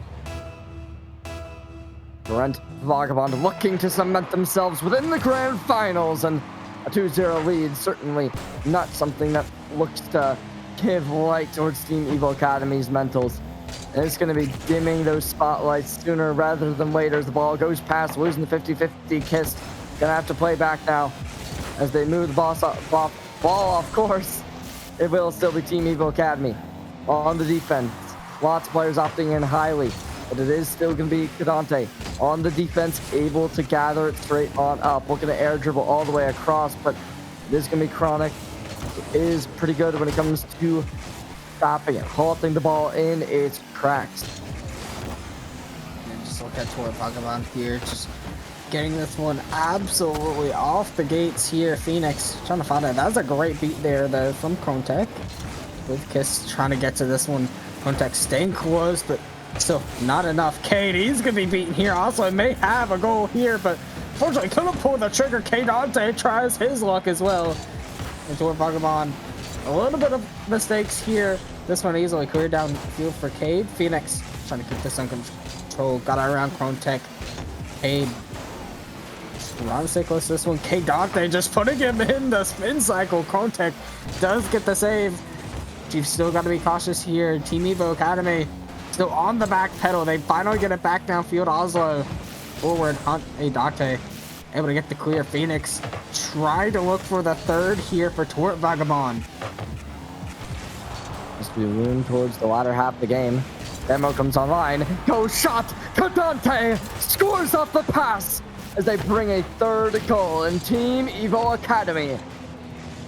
Torrent Vagabond looking to cement themselves within the grand finals, and a 2-0 lead, certainly not something that looks to give light towards Team Evo Academy's mentals. And it's going to be dimming those spotlights sooner rather than later as the ball goes past, losing the 50-50 kiss. Gonna have to play back now as they move the ball off course. It will still be Team Evo Academy on the defense. Lots of players opting in highly, but it is still going to be Kadante on the defense, able to gather it straight on up. Looking to air dribble all the way across, but it is going to be Chronic. It is pretty good when it comes to stopping it, halting the ball in its tracks. And just look at Torrent Vagabond here, just getting this one absolutely off the gates here. Phoenix trying to find it. That was a great beat there, though, from Krontek. With Kiss trying to get to this one. Krontek staying close, but still not enough. Cade, he's going to be beaten here. Also may have a goal here, but fortunately couldn't pull the trigger. Cade Dante tries his luck as well. And Torrent Vagabond, a little bit of mistakes here. This one easily cleared down field for Cade. Phoenix trying to keep this under control. Got it around Krontek. Cade around stay close to this one. Cade Dante just putting him in the spin cycle. Krontek does get the save. You've still got to be cautious here. Team Evo Academy still on the back pedal. They finally get it back downfield. Oslo forward. Hunt Dante able to get the clear. Phoenix try to look for the third here for Torrent Vagabond. As we lean towards the latter half of the game, Demo comes online. Go shot. Kadante scores off the pass as they bring a third goal. And Team Evo Academy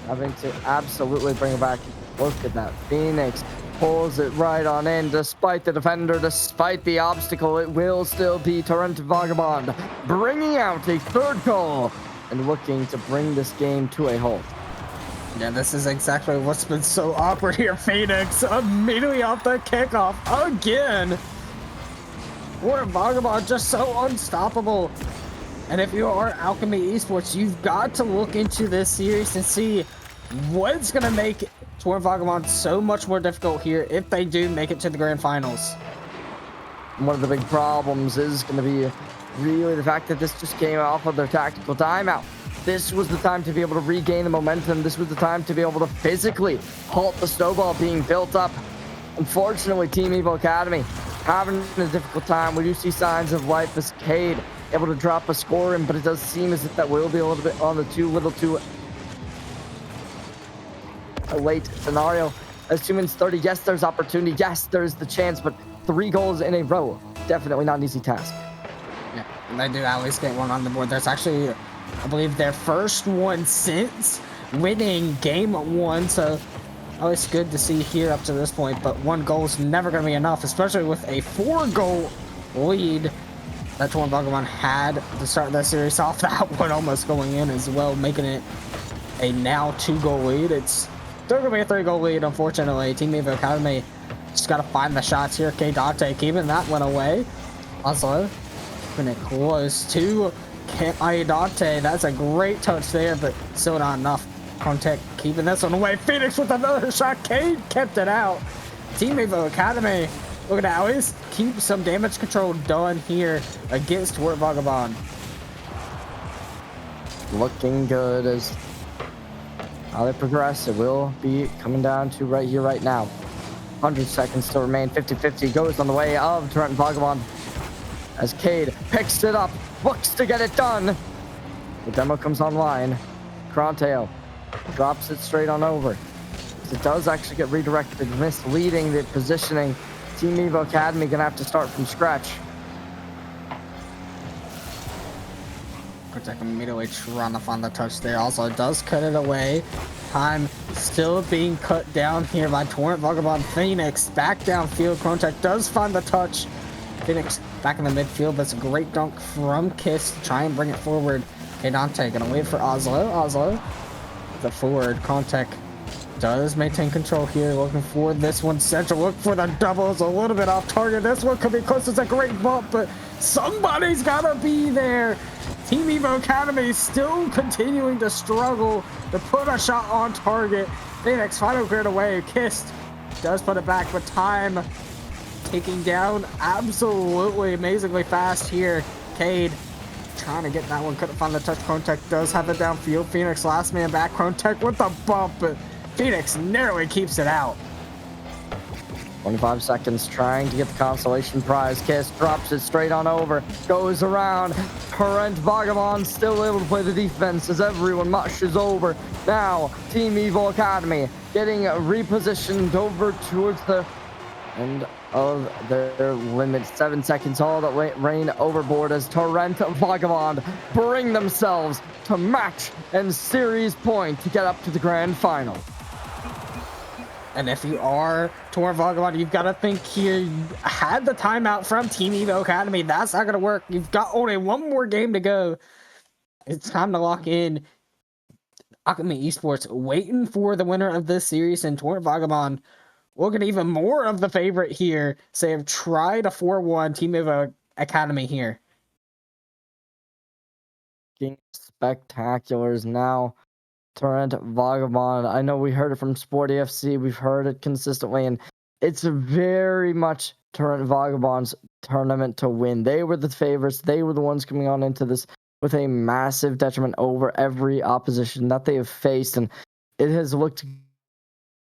having to absolutely bring it back. Look at that. Phoenix pulls it right on in. Despite the defender, despite the obstacle, it will still be Torrent Vagabond bringing out a third goal and looking to bring this game to a halt. Yeah, this is exactly what's been so awkward here. Phoenix immediately off the kickoff again. Torrent Vagabond just so unstoppable. And if you are Alchemy Esports, you've got to look into this series and see what's going to make Torrent Vagabond so much more difficult here if they do make it to the grand finals. One of the big problems is going to be really the fact that this just came off of their tactical timeout. This was the time to be able to regain the momentum. This was the time to be able to physically halt the snowball being built up. Unfortunately, Team Evo Academy having a difficult time. We do see signs of life as Cade able to drop a score in, but it does seem as if that will be a little bit on the too late scenario. As 2 minutes 30, yes, there's opportunity. Yes, there's the chance, but 3 goals in a row, definitely not an easy task. Yeah, and they do at least get one on the board. That's actually, I believe, their first one since winning game 1. So always good to see here up to this point, but 1 goal is never going to be enough, especially with a 4-goal lead that Torrent Vagabond had to start that series off. That one almost going in as well, making it a now 2-goal lead. It's still going to be a 3-goal lead, unfortunately. Team Evo Academy just got to find the shots here. K. Dante keeping that one away. Also, keeping it close to K. Dante. That's a great touch there, but still not enough. Contact keeping this one away. Phoenix with another shot. Cade kept it out. Team Evo Academy looking to at least keep some damage control done here against Torrent Vagabond. Looking good as how they progress. It will be coming down to right here, right now. 100 seconds still remain. 50-50 goes on the way of Torrent Vagabond as Cade picks it up, looks to get it done. The demo comes online. Cronteo drops it straight on over. It does actually get redirected, misleading the positioning. Team Evo Academy gonna have to start from scratch. Protect immediately trying to find the touch there. Also does cut it away. Time still being cut down here by Torrent Vagabond. Phoenix back downfield. Contact does find the touch. Phoenix back in the midfield. That's a great dunk from Kiss to try and bring it forward. Okay, Dante gonna wait for Oslo. Oslo, the forward. Contact does maintain control here, looking for this one central. Look for the doubles, a little bit off target. This one could be close. It's a great bump, but somebody's gotta be there. Team Evo Academy still continuing to struggle to put a shot on target. Phoenix final cleared away. Kist does put it back, but time taking down absolutely amazingly fast here. Cade trying to get that one, couldn't find the touch. Contact does have it downfield. Phoenix last man back. Contact with the bump, but Phoenix narrowly keeps it out. 25 seconds trying to get the consolation prize. Kiss drops it straight on over, goes around. Torrent Vagabond still able to play the defense as everyone mushes over. Now, Team Evo Academy getting repositioned over towards the end of their limit. 7 seconds, all that rain overboard as Torrent Vagabond bring themselves to match and series point to get up to the grand final. And if you are Torrent Vagabond, you've got to think here, you had the timeout from Team Evo Academy. That's not going to work. You've got only 1 more game to go. It's time to lock in. Alchemy Esports waiting for the winner of this series, and Torrent Vagabond looking even more of the favorite here. So they have tried a 4-1 Team Evo Academy here. Spectaculars now. Torrent Vagabond. I know we heard it from Sporty FC. We've heard it consistently, and it's very much Torrent Vagabond's tournament to win. They were the favorites. They were the ones coming on into this with a massive detriment over every opposition that they have faced, and it has looked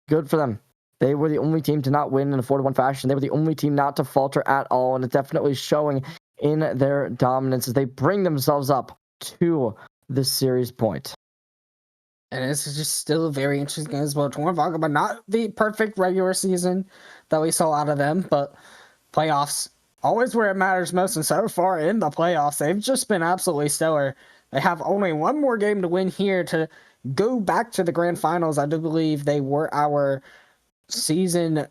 good for them. They were the only team to not win in a 4-1 fashion. They were the only team not to falter at all, and it's definitely showing in their dominance as they bring themselves up to this series point. And this is just still very interesting as well. Torrent Vagabond, not the perfect regular season that we saw out of them, but playoffs, always where it matters most, and so far in the playoffs, they've just been absolutely stellar. They have only one more game to win here to go back to the grand finals. I do believe they were our season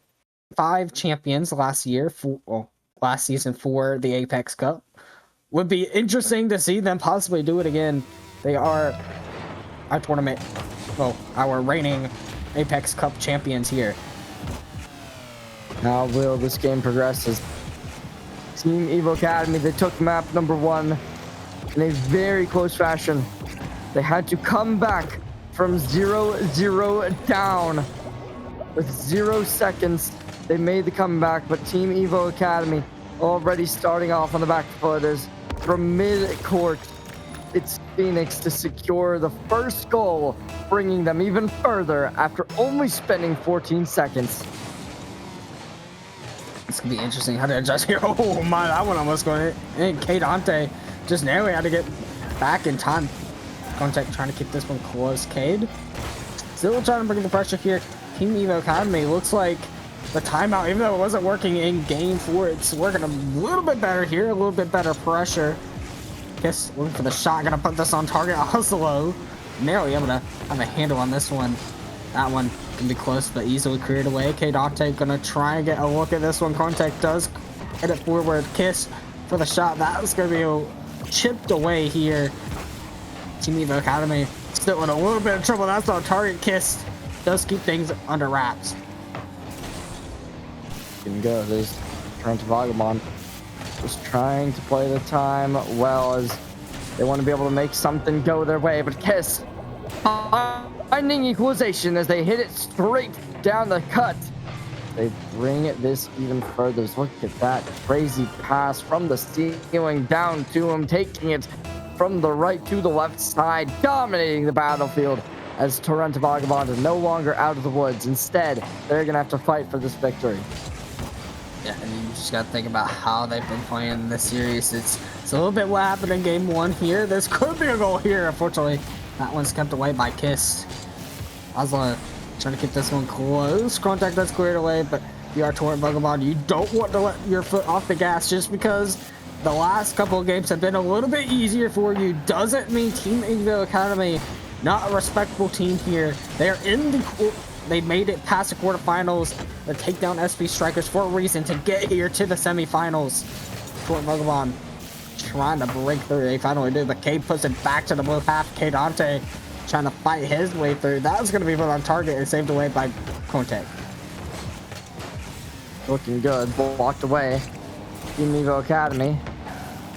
5 champions last season for the Apex Cup. Would be interesting to see them possibly do it again. They are our reigning Apex Cup champions here. How will this game progress? As Team Evo Academy, they took map number 1 in a very close fashion. They had to come back from 0-0 down with 0 seconds. They made the comeback, but Team Evo Academy already starting off on the back foot as from mid-court, it's Phoenix to secure the first goal, bringing them even further after only spending 14 seconds. It's gonna be interesting how to adjust here. Oh my, that one almost going in. K Dante just narrowly had to get back in time. Contact trying to keep this one close. Cade still trying to bring the pressure here. Team Evo Academy looks like the timeout, even though it wasn't working in game 4, it's working a little bit better here, a little bit better pressure. Kiss looking for the shot, gonna put this on target. Oslo narrowly able to have a handle on this one. That one can be close, but easily cleared away. K Dante gonna try and get a look at this one. Contact does hit it forward. Kiss for the shot. That was gonna be chipped away here. Team Evo Academy still in a little bit of trouble. That's on target. Kiss does keep things under wraps. Can go. There's Torrent Vagabond just trying to play the time well as they want to be able to make something go their way, but Kiss finding equalization as they hit it straight down the cut. They bring this even further. Look at that crazy pass from the ceiling down to him, taking it from the right to the left side, dominating the battlefield as Torrent Vagabond is no longer out of the woods. Instead, they're gonna have to fight for this victory. Yeah, and you just gotta think about how they've been playing this series. It's a little bit what happened in game 1 here. This could be a goal here. Unfortunately, that one's kept away by Kiss. Oslo trying to keep this one close. Contact that's cleared away, but you are Torrent Vagabond. You don't want to let your foot off the gas just because the last couple of games have been a little bit easier for you. Doesn't mean Team Evo Academy not a respectable team here. They're in the they made it past the quarterfinals. They take down SP Strikers for a reason to get here to the semifinals. Torrent Vagabond trying to break through. They finally do, but K puts it back to the blue half. K Dante trying to fight his way through. That was going to be put on target and saved away by Contact. Looking good, blocked away. Team Evo Academy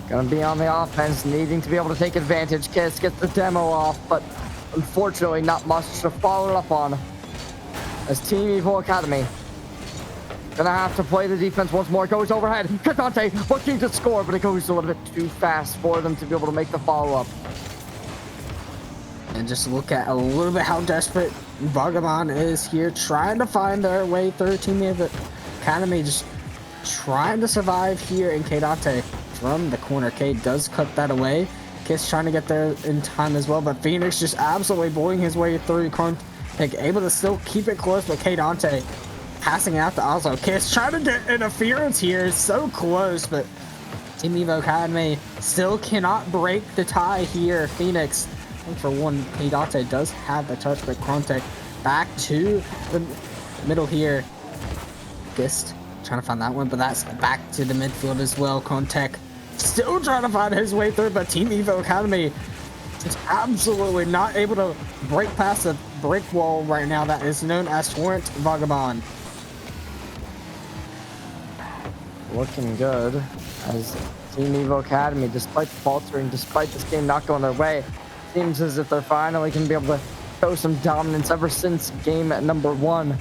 gonna be on the offense, needing to be able to take advantage. Kiss gets the demo off, but unfortunately not much to follow it up on. As Team Evo Academy gonna have to play the defense once more. Goes overhead. Kadante looking to score, but it goes a little bit too fast for them to be able to make the follow-up. And just look at a little bit how desperate Vagabond is here, trying to find their way through. Team Evo Academy just trying to survive here, and K Dante from the corner. K does cut that away. Kiss trying to get there in time as well, but Phoenix just absolutely bullying his way through. Able to still keep it close, but K Dante passing out to Oslo. Kiss trying to get interference here. It's so close, but Team Evo Academy still cannot break the tie here. Phoenix, I think for one, K Dante does have the touch, but Contact back to the middle here. Kiss trying to find that one, but that's back to the midfield as well. Contact still trying to find his way through, but Team Evo Academy is absolutely not able to break past the brick wall right now that is known as Torrent Vagabond. Looking good as Team Evo Academy, despite faltering, despite this game not going their way, seems as if they're finally going to be able to show some dominance ever since game number 1.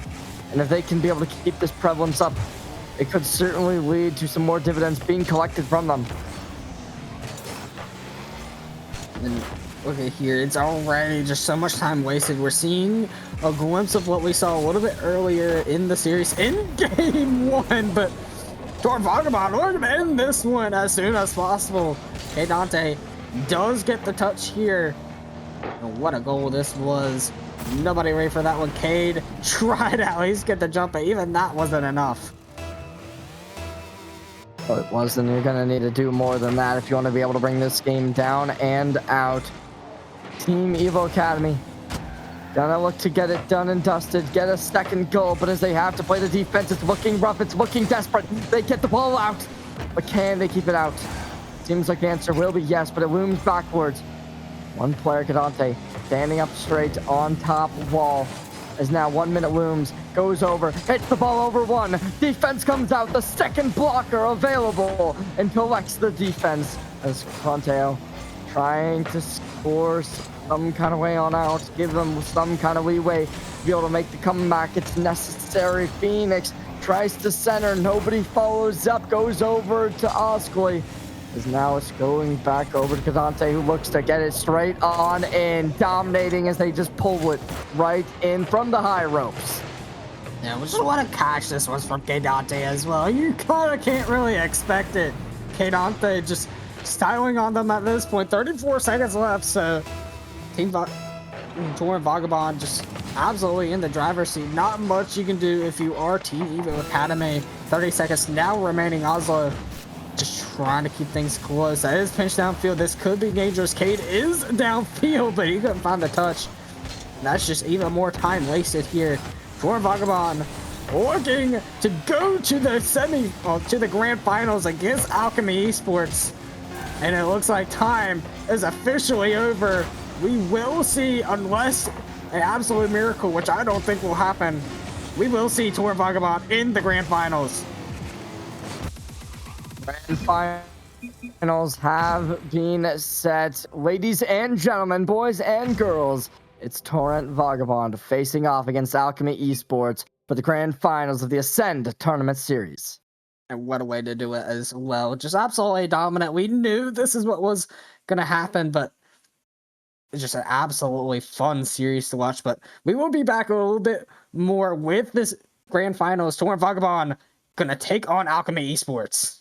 And if they can be able to keep this prevalence up, it could certainly lead to some more dividends being collected from them. And look at here, it's already just so much time wasted. We're seeing a glimpse of what we saw a little bit earlier in the series in game 1, but Torrent Vagabond, we're going to end this one as soon as possible. K Dante does get the touch here. And what a goal this was. Nobody ready for that one. Cade tried to at least get the jump, but even that wasn't enough. But it wasn't. You're going to need to do more than that if you want to be able to bring this game down and out. Team Evo Academy gonna look to get it done and dusted, get a second goal, but as they have to play the defense, it's looking rough, it's looking desperate. They get the ball out, but can they keep it out? Seems like the answer will be yes, but it looms backwards. One player, Kadante, standing up straight on top wall. As now 1 minute looms, goes over, hits the ball over one. Defense comes out, the second blocker available, and collects the defense as Conteo trying to score some kind of way on out, give them some kind of leeway to be able to make the comeback. It's necessary. Phoenix tries to center, nobody follows up, goes over to Oskoy. As now it's going back over to Kadante, who looks to get it straight on in, dominating as they just pull it right in from the high ropes. Yeah, we just want to catch this one from Kadante as well. You kind of can't really expect it. Kadante just styling on them at this point. 34 seconds left, so Torrent Vagabond just absolutely in the driver's seat. Not much you can do if you are Team Evo Academy. 30 seconds now remaining. Oslo just trying to keep things close. That is pinch downfield. This could be dangerous. Cade is downfield, but he couldn't find the touch. And that's just even more time wasted here. Torrent Vagabond looking to go to the grand finals against Alchemy Esports. And it looks like time is officially over. We will see, unless an absolute miracle, which I don't think will happen, we will see Torrent Vagabond in the grand finals. Grand finals have been set. Ladies and gentlemen, boys and girls, it's Torrent Vagabond facing off against Alchemy Esports for the grand finals of the Ascend Tournament Series. And what a way to do it as well. Just absolutely dominant. We knew this is what was going to happen, but it's just an absolutely fun series to watch. But we will be back a little bit more with this grand finals. Torrent Vagabond going to take on Alchemy Esports.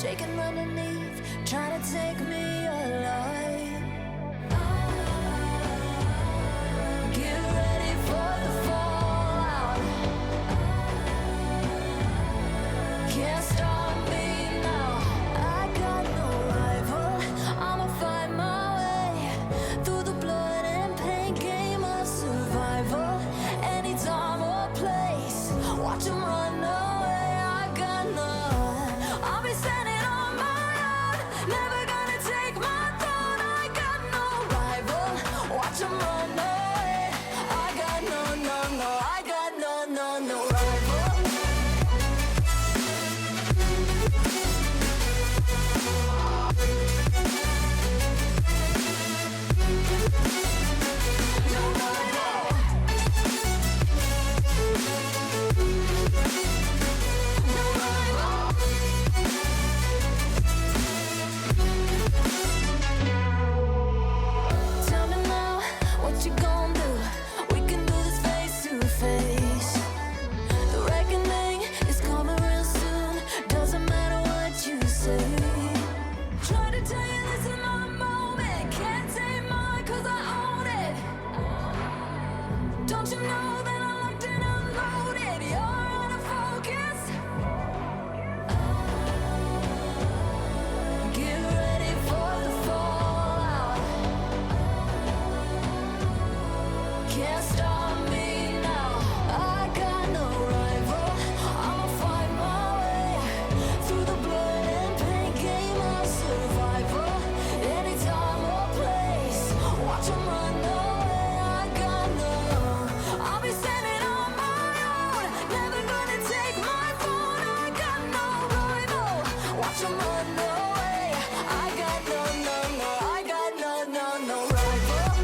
shaking underneath, trying to take me alive. Get ready for the fallout. them run away. I got no, no, no, I got no, no, no rival.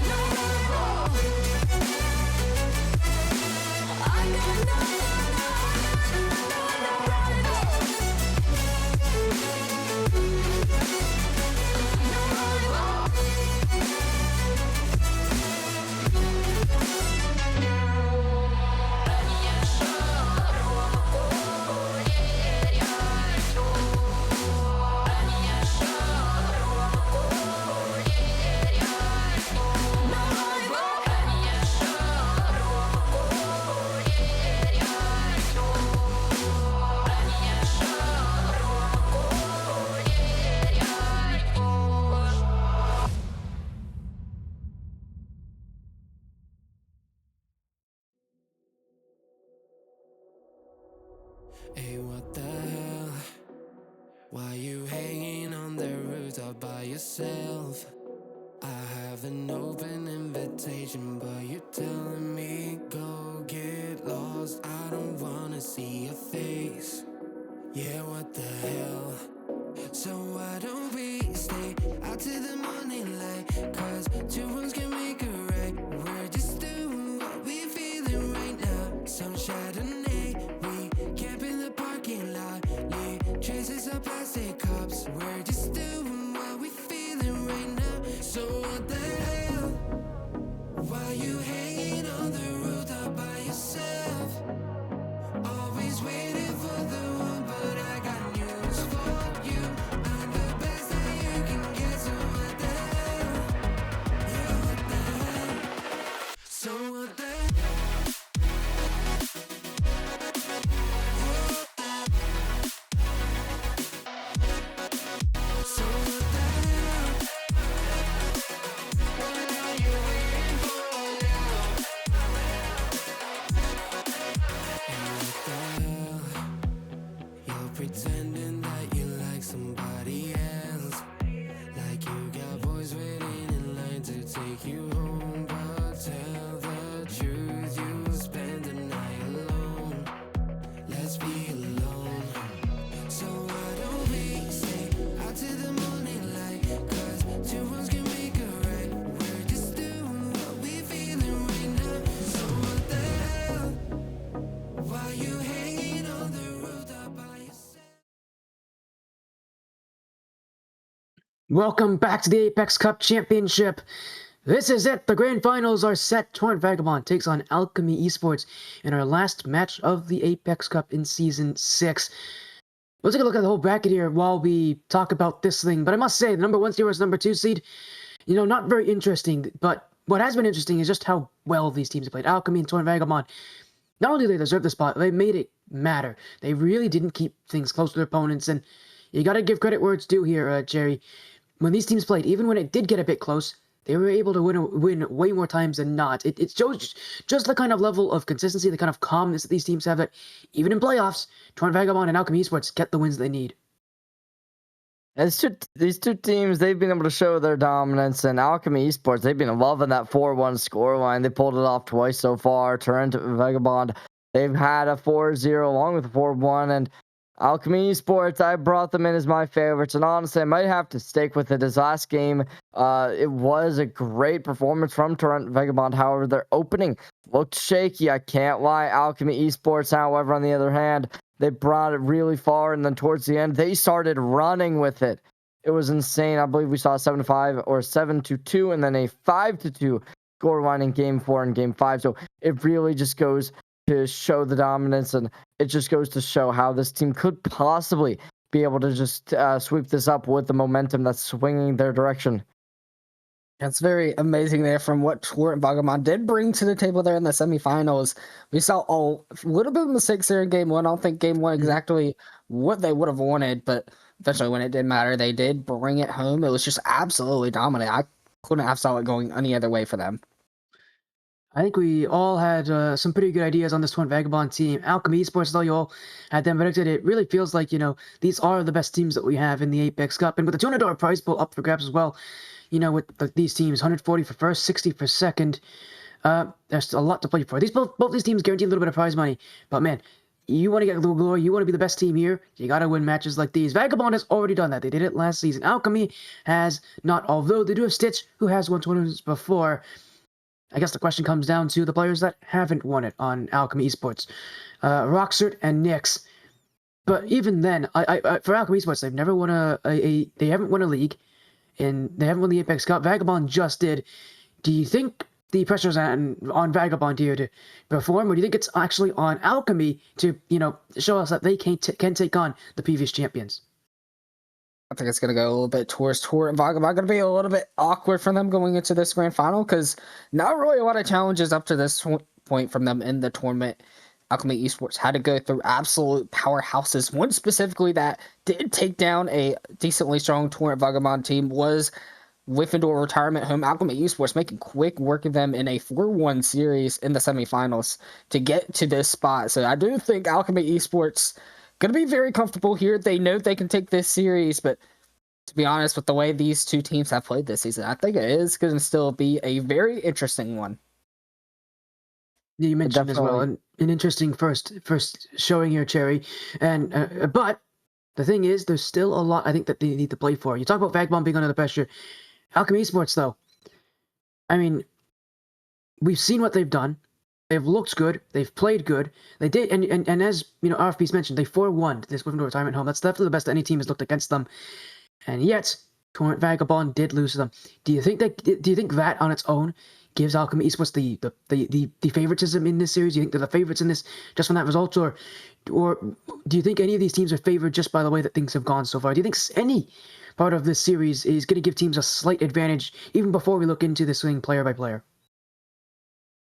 No rival. I got no, no, no, no rival. No rival. Hey, what the hell? Why you hanging on the rooftop by yourself? I have an open invitation, but you're telling me go get lost. I don't wanna see your face. Yeah, what the hell? So why don't we stay out till the morning light? Cause two wrongs can make a right. We're just doing what we feeling right now. Some Chardonnay, we camp in the parking lot. Leave traces of plastic cups. We're just doing what we feeling right now. So what the hell? Why you hanging on the rooftop by yourself? Always waiting for the one, but I got news for you. I'm the best that you can get, so what the hell? Yeah, what the hell? So what the hell? So what the hell? What are you waiting for now? And what the hell? You're pretending that you like somebody else. Like you got boys waiting in line to take you home. But tell the truth, you spend the night alone. Let's be alone. So why don't we stay out till the morning light? Cause two wrongs can make a right. We're just doing what we feeling right now. So what the hell? Why you hanging on the rooftop by yourself? Welcome back to the Apex Cup Championship. This is it. The grand finals are set. Torrent Vagabond takes on Alchemy Esports in our last match of the Apex Cup in Season 6. Let's take a look at the whole bracket here while we talk about this thing. But I must say, the number 1 seed versus number 2 seed, not very interesting. But what has been interesting is just how well these teams have played. Alchemy and Torrent Vagabond, not only do they deserve the spot, they made it matter. They really didn't keep things close to their opponents. And you got to give credit where it's due here, Jerry. When these teams played, even when it did get a bit close, they were able to win way more times than not. It shows just the kind of level of consistency, the kind of calmness that these teams have, that even in playoffs, Torrent Vagabond and Alchemy Esports get the wins they need. These two teams, they've been able to show their dominance, and Alchemy Esports, they've been loving that 4-1 scoreline. They pulled it off twice so far. Torrent Vagabond, they've had a 4-0 along with a 4-1, and Alchemy Esports, I brought them in as my favorites, and honestly, I might have to stick with it. His last game, it was a great performance from Torrent Vagabond. However, their opening looked shaky, I can't lie. Alchemy Esports, however, on the other hand, they brought it really far, and then towards the end, they started running with it. It was insane. I believe we saw 7-5 or 7-2, and then a 5-2 scoreline in Game 4 and Game 5. So it really just goes to show the dominance, and it just goes to show how this team could possibly be able to just sweep this up with the momentum that's swinging their direction. That's very amazing there from what Torrent Vagabond did bring to the table there in the semifinals. We saw a little bit of mistakes there in Game 1. I don't think Game 1 exactly what they would have wanted, but eventually when it did matter, they did bring it home. It was just absolutely dominant. I couldn't have saw it going any other way for them. I think we all had some pretty good ideas on this Torrent Vagabond team. Alchemy Esports, though, you all had them predicted. It really feels like, these are the best teams that we have in the Apex Cup. And with the $200 prize pool up for grabs as well, with these teams, 140 for first, 60 for second, there's a lot to play for. Both these teams guarantee a little bit of prize money. But, man, you want to get glory, you want to be the best team here, you got to win matches like these. Vagabond has already done that. They did it last season. Alchemy has not, although they do have Stitch, who has won tournaments before. I guess the question comes down to the players that haven't won it on Alchemy Esports. Roxert and Nyx. But even then, for Alchemy Esports, they've never won they haven't won a league, and they haven't won the Apex Cup. Vagabond just did. Do you think the pressure's on Vagabond here to perform, or do you think it's actually on Alchemy to, show us that they can take on the previous champions? I think it's going to go a little bit towards Torrent and Vagabond. Going to be a little bit awkward for them going into this grand final because not really a lot of challenges up to this point from them in the tournament. Alchemy Esports had to go through absolute powerhouses. One specifically that did take down a decently strong Torrent Vagabond team was Wyffindor retirement home. Alchemy Esports making quick work of them in a 4-1 series in the semifinals to get to this spot. So I do think Alchemy Esports going to be very comfortable here. They know they can take this series, but to be honest, with the way these two teams have played this season, I think it is going to still be a very interesting one. You mentioned as well an interesting first showing here, Cherry, and but the thing is, there's still a lot I think that they need to play for. You talk about Vagabond being under the pressure. Alchemy Esports, though, I mean, we've seen what they've done. They've looked good. They've played good. They did, and as Araufbeastrl mentioned, they 4-1 this Wyffindor retirement home. That's definitely the best any team has looked against them. And yet, Torrent Vagabond did lose to them. Do you think that on its own gives Alchemy Esports the favoritism in this series? Do you think they're the favorites in this just from that result, or do you think any of these teams are favored just by the way that things have gone so far? Do you think any part of this series is going to give teams a slight advantage even before we look into this thing player by player?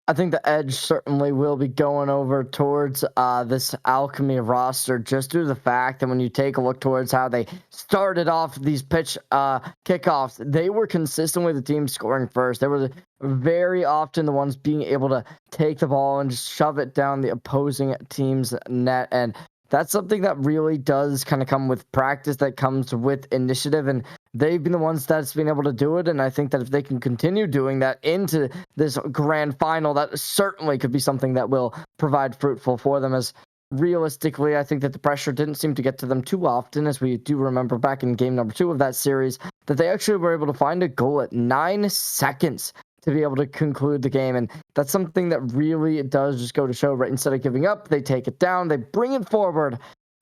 I think the edge certainly will be going over towards this Alchemy roster just due to the fact that when you take a look towards how they started off these pitch kickoffs, they were consistently the team scoring first. They were very often the ones being able to take the ball and just shove it down the opposing team's net. And that's something that really does kind of come with practice, that comes with initiative, and they've been the ones that's been able to do it. And I think that if they can continue doing that into this grand final, that certainly could be something that will provide fruitful for them. As realistically, I think that the pressure didn't seem to get to them too often, as we do remember back in game number 2 of that series, that they actually were able to find a goal at 9 seconds to be able to conclude the game. And that's something that really does just go to show, right? Instead of giving up, they take it down, they bring it forward,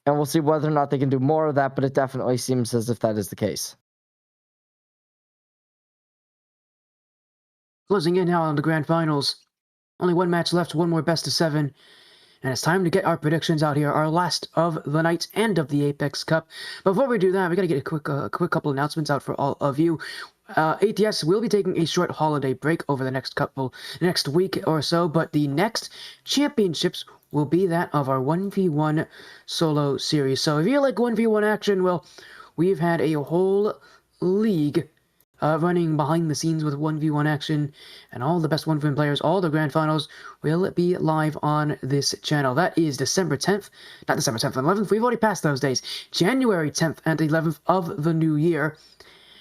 and we'll see whether or not they can do more of that, but it definitely seems as if that is the case. Closing in now on the grand finals. Only one match left, one more best of 7. And it's time to get our predictions out here, our last of the night and of the Apex Cup. Before we do that, we got to get a quick couple announcements out for all of you. ATS will be taking a short holiday break over the next week or so, but the next championships will be that of our 1v1 solo series. So if you like 1v1 action, well, we've had a whole league running behind the scenes with 1v1 action, and all the best 1v1 players, all the grand finals will be live on this channel. That is December 10th, not December 10th and 11th, we've already passed those days. January 10th and 11th of the new year.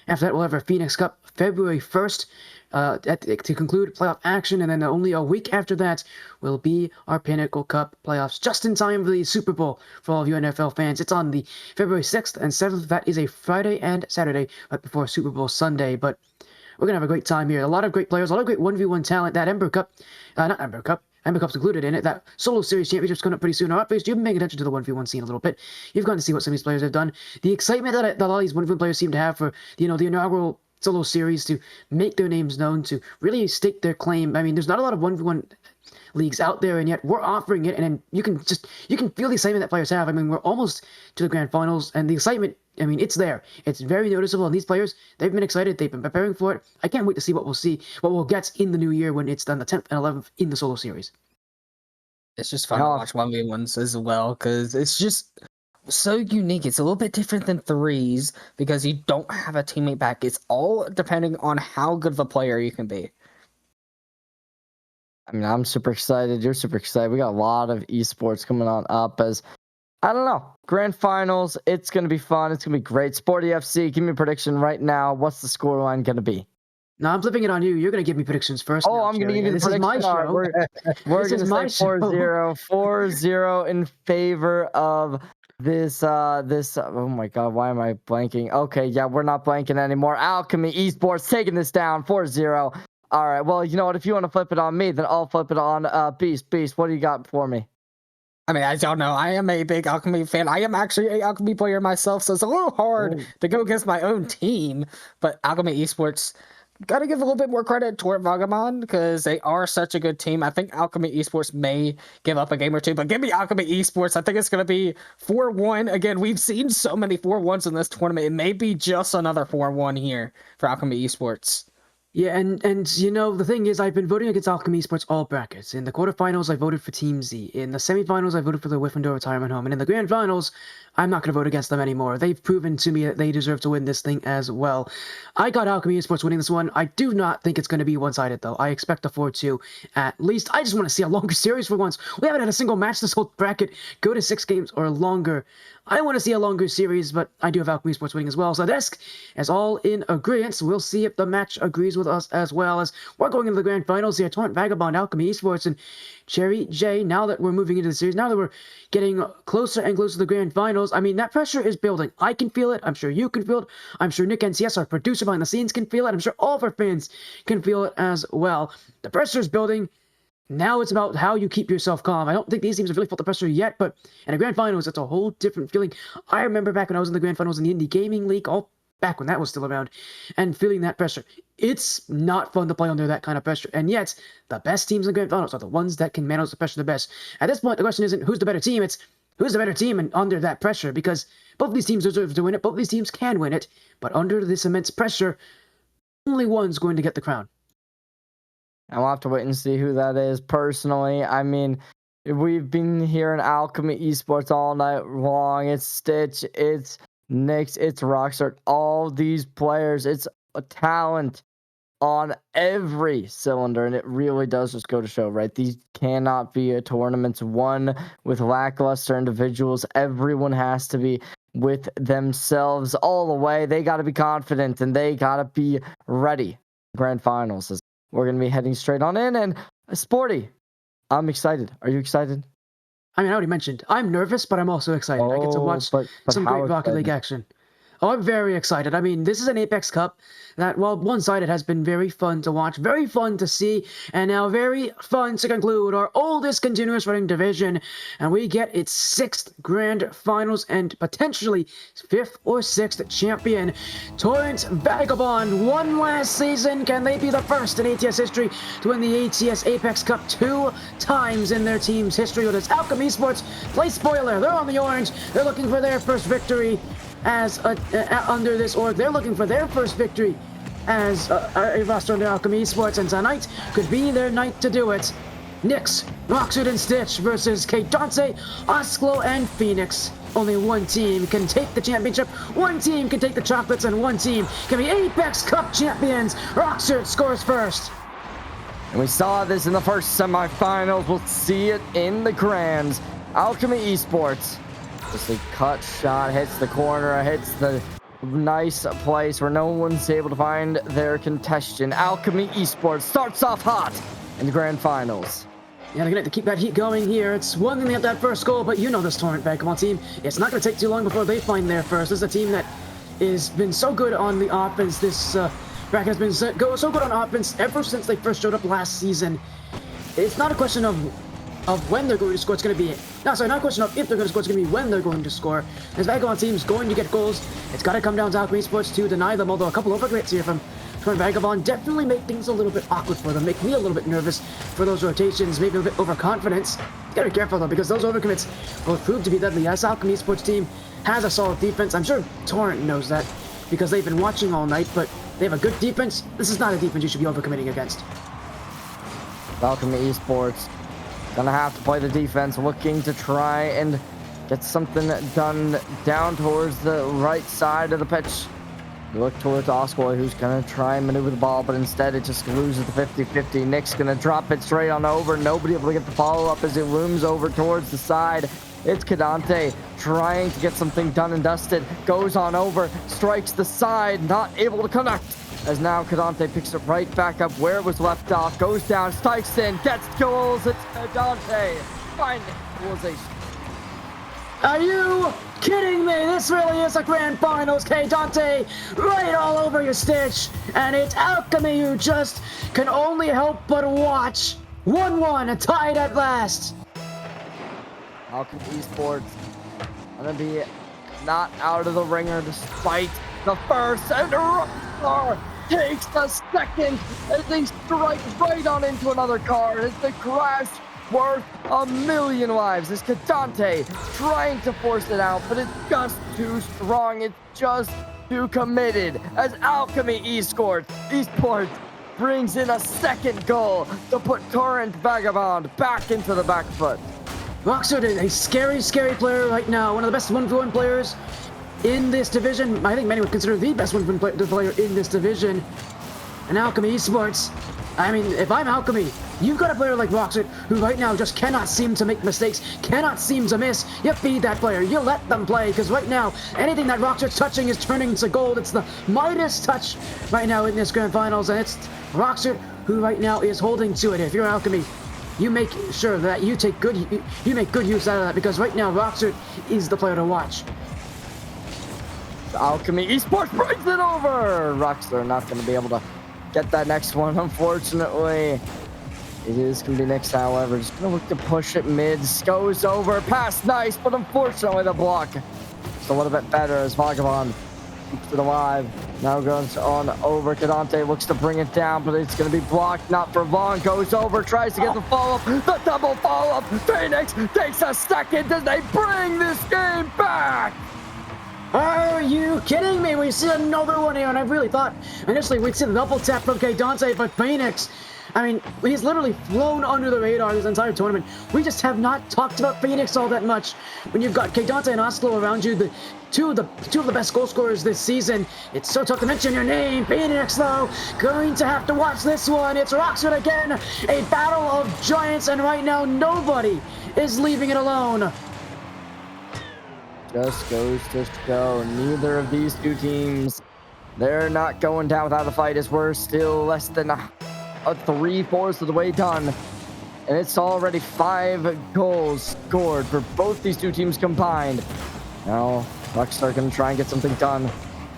After that, we'll have our Phoenix Cup February 1st to conclude playoff action, and then only a week after that will be our Pinnacle Cup playoffs, just in time for the Super Bowl for all of you NFL fans. It's on the February 6th and 7th. That is a Friday and Saturday right before Super Bowl Sunday, but we're going to have a great time here. A lot of great players, a lot of great 1v1 talent. That Ember Cup's included in it. That Solo Series Championship's coming up pretty soon. You've been paying attention to the 1v1 scene a little bit. You've gotten to see what some of these players have done. The excitement that a lot of these 1v1 players seem to have for, the inaugural Solo Series, to make their names known, to really stake their claim. I mean, there's not a lot of 1v1 leagues out there, and yet we're offering it, and you can feel the excitement that players have. I mean, we're almost to the grand finals, and the excitement, I mean, it's there. It's very noticeable, and these players, they've been excited. They've been preparing for it. I can't wait to see what we'll get in the new year when it's done, the 10th and 11th in the Solo Series. It's just fun to watch 1v1s as well, because it's just so unique. It's a little bit different than 3s because you don't have a teammate back. It's all depending on how good of a player you can be. I mean, I'm super excited. You're super excited. We got a lot of esports coming on up as, I don't know, grand finals. It's going to be fun. It's going to be great. Sporty FC, give me a prediction right now. What's the scoreline going to be? No, I'm flipping it on you. You're gonna give me predictions first. Oh, now, I'm going to Cherry, give you and the this is prediction. my All right, show. we're This going is to my say 4-0. 4-0 in favor of this, oh my God, why am I blanking? Okay, yeah, we're not blanking anymore. Alchemy Esports taking this down 4-0. All right, well, you know what? If you want to flip it on me, then I'll flip it on Beast. Beast, what do you got for me? I mean, as y'all know, I am a big Alchemy fan. I am actually a Alchemy player myself, so it's a little hard to go against my own team. But Alchemy Esports, gotta give a little bit more credit toward Vagabond because they are such a good team. I think Alchemy Esports may give up a game or two, but give me Alchemy Esports. I think it's gonna be 4-1. Again, we've seen so many 4-1s in this tournament. It may be just another 4-1 here for Alchemy Esports. Yeah, and you know, the thing is, I've been voting against Alchemy Esports all brackets. In the quarterfinals, I voted for Team Z. In the semifinals, I voted for the Wyffindor retirement home. And in the grand finals, I'm not going to vote against them anymore. They've proven to me that they deserve to win this thing as well. I got Alchemy Esports winning this one. I do not think it's going to be one-sided, though. I expect a 4-2 at least. I just want to see a longer series for once. We haven't had a single match this whole bracket go to 6 games or longer. I want to see a longer series, but I do have Alchemy Esports winning as well. So this is all in agreement. We'll see if the match agrees with us as well, as we're going into the grand finals here. Torrent, Vagabond, Alchemy Esports, and CherryJ. Now that we're moving into the series, now that we're getting closer and closer to the grand finals, I mean, that pressure is building. I can feel it. I'm sure you can feel it. I'm sure Nick NCS, our producer behind the scenes, can feel it. I'm sure all of our fans can feel it as well. The pressure is building. Now it's about how you keep yourself calm. I don't think these teams have really felt the pressure yet, but in the grand finals, it's a whole different feeling. I remember back when I was in the grand finals in the Indie Gaming League, all back when that was still around, and feeling that pressure. It's not fun to play under that kind of pressure, and yet the best teams in the grand finals are the ones that can manage the pressure the best. At this point, the question isn't who's the better team, it's who's the better team and under that pressure, because both of these teams deserve to win it, both of these teams can win it, but under this immense pressure, only one's going to get the crown. And we'll have to wait and see who that is. Personally, I mean, we've been hearing Alchemy Esports all night long. It's Stitch, it's Nyx, it's Rockstar. All these players, it's a talent on every cylinder, and it really does just go to show, right? These cannot be a tournaments won with lackluster individuals. Everyone has to be with themselves all the way. They got to be confident, and they got to be ready. Grand finals is. We're going to be heading straight on in, and Sporty, I'm excited. Are you excited? I mean, I already mentioned, I'm nervous, but I'm also excited. I get to watch some great Rocket League action. Oh, I'm very excited. I mean, this is an Apex Cup that, well, one-sided has been very fun to watch, very fun to see, and now very fun to conclude our oldest continuous running division, and we get its 6th grand finals and potentially 5th or 6th champion. Torrent Vagabond, one last season. Can they be the first in ATS history to win the ATS Apex Cup 2 times in their team's history? With its Alchemy Esports, play spoiler, they're on the orange. They're looking for their first victory as under this org. They're looking for their first victory as a roster under Alchemy Esports, and tonight could be their night to do it. Nyx, Roxwood, and Stitch versus Kate Dante, Osclo, and Phoenix. Only one team can take the championship, one team can take the chocolates, and one team can be Apex Cup champions. Roxwood scores first. And we saw this in the first semifinals. We'll see it in the grands. Alchemy Esports. Just a cut shot, hits the corner, hits the nice place where no one's able to find their contestant. Alchemy Esports starts off hot in the grand finals. Yeah, they're going to have to keep that heat going here. It's one thing to get that first goal, but you know this Torrent Vagabond team. It's not going to take too long before they find their first. This is a team that has been so good on the offense. This bracket has been so good on offense ever since they first showed up last season. It's not a question of when they're going to score, it's going to be not a question of if they're going to score, it's going to be when they're going to score. This Vagabond team's going to get goals. It's got to come down to Alchemy Esports to deny them, although a couple overgrades here from Vagabond definitely make things a little bit awkward for them, make me a little bit nervous for those rotations, maybe a bit overconfidence. You gotta be careful though, because those overcommits will prove to be deadly. Yes, Alchemy Esports team has a solid defense. I'm sure Torrent knows that because they've been watching all night, but they have a good defense. This is not a defense you should be overcommitting against. Alchemy Esports gonna have to play the defense, looking to try and get something done down towards the right side of the pitch. You look towards Oscar, who's gonna try and maneuver the ball, but instead it just loses the 50-50. Nick's gonna drop it straight on over. Nobody able to get the follow-up as it looms over towards the side. It's Kadante trying to get something done and dusted. Goes on over, strikes the side, not able to connect. as now Kadante picks it right back up where it was left off, goes down, strikes in, gets goals. It's Kadante finding equalization. Are you kidding me? This really is a grand finals. Dante right all over your stitch. And it's Alchemy who just can only help but watch. 1-1, tied at last. Alchemy Esports gonna be not out of the ringer despite the first, and Rockstar takes the second as they strike right on into another card as the crash worth 1,000,000 lives. It's Kadante trying to force it out, but it's just too strong. It's just too committed as Alchemy Esports brings in a second goal to put Torrent Vagabond back into the back foot. Rockstar is a scary, scary player right now. One of the best 1v1 players in this division. I think many would consider the best 1v1 player in this division. And Alchemy Esports, I mean, if I'm Alchemy, you've got a player like Rockstar who right now just cannot seem to make mistakes, cannot seem to miss. You feed that player, you let them play, because right now, anything that Rockstar's touching is turning to gold. It's the Midas touch right now in this grand finals, and it's Rockstar who right now is holding to it. If you're Alchemy, you make sure that you make good use out of that, because right now Rockstar is the player to watch. Alchemy Esports brings it over. Rockstar not going to be able to get that next one, unfortunately. It is going to be next, however. Just going to look to push it mid. Goes over. Pass nice, but unfortunately the block. So a little bit better as Vagabond keeps it alive. Now goes on over. Kadante looks to bring it down, but it's going to be blocked. Not for long. Goes over. Tries to get the follow-up. The double follow-up. Phoenix takes a second as they bring this game back. Are you kidding me? We see another one here, and I really thought initially we'd see the double tap from Dante, but Phoenix, I mean, he's literally flown under the radar this entire tournament. We just have not talked about Phoenix all that much. When you've got Dante and Oslo around you, the two of the best goal scorers this season, it's so tough to mention your name. Phoenix, though, going to have to watch this one. It's Rockstar again, a battle of giants, and right now nobody is leaving it alone. Just goes to show neither of these two teams, they're not going down without a fight, as we're still less than a 3/4 of the way done. And it's already 5 goals scored for both these two teams combined. Now, Rockstar going to try and get something done.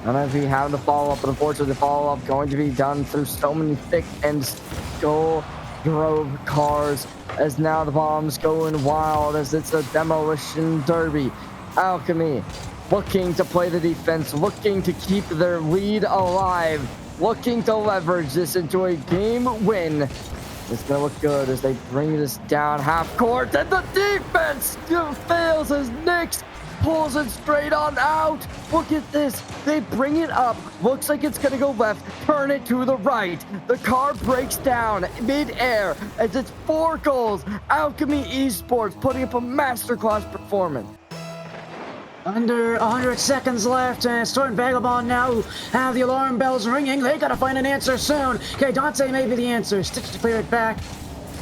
I don't know if we have the follow-up, but unfortunately the follow-up going to be done through so many thick and skull drove cars, as now the bomb's going wild as it's a demolition derby. Alchemy looking to play the defense, looking to keep their lead alive, looking to leverage this into a game win. It's going to look good as they bring this down half court, and the defense still fails as Nyx pulls it straight on out. Look at this. They bring it up. Looks like it's going to go left. Turn it to the right. The car breaks down mid-air as it's 4 goals. Alchemy Esports putting up a masterclass performance. Under 100 seconds left, and Torrent Vagabond now have the alarm bells ringing. They gotta find an answer soon. Dante may be the answer. Stitch to clear it back.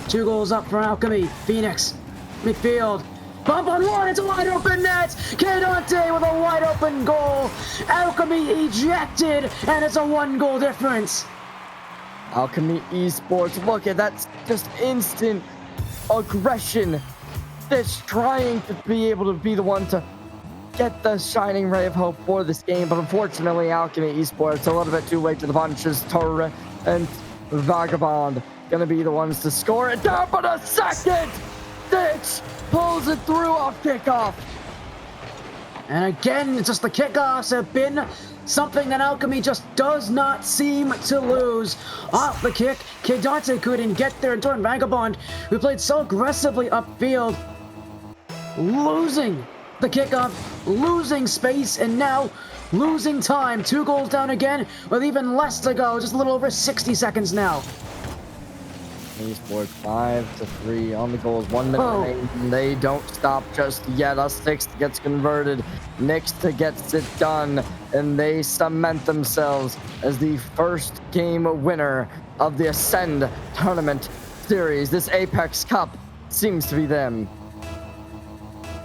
2 goals up for Alchemy. Phoenix, midfield. Bump on one, it's a wide open net. Dante with a wide open goal. Alchemy ejected, and it's a 1-goal difference. Alchemy Esports, look at that, just instant aggression. Just trying to be able to be the one to get the shining ray of hope for this game, but unfortunately Alchemy Esports a little bit too late to the punches. Torrent and Vagabond gonna be the ones to score it down, but a second Stitch pulls it through off kickoff. And again, just the kickoffs have been something that Alchemy just does not seem to lose. Off the kick, Dante couldn't get there, and Torrent Vagabond, who played so aggressively upfield, losing the kickoff, losing space, and now losing time. 2 goals down again with even less to go. Just a little over 60 seconds now. Esports 5-3 on the goals. 1 minute remaining. They don't stop just yet. A 6th gets converted. Nyx gets it done, and they cement themselves as the first game winner of the Ascend Tournament Series. This Apex Cup seems to be them.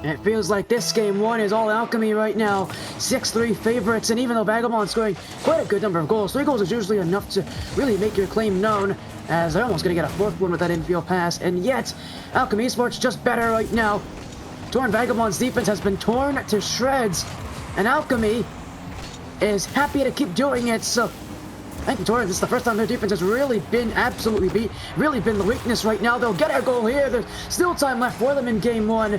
And it feels like this game 1 is all Alchemy right now. 6-3 favorites, and even though Vagabond's scoring quite a good number of goals, 3 goals is usually enough to really make your claim known, as they're almost going to get a 4th one with that infield pass, and yet, Alchemy Esports just better right now. Torrent Vagabond's defense has been torn to shreds, and Alchemy is happy to keep doing it, so thank you, Torrent. This is the first time their defense has really been absolutely beat, really been the weakness right now. They'll get a goal here. There's still time left for them in game 1.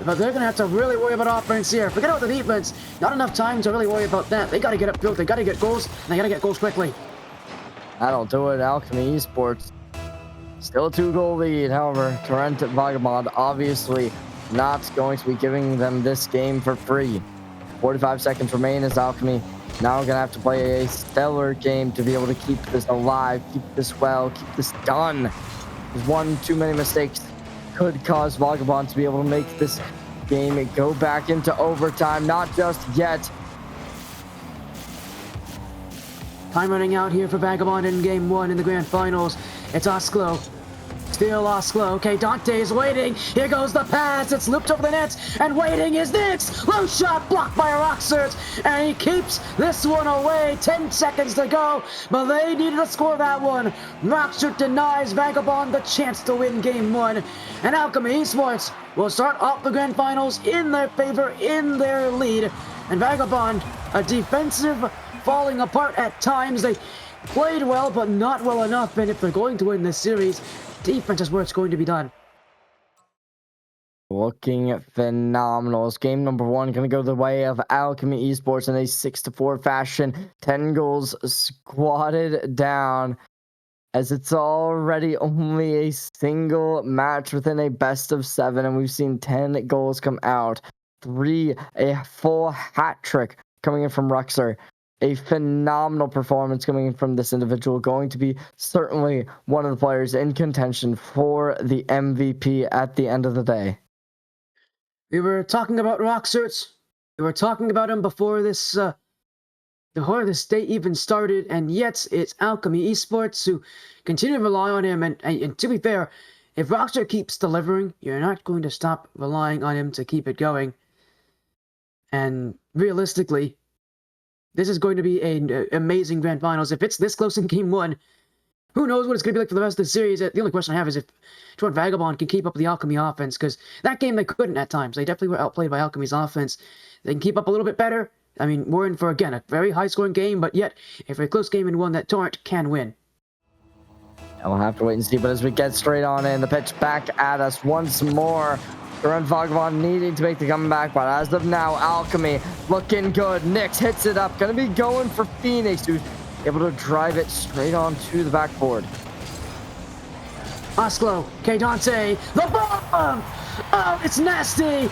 But they're going to have to really worry about offense here. Forget about the defense. Not enough time to really worry about that. They got to get upfield. They got to get goals. And they got to get goals quickly. That'll do it. Alchemy Esports. Still a 2-goal lead. However, Torrent Vagabond obviously not going to be giving them this game for free. 45 seconds remain as Alchemy now going to have to play a stellar game to be able to keep this alive, keep this well, keep this done. There's one too many mistakes could cause Vagabond to be able to make this game go back into overtime. Not just yet. Time running out here for Vagabond in game 1 in the grand finals. It's Osclo. Still Osclo. Okay, Dante is waiting. Here goes the pass. It's looped over the net. And waiting is Nix. Low shot blocked by Roxert. And he keeps this one away. 10 seconds to go. But they needed to score that one. Roxert denies Vagabond the chance to win game 1. And Alchemy Esports will start off the grand finals in their favor, in their lead. And Vagabond, a defensive falling apart at times. They played well, but not well enough. And if they're going to win this series, defense is where it's going to be done. Looking phenomenal. It's game number 1 going to go the way of Alchemy Esports in a 6-4 fashion. 10 goals squatted down, as it's already only a single match within a best of 7, and we've seen 10 goals come out. 3, a full hat trick coming in from Ruxer. A phenomenal performance coming in from this individual, going to be certainly one of the players in contention for the MVP at the end of the day. We were talking about Roxert. We were talking about him before this day even started, and yet it's Alchemy Esports who continue to rely on him. And to be fair, if Roxert keeps delivering, you're not going to stop relying on him to keep it going. And realistically, this is going to be an amazing grand finals. If it's this close in game 1, who knows what it's going to be like for the rest of the series. The only question I have is if Torrent Vagabond can keep up with the Alchemy offense, because that game they couldn't at times. They definitely were outplayed by Alchemy's offense. They can keep up a little bit better. I mean, we're in for, again, a very high-scoring game, but yet, a very close game and one that Torrent can win. And we'll have to wait and see, but as we get straight on in, the pitch back at us once more. Torrent Vagabond needing to make the comeback, but as of now, Alchemy looking good. Nix hits it up. Going to be going for Phoenix, who's able to drive it straight onto the backboard. Osclo, K. Dante, the bomb! Oh, it's nasty!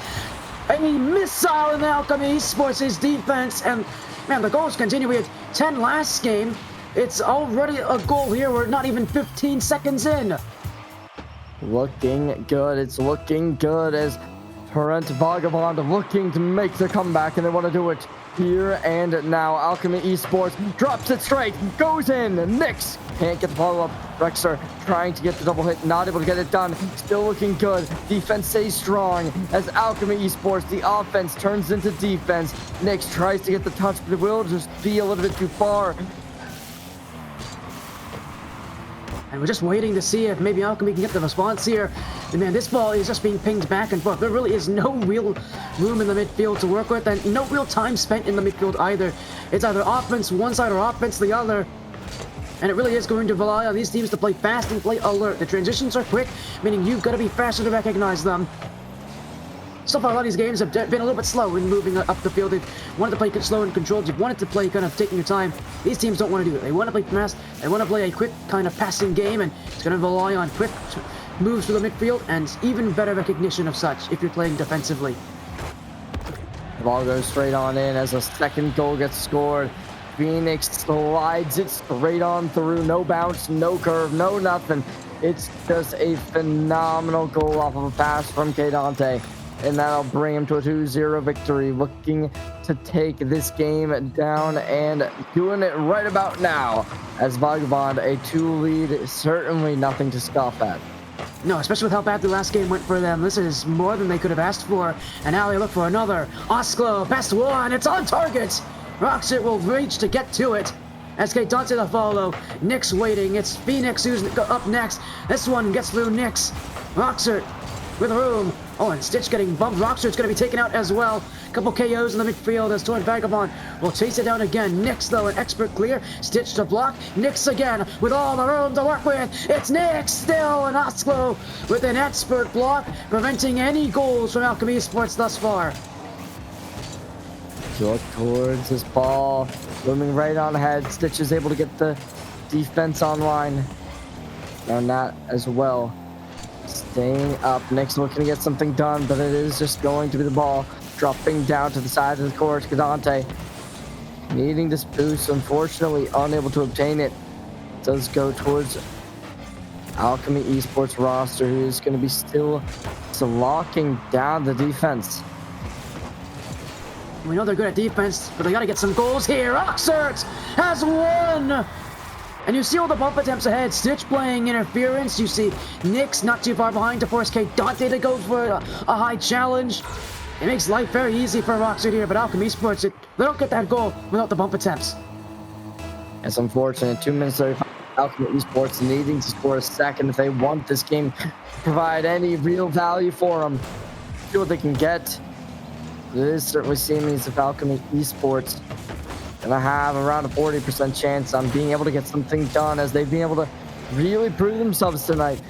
A missile in the Alchemy Esports' defense, and man, the goals continue. We had 10 last game. It's already a goal here. We're not even 15 seconds in. Looking good. It's looking good as Torrent Vagabond looking to make the comeback, and they want to do it here and now. Alchemy Esports drops it straight, goes in. Nix can't get the follow-up. Rexer trying to get the double hit, not able to get it done. Still looking good. Defense stays strong as Alchemy Esports, the offense turns into defense. Nix tries to get the touch, but it will just be a little bit too far. And we're just waiting to see if maybe Alchemy can get the response here. And man, this ball is just being pinged back and forth. There really is no real room in the midfield to work with, and no real time spent in the midfield either. It's either offense one side or offense the other. And it really is going to rely on these teams to play fast and play alert. The transitions are quick, meaning you've got to be faster to recognize them. So far, a lot of these games have been a little bit slow in moving up the field. They've wanted to play slow and controlled. You've wanted to play kind of taking your time. These teams don't want to do it. They want to play fast. They want to play a quick kind of passing game, and it's going to rely on quick moves through the midfield and even better recognition of such if you're playing defensively. The ball goes straight on in as a second goal gets scored. Phoenix slides it straight on through. No bounce, no curve, no nothing. It's just a phenomenal goal off of a pass from K. Dante. And that'll bring him to a 2-0 victory, looking to take this game down and doing it right about now. As Vagabond, a 2 lead, certainly nothing to scoff at. No, especially with how bad the last game went for them. This is more than they could have asked for. And now they look for another. Osklo, best one. It's on target. Roxer will reach to get to it. SK Dante to follow. Nyx waiting. It's Phoenix who's up next. This one gets through Nyx. Roxer with room. Oh, and Stitch getting bumped. Roxer's going to be taken out as well. Couple KOs in the midfield as Torrent Vagabond will chase it down again. Nyx, though, an expert clear. Stitch to block. Nyx again with all the room to work with. It's Nyx still, and Osklo with an expert block, preventing any goals from Alchemy Esports thus far. Look towards this ball, looming right on ahead. Stitch is able to get the defense online. And that as well. Staying up. Nyx looking to get something done, but it is just going to be the ball. Dropping down to the side of the court. Kadante needing this boost, unfortunately unable to obtain it. Does go towards Alchemy Esports roster, who is going to be still locking down the defense. We know they're good at defense, but they got to get some goals here. Oxert has won! And you see all the bump attempts ahead. Stitch playing interference. You see Nyx not too far behind to force K Dante to go for a high challenge. It makes life very easy for Roxer here, but Alchemy Esports, they don't get that goal without the bump attempts. It's unfortunate. 2 minutes 35. Alchemy Esports needing to score a second if they want this game to provide any real value for them. See what they can get. It is certainly seeming as if Alchemy Esports gonna have around a 40% chance on being able to get something done, as they've been able to really prove themselves tonight.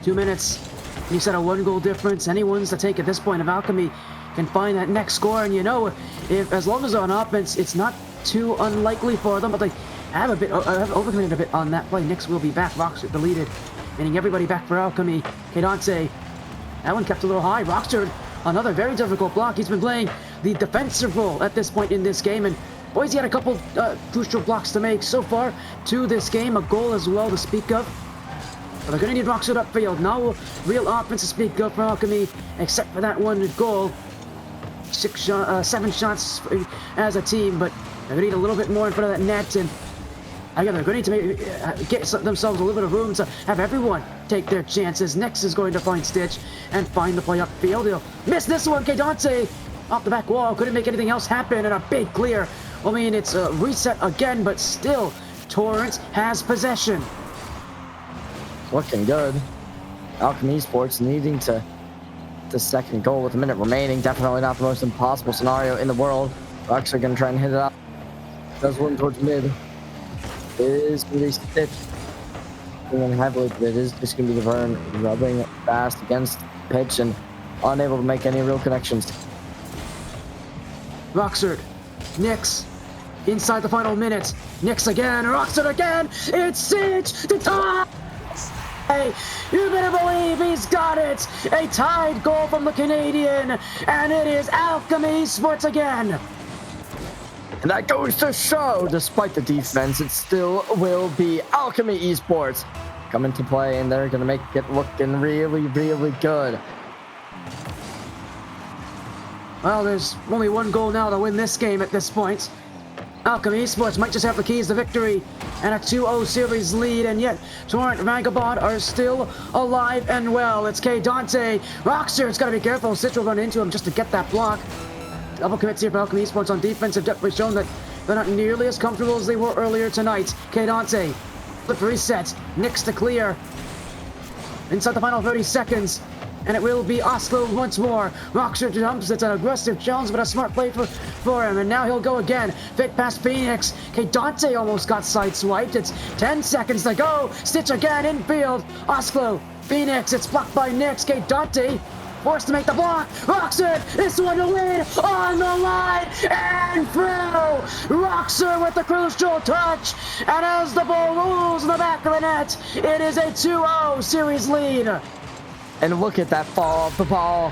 2 minutes. You said a 1-goal difference. Anyone's to take at this point if Alchemy can find that next score. And you know, if as long as they're on offense, it's not too unlikely for them. But they have overcommitted a bit on that play. Nyx will be back. Roxer deleted, meaning everybody back for Alchemy. Kadante, that one kept a little high. Roxer, another very difficult block. He's been playing the defensive role at this point in this game, and boys, he had a couple crucial blocks to make so far to this game. A goal as well to speak of. But they're going to need Roxer upfield. No real offense to speak of for Alchemy, except for that one goal. 7 shots as a team, but they're going to need a little bit more in front of that net. And again, they're going to need to get themselves a little bit of room to have everyone take their chances. Nyx is going to find Stitch and find the play upfield. He'll miss this one. Kadante off the back wall. Couldn't make anything else happen, and a big clear. I mean, it's a reset again, but still, Torrent has possession. Looking good. Alchemy Esports needing to the second goal with a minute remaining. Definitely not the most impossible scenario in the world. Bucks are going to try and hit it up. Does one towards mid. It is going to be Stitch. Going heavily, but it is just going to be the Vern rubbing fast against the pitch and unable to make any real connections. Roxer, Nyx, inside the final minute. Nyx again, Roxer again. It's Stitch to tie. You better believe he's got it! A tied goal from the Canadian, and it is Alchemy Esports again! And that goes to show, despite the defense, it still will be Alchemy Esports coming to play, and they're going to make it looking really, really good. Well, there's only 1 goal now to win this game at this point. Alchemy Esports might just have the keys to victory and a 2-0 series lead, and yet Torrent Vagabond are still alive and well. It's K Dante. Roxer's got to be careful. Stitch will run into him just to get that block. Double commits here for Alchemy Esports on defense have definitely shown that they're not nearly as comfortable as they were earlier tonight. K Dante, flip reset, Nyx to clear. Inside the final 30 seconds. And it will be Osklo once more. Roxer jumps. It's an aggressive challenge, but a smart play for him. And now he'll go again. Fit past Phoenix. K Dante almost got sideswiped. It's 10 seconds to go. Stitch again infield. Osklo, Phoenix. It's blocked by Nyx. K Dante forced to make the block. Roxer, this one to win on the line and through. Roxer with the crucial touch. And as the ball rolls in the back of the net, it is a 2-0 series lead. And look at that fall of the ball.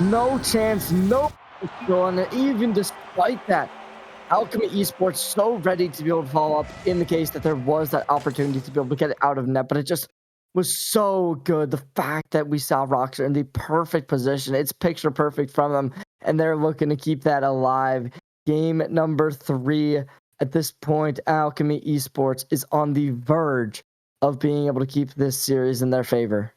No chance, no control. And even despite that, Alchemy Esports so ready to be able to follow up in the case that there was that opportunity to be able to get it out of net. But it just was so good. The fact that we saw Roxer in the perfect position. It's picture perfect from them. And they're looking to keep that alive. Game number 3. At this point, Alchemy Esports is on the verge of being able to keep this series in their favor.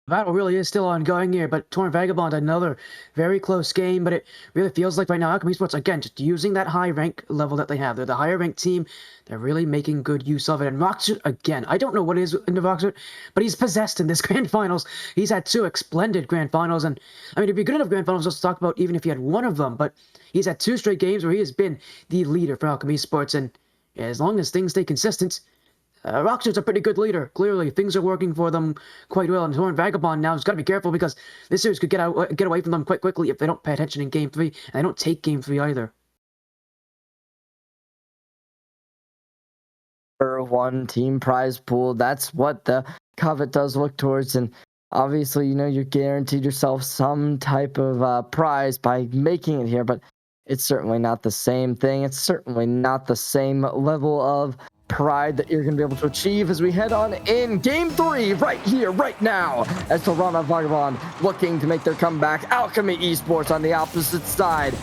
The battle really is still ongoing here, but Torrent Vagabond, another very close game, but it really feels like right now Alchemy Esports, again, just using that high rank level that they have. They're the higher ranked team. They're really making good use of it. And Roxert, again, I don't know what it is into Roxert, but he's possessed in this Grand Finals. He's had 2 splendid Grand Finals, and I mean, it'd be good enough Grand Finals just to talk about even if he had one of them, but he's had 2 straight games where he has been the leader for Alchemy Esports, and as long as things stay consistent, Roxer's a pretty good leader. Clearly, things are working for them quite well. And Torrent Vagabond now has got to be careful because this series could get away from them quite quickly if they don't pay attention in Game 3, and they don't take Game 3 either. For one team prize pool, that's what the covet does look towards. And obviously, you know, you're guaranteed yourself some type of prize by making it here, but it's certainly not the same thing. It's certainly not the same level of pride that you're going to be able to achieve as we head on in Game 3 right here, right now, as Torrent Vagabond looking to make their comeback. Alchemy Esports on the opposite side.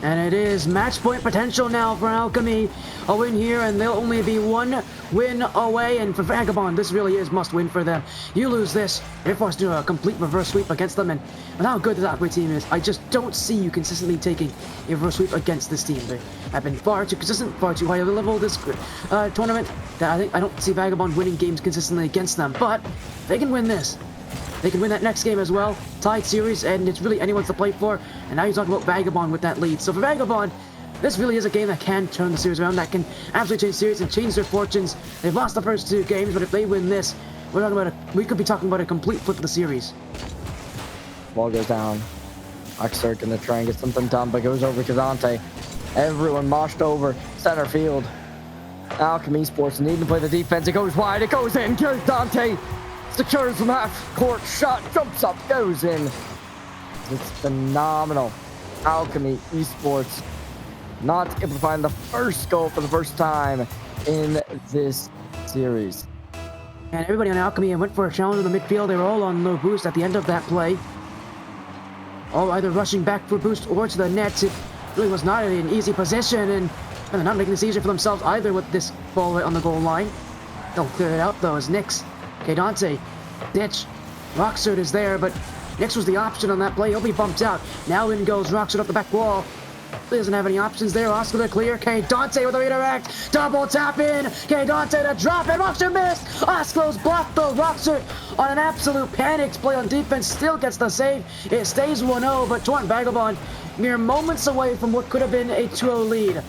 And it is match point potential now for Alchemy. A win here, and they'll only be 1 win away. And for Vagabond, this really is must win for them. You lose this, you're forced to do a complete reverse sweep against them. And with how good this Alchemy team is, I just don't see you consistently taking a reverse sweep against this team. They have been far too consistent, far too high of a level this tournament. That I don't see Vagabond winning games consistently against them. But they can win this. They can win that next game as well. Tied series, and it's really anyone's to play for. And now you talk about Vagabond with that lead. So for Vagabond, this really is a game that can turn the series around, that can absolutely change series and change their fortunes. They've lost the first 2 games, but if they win this, we could be talking about a complete flip of the series. Ball goes down. Oxert gonna try and get something done, but goes over to Dante. Everyone moshed over center field. Alchemy Esports needing to play the defense. It goes wide. It goes in. Here's Dante. Secures from half court. Shot jumps up, goes in. It's phenomenal. Alchemy Esports not able to find the first goal for the first time in this series. And everybody on Alchemy went for a challenge in the midfield. They were all on low boost at the end of that play. All either rushing back for boost or to the net. It really was not an easy position, and they're not making this easier for themselves either with this ball right on the goal line. They'll clear it out though as Nix. Okay, Dante, ditch. Roxert is there, but Nix was the option on that play. He'll be bumped out. Now in goes Roxert up the back wall. He doesn't have any options there. Oscar to clear. Okay, Dante with a redirect. Double tap in. Okay, Dante to drop it. Roxert missed. Oscar's blocked though. Roxert on an absolute panicked play on defense still gets the save. It stays 1-0, but Torrent Vagabond mere moments away from what could have been a 2-0 lead.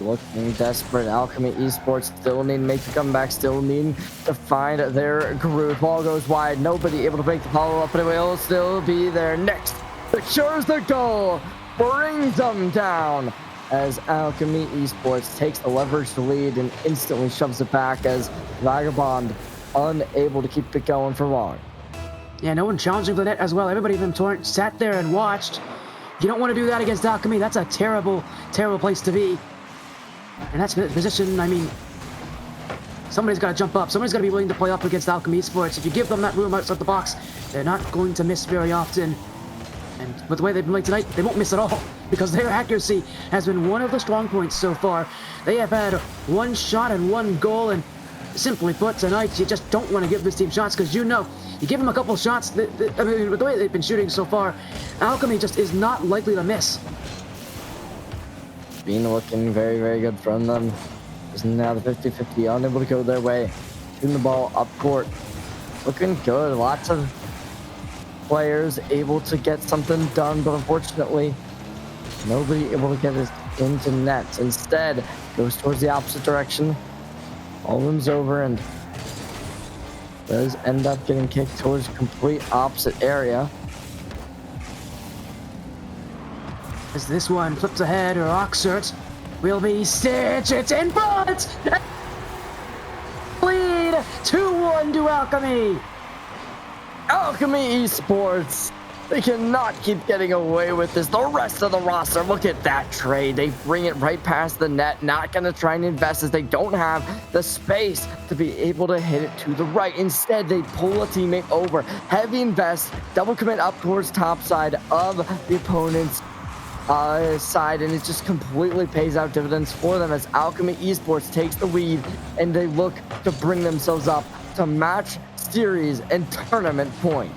Looking desperate. Alchemy Esports still need to make the comeback, still need to find their groove. Ball goes wide. Nobody able to break the follow-up, but it will still be there. Next, secures the goal, brings them down as Alchemy Esports takes the leverage to lead and instantly shoves it back as Vagabond unable to keep it going for long. Yeah, no one challenging for the net as well. Everybody from Torrent sat there and watched. You don't want to do that against Alchemy. That's a terrible, terrible place to be. And that's the position, I mean, somebody's got to jump up. Somebody's got to be willing to play up against Alchemy Esports. If you give them that room outside the box, they're not going to miss very often. And with the way they've been playing tonight, they won't miss at all because their accuracy has been one of the strong points so far. They have had 1 shot and 1 goal, and simply put, tonight you just don't want to give this team shots because you know, you give them a couple shots, I mean, with the way they've been shooting so far, Alchemy just is not likely to miss. Been looking very, very good from them. Is now the 50-50, unable to go their way. Shooting the ball up court. Looking good. Lots of players able to get something done, but unfortunately, nobody able to get it into net. Instead, goes towards the opposite direction. All room's over and does end up getting kicked towards the complete opposite area. As this one flips ahead, or Oxert will be Stitch. It's in front! Lead 2-1 to Alchemy. Alchemy Esports. They cannot keep getting away with this. The rest of the roster, look at that trade. They bring it right past the net. Not going to try and invest as they don't have the space to be able to hit it to the right. Instead, they pull a teammate over. Heavy invest, double commit up towards top side of the opponent's side, and it just completely pays out dividends for them as Alchemy Esports takes the lead, and they look to bring themselves up to match, series, and tournament point.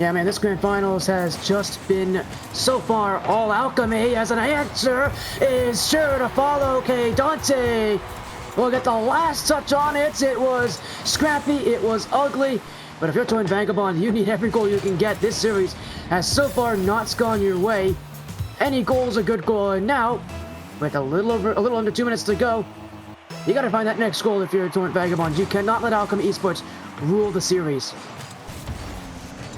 Yeah, man, this grand finals has just been so far all Alchemy, as an answer is sure to follow. Dante will get the last touch on it. It was scrappy, it was ugly, but if you're Torrent Vagabond, you need every goal you can get. This series has so far not gone your way. Any goal's a good goal, and now, with a little under 2 minutes to go, you gotta find that next goal if you're a Torrent Vagabond. You cannot let Alchemy Esports rule the series.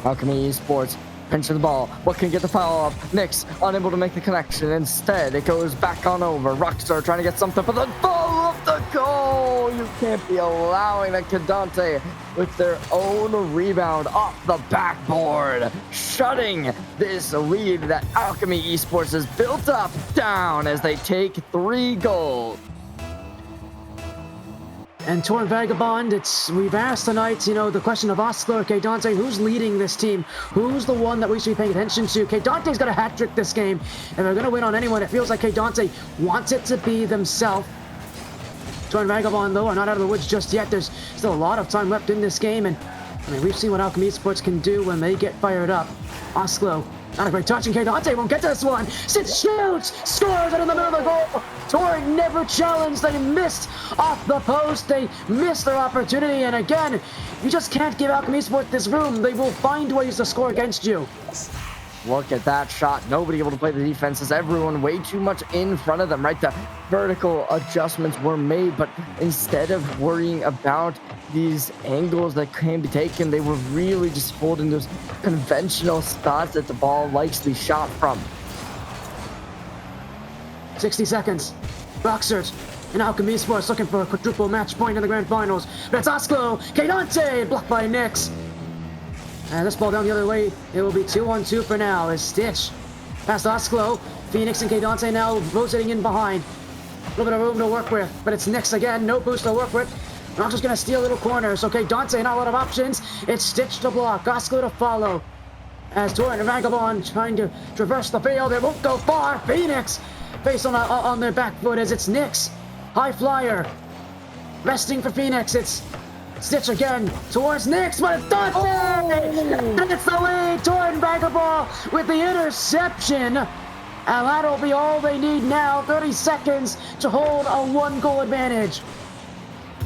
Alchemy Esports pinching the ball. What can get the foul up? Nyx unable to make the connection. Instead, it goes back on over. Rockstar trying to get something for the ball of the goal. You can't be allowing that Kadante with their own rebound off the backboard, shutting this lead that Alchemy Esports has built up down as they take 3 goals. And Torrent Vagabond, we've asked tonight, the question of Oscar or Dante, who's leading this team? Who's the one that we should be paying attention to? Dante's got a hat trick this game, and they're going to win on anyone. It feels like Dante wants it to be themselves. Torrent Vagabond, though, are not out of the woods just yet. There's still a lot of time left in this game, and we've seen what Alchemy Esports can do when they get fired up. Oslo, not a great touch, and Dante won't get to this one. Sits, shoots, scores out in the middle of the goal. Torrent never challenged. They missed off the post. They missed their opportunity, and again, you just can't give Alchemy Esports this room. They will find ways to score against you. Look at that shot. Nobody able to play the defenses. Everyone way too much in front of them, right? The vertical adjustments were made, but instead of worrying about these angles that can be taken, they were really just holding those conventional spots that the ball likes to be shot from. 60 seconds. Boxers and Alchemy Esports looking for a quadruple match point in the grand finals. But it's Oslo. Dante blocked by Nyx. And this ball down the other way, it will be 2-on-2 for now as Stitch past Oslo. Phoenix and Dante now rotating in behind. A little bit of room to work with, but it's Nyx again. No boost to work with. Rox's gonna steal little corners. Dante, not a lot of options. It's Stitch to block. Oslo to follow. As Torrent and Vagabond trying to traverse the field. It won't go far. Phoenix face on their back foot as it's Nyx. High flyer. Resting for Phoenix. It's Stitch again towards Nyx, but it's Dante! And it's the lead! Torrent Vagabond with the interception. And that'll be all they need now. 30 seconds to hold a 1-goal advantage.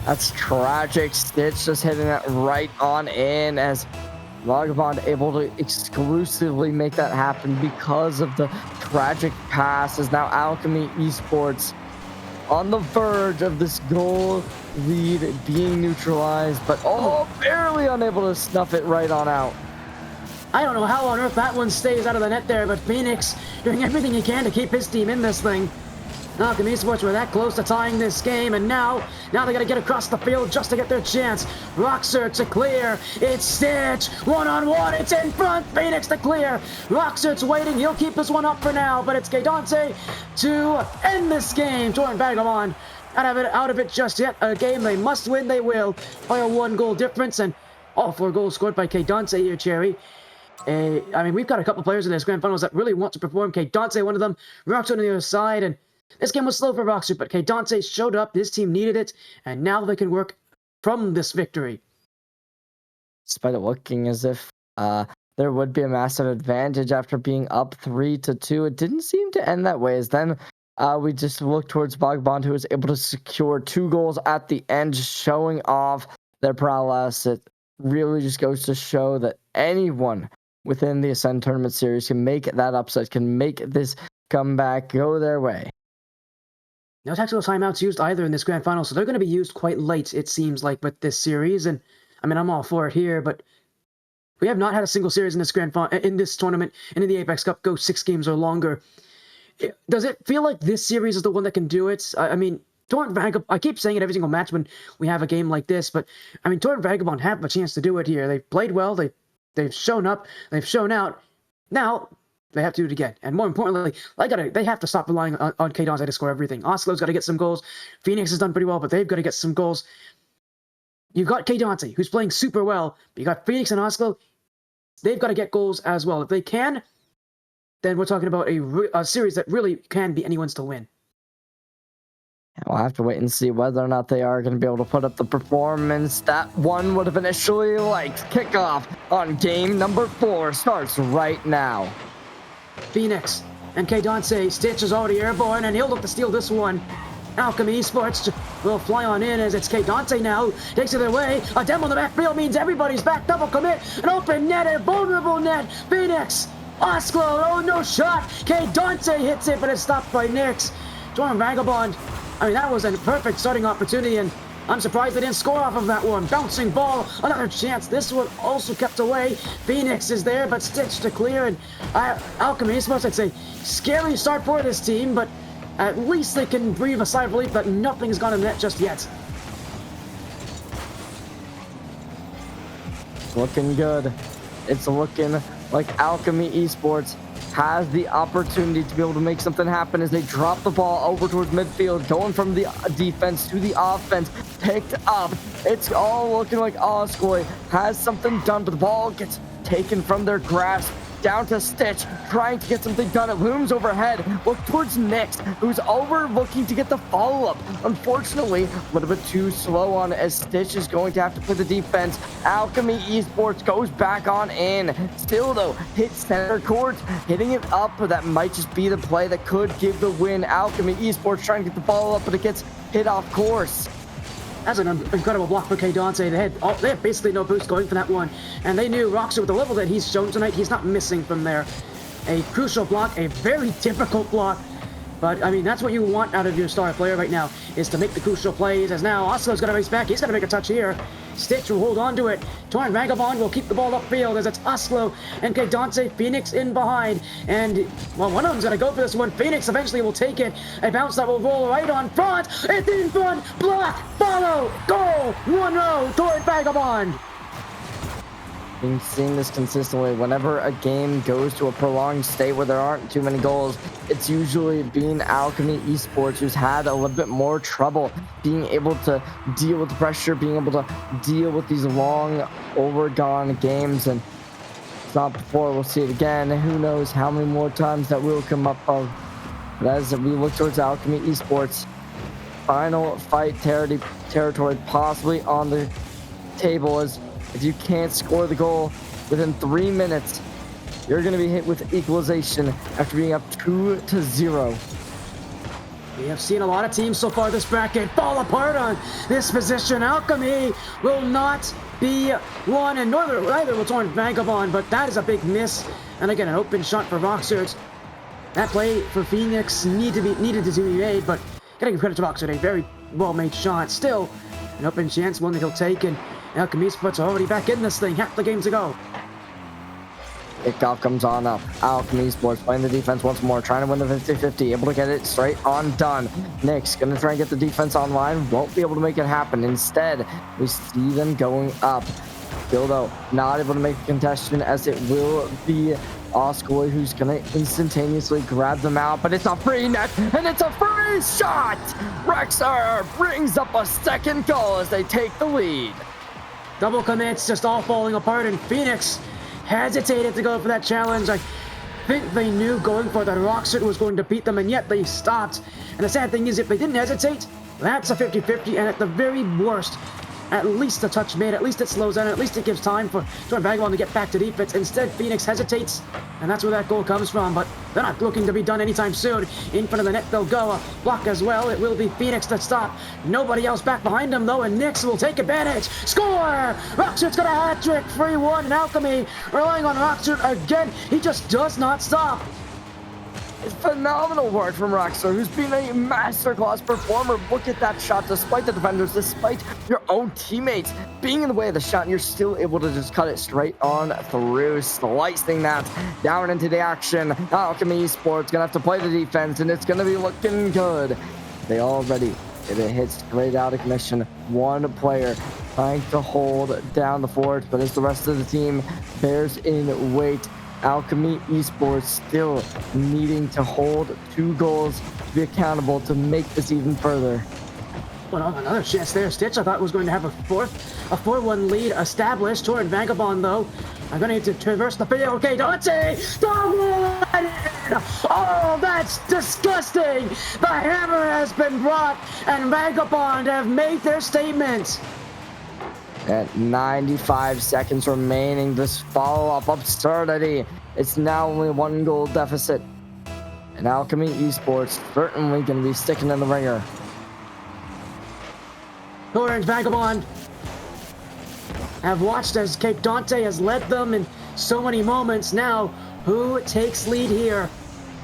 That's tragic. Stitch just hitting that right on in as Vagabond able to exclusively make that happen because of the tragic pass. As now Alchemy Esports on the verge of this goal lead being neutralized, but barely unable to snuff it right on out. I don't know how on earth that one stays out of the net there, but Phoenix doing everything he can to keep his team in this thing. Alchemy Esports were that close to tying this game, and now they gotta get across the field just to get their chance. Roxer to clear. It's Stitch. 1-on-1. It's in front. Phoenix to clear. Roxer's waiting. He'll keep this one up for now, but it's Dante to end this game. Torrent Vagabond out of it just yet. A game they must win. They will by a 1-goal difference, and all 4 goals scored by Dante here, Cherry. We've got a couple players in this grand finals that really want to perform. Dante, one of them. Roxer on the other side, and this game was slow for Roxer, but Dante showed up. His team needed it, and now they can work from this victory. Despite it looking as if there would be a massive advantage after being up 3-2, it didn't seem to end that way. As then we just looked towards Vagabond, who was able to secure 2 goals at the end, showing off their prowess. It really just goes to show that anyone within the Ascend Tournament Series can make that upset, can make this comeback go their way. No tactical timeouts used either in this grand final, so they're going to be used quite late, it seems like, with this series. And I'm all for it here, but we have not had a single series in this in this tournament and in the Apex Cup go 6 games or longer. Does it feel like this series is the one that can do it? Torrent Vagabond, I keep saying it every single match when we have a game like this, but Torrent Vagabond have a chance to do it here. They've played well, they've shown up, they've shown out. Now they have to do it again. And more importantly, they have to stop relying on Dante to score everything. Oslo's got to get some goals. Phoenix has done pretty well, but they've got to get some goals. You've got Dante, who's playing super well, but you got Phoenix and Oslo. They've got to get goals as well. If they can, then we're talking about a series that really can be anyone's to win. We'll have to wait and see whether or not they are going to be able to put up the performance that one would have initially liked. Kickoff on game number 4 starts right now. Phoenix and Dante. Stitch is already airborne, and he'll look to steal this one. Alchemy Esports will fly on in as it's Dante now. Takes it away. A demo in the backfield means everybody's back. Double commit. An open net, a vulnerable net. Phoenix. Osclo. Oh, no shot. Dante hits it, but it's stopped by Nyx. Torrent Vagabond. I mean, that was a perfect starting opportunity, and I'm surprised they didn't score off of that one. Bouncing ball, another chance. This one also kept away. Phoenix is there, but Stitch to clear, and Alchemy Esports, I'd say, scary start for this team, but at least they can breathe a sigh of relief that nothing's gone in net just yet. Looking good. It's looking like Alchemy Esports has the opportunity to be able to make something happen as they drop the ball over towards midfield, going from the defense to the offense, picked up. It's all looking like Oscoy has something done, but the ball gets taken from their grasp. Down to Stitch, trying to get something done. It looms overhead. Look towards Nyx, who's looking to get the follow-up. Unfortunately, a little bit too slow on it as Stitch is going to have to play the defense. Alchemy Esports goes back on in. Still, though, hits center court, hitting it up. That might just be the play that could give the win. Alchemy Esports trying to get the follow-up, but it gets hit off course. That's an incredible block for Dante. They had basically no boost going for that one. And they knew Roxer, with the level that he's shown tonight, he's not missing from there. A crucial block, a very difficult block. But, I mean, that's what you want out of your star player right now, is to make the crucial plays. As now, Oslo's going to race back. He's going to make a touch here. Stitch will hold on to it. Torrent Vagabond will keep the ball upfield as it's Oslo and Dante. Phoenix in behind. And, well, one of them's going to go for this one. Phoenix eventually will take it. A bounce that will roll right on front. It's in front. Block. Follow. Goal. 1-0. Torrent Vagabond. Been seeing this consistently. Whenever a game goes to a prolonged state where there aren't too many goals, it's usually been Alchemy Esports who's had a little bit more trouble being able to deal with the pressure, being able to deal with these long overgone games. And it's not before we'll see it again. Who knows how many more times that will come up of. But as we look towards Alchemy Esports, final fight territory possibly on the table is, if you can't score the goal within 3 minutes, you're going to be hit with equalization after being up 2-0. We have seen a lot of teams so far this bracket fall apart on this position. Alchemy will not be one, and neither will Torrent Vagabond, but that is a big miss. And again, an open shot for Roxert. That play for Phoenix needed to be made, but getting credit to Roxert, a very well-made shot. Still, an open chance, one that he'll take, and Alchemy Esports are already back in this thing. Half the game to go. Kickoff comes on up. Alchemy Esports playing the defense once more, trying to win the 50-50, able to get it straight on done. Nyx gonna try and get the defense online, won't be able to make it happen. Instead, we see them going up. Still though, not able to make the contestation, as it will be Oscoy who's gonna instantaneously grab them out, but it's a free net, and it's a free shot! Rexar brings up a second goal as they take the lead. Double commits just all falling apart, and Phoenix hesitated to go for that challenge. I think they knew going for that Roxert was going to beat them, and yet they stopped. And the sad thing is, if they didn't hesitate, that's a 50-50, and at the very worst, at least a touch made, at least it slows down, at least it gives time for Torrent Vagabond to get back to defense. Instead, Phoenix hesitates, and that's where that goal comes from, but they're not looking to be done anytime soon. In front of the net, they'll go. A block as well. It will be Phoenix to stop. Nobody else back behind them, though, and Nyx will take advantage. Score! Roxert's got a hat-trick, 3-1, and Alchemy relying on Roxert again. He just does not stop. It's phenomenal work from Roxer, who's been a masterclass performer. Look at that shot, despite the defenders, despite your own teammates being in the way of the shot, and you're still able to just cut it straight on through, slicing that down into the action. Alchemy Esports gonna have to play the defense, and it's gonna be looking good. They already get a hit straight out of commission. One player trying to hold down the fort, but as the rest of the team bears in weight, Alchemy Esports still needing to hold 2 goals to be accountable to make this even further. Well, another chance there. Stitch, I thought, was going to have a 4-1 lead established. Torrent Vagabond, though, I'm gonna need to traverse the field. Okay, Dante! Oh, that's disgusting! The hammer has been brought, and Vagabond have made their statement. At 95 seconds remaining, this follow-up absurdity. It's now only 1 goal deficit. And Alchemy Esports certainly going to be sticking in the ringer. Torrent, Vagabond have watched as Cape Dante has led them in so many moments. Now, who takes lead here?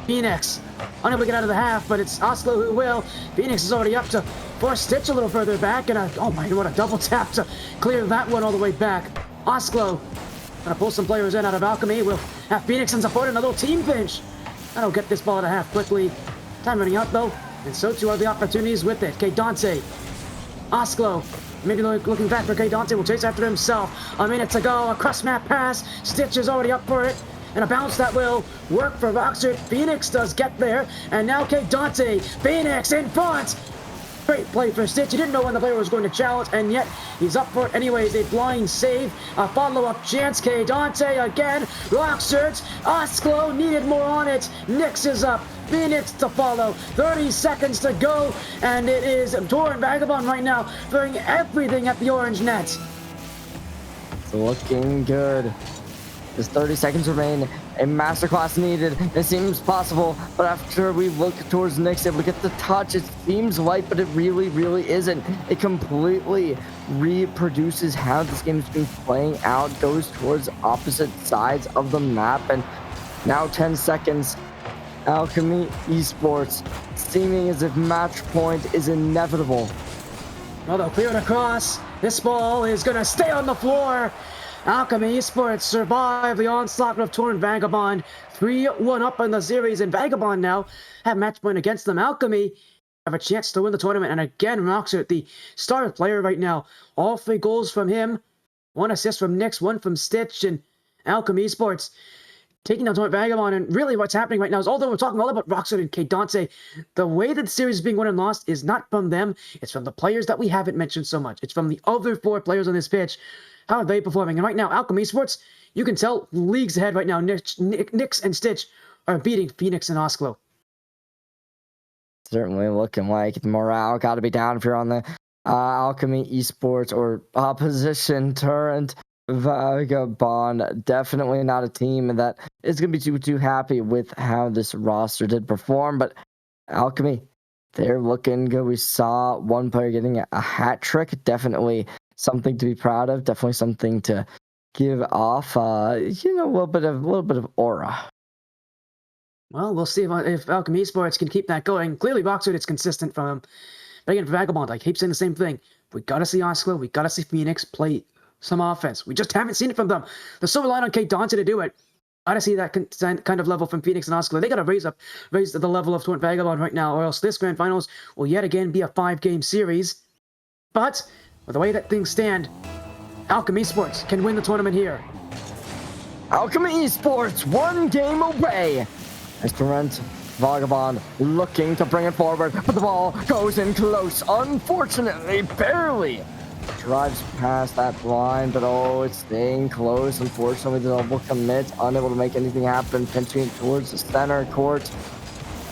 Phoenix. Unable to get out of the half, but it's Oslo who will. Phoenix is already up to force Stitch a little further back, and oh my, what a double tap to clear that one all the way back. Oslo gonna pull some players in out of Alchemy. We'll have Phoenix and support in a little team pinch. That'll get this ball at a half quickly. Time running out though, and so too are the opportunities with it. K Dante, Oslo, maybe looking back for K Dante, will chase after himself. A minute to go, a cross map pass. Stitch is already up for it. And a bounce that will work for Voxer. Phoenix does get there. And now K Dante, Phoenix in front. Great play for Stitch. He didn't know when the player was going to challenge, and yet he's up for it anyways. A blind save, a follow-up chance. K Dante again. Rockshirts. Oslo needed more on it. Nix is up. Phoenix to follow. 30 seconds to go, and it is Torrent Vagabond right now throwing everything at the orange net. It's looking good. There's 30 seconds remain. A masterclass needed. It seems possible, but after we look towards Nix, able to get the touch, it seems light, but it really, really isn't. It completely reproduces how this game has been playing out, goes towards opposite sides of the map, and now 10 seconds. Alchemy Esports, seeming as if match point is inevitable. Well, they'll clear it across. This ball is going to stay on the floor. Alchemy Esports survive the onslaught of Torrent Vagabond. 3-1 up in the series, and Vagabond now have match point against them. Alchemy have a chance to win the tournament, and again, Roxert, the star player right now. All 3 goals from him, 1 assist from Nix, 1 from Stitch, and Alchemy Esports taking down Torrent Vagabond. And really what's happening right now is, although we're talking all about Roxert and K Dante, the way that the series is being won and lost is not from them. It's from the players that we haven't mentioned so much. It's from the other 4 players on this pitch. How are they performing? And right now, Alchemy Esports, you can tell leagues ahead right now. Nix and Stitch are beating Phoenix and Oslo. Certainly looking like the morale got to be down if you're on the Alchemy Esports or opposition Torrent Vagabond. Definitely not a team that is going to be too happy with how this roster did perform. But Alchemy, they're looking good. We saw one player getting a hat trick. Definitely something to be proud of. Definitely something to give off, a little bit of aura. Well, we'll see if Alchemy Esports can keep that going. Clearly, Roxert, it's consistent from him. But again, for Vagabond, I keep saying the same thing. We got to see Oslo. We got to see Phoenix play some offense. We just haven't seen it from them. They're so reliant on K Dante to do it. Got to see that kind of level from Phoenix and Oslo. They got to raise the level of Torrent Vagabond right now, or else this grand finals will yet again be a 5-game series. But with the way that things stand, Alchemy Esports can win the tournament here. Alchemy Esports 1 game away. As Torrent Vagabond looking to bring it forward, but the ball goes in close. Unfortunately, barely drives past that blind, but it's staying close. Unfortunately, the double commit, unable to make anything happen. Pinching towards the center court.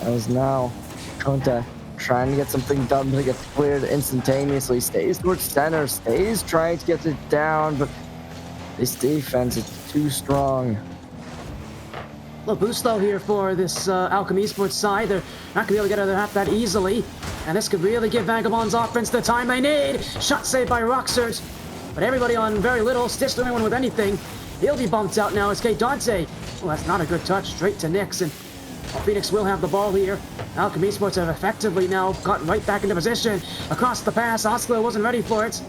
As now Konta trying to get something done, but it gets cleared instantaneously. Stays towards center, stays trying to get it down, but this defense is too strong. A little boost though here for this Alchemy Esports side. They're not going to be able to get out of their half that easily. And this could really give Vagabond's offense the time they need. Shot saved by Roxert. But everybody on very little. Stitch the only one with anything. He'll be bumped out now. It's K Dante. Oh, that's not a good touch. Straight to Nix. And Phoenix will have the ball here. Alchemy Esports have effectively now gotten right back into position. Across the pass. Oslo wasn't ready for it.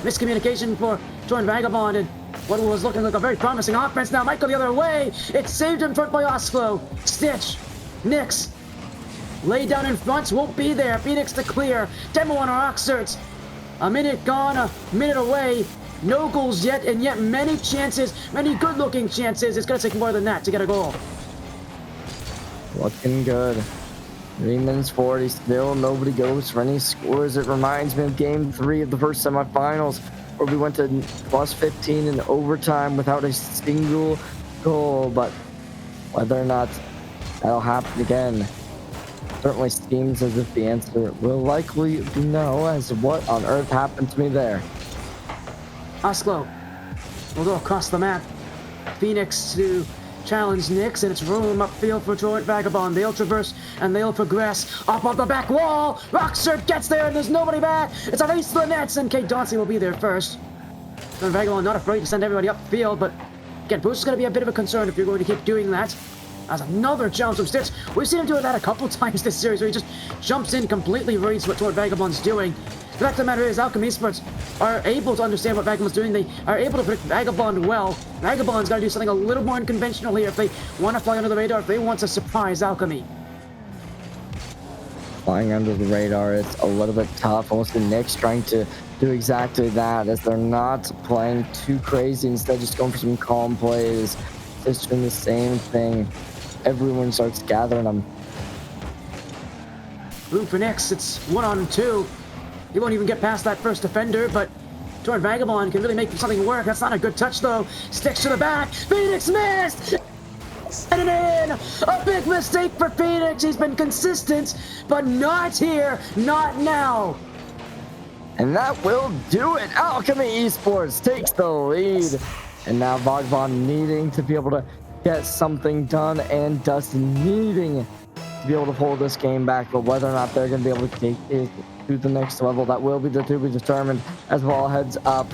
Miscommunication for Torrent Vagabond, and what was looking like a very promising offense now might go the other way. It's saved in front by Oslo. Stitch. Nix. Laid down in front. Won't be there. Phoenix to clear. Demo on our Oxerts. A minute gone. A minute away. No goals yet, and yet many chances. Many good-looking chances. It's going to take more than that to get a goal. Looking good. 3 minutes 40, still nobody goes for any scores. It reminds me of Game 3 of the first semifinals, where we went to plus 15 in overtime without a single goal. But whether or not that'll happen again certainly seems as if the answer will likely be no, as what on earth happened to me there? Oslo will go across the map. Phoenix to challenge Nyx, and it's room upfield for Torrent Vagabond. They'll traverse and they'll progress up on the back wall. Rocksert gets there and there's nobody back. It's a race to the nets, and Kate Dauncey will be there first. Torrent Vagabond not afraid to send everybody upfield, but again, boost is going to be a bit of a concern if you're going to keep doing that. As another challenge from Stitch. We've seen him do that a couple times this series, where he just jumps in, completely reads what Torrent Vagabond's doing. The fact of the matter is, Alchemy Esports are able to understand what Vagabond's doing. They are able to predict Vagabond well. Vagabond's got to do something a little more unconventional here if they want to fly under the radar, if they want to surprise Alchemy. Flying under the radar, it's a little bit tough. Almost the Knicks trying to do exactly that, as they're not playing too crazy, instead just going for some calm plays. It's doing the same thing. Everyone starts gathering them. Room for Nyx, it's 1-on-2. He won't even get past that first defender, but Torrent Vagabond can really make something work. That's not a good touch, though. Sticks to the back. Phoenix missed! And in! A big mistake for Phoenix. He's been consistent, but not here, not now. And that will do it. Alchemy Esports takes the lead. And now Vagabond needing to be able to get something done, and Dustin needing to be able to pull this game back. But whether or not they're going to be able to take it to the next level, that will be to be determined as ball heads up.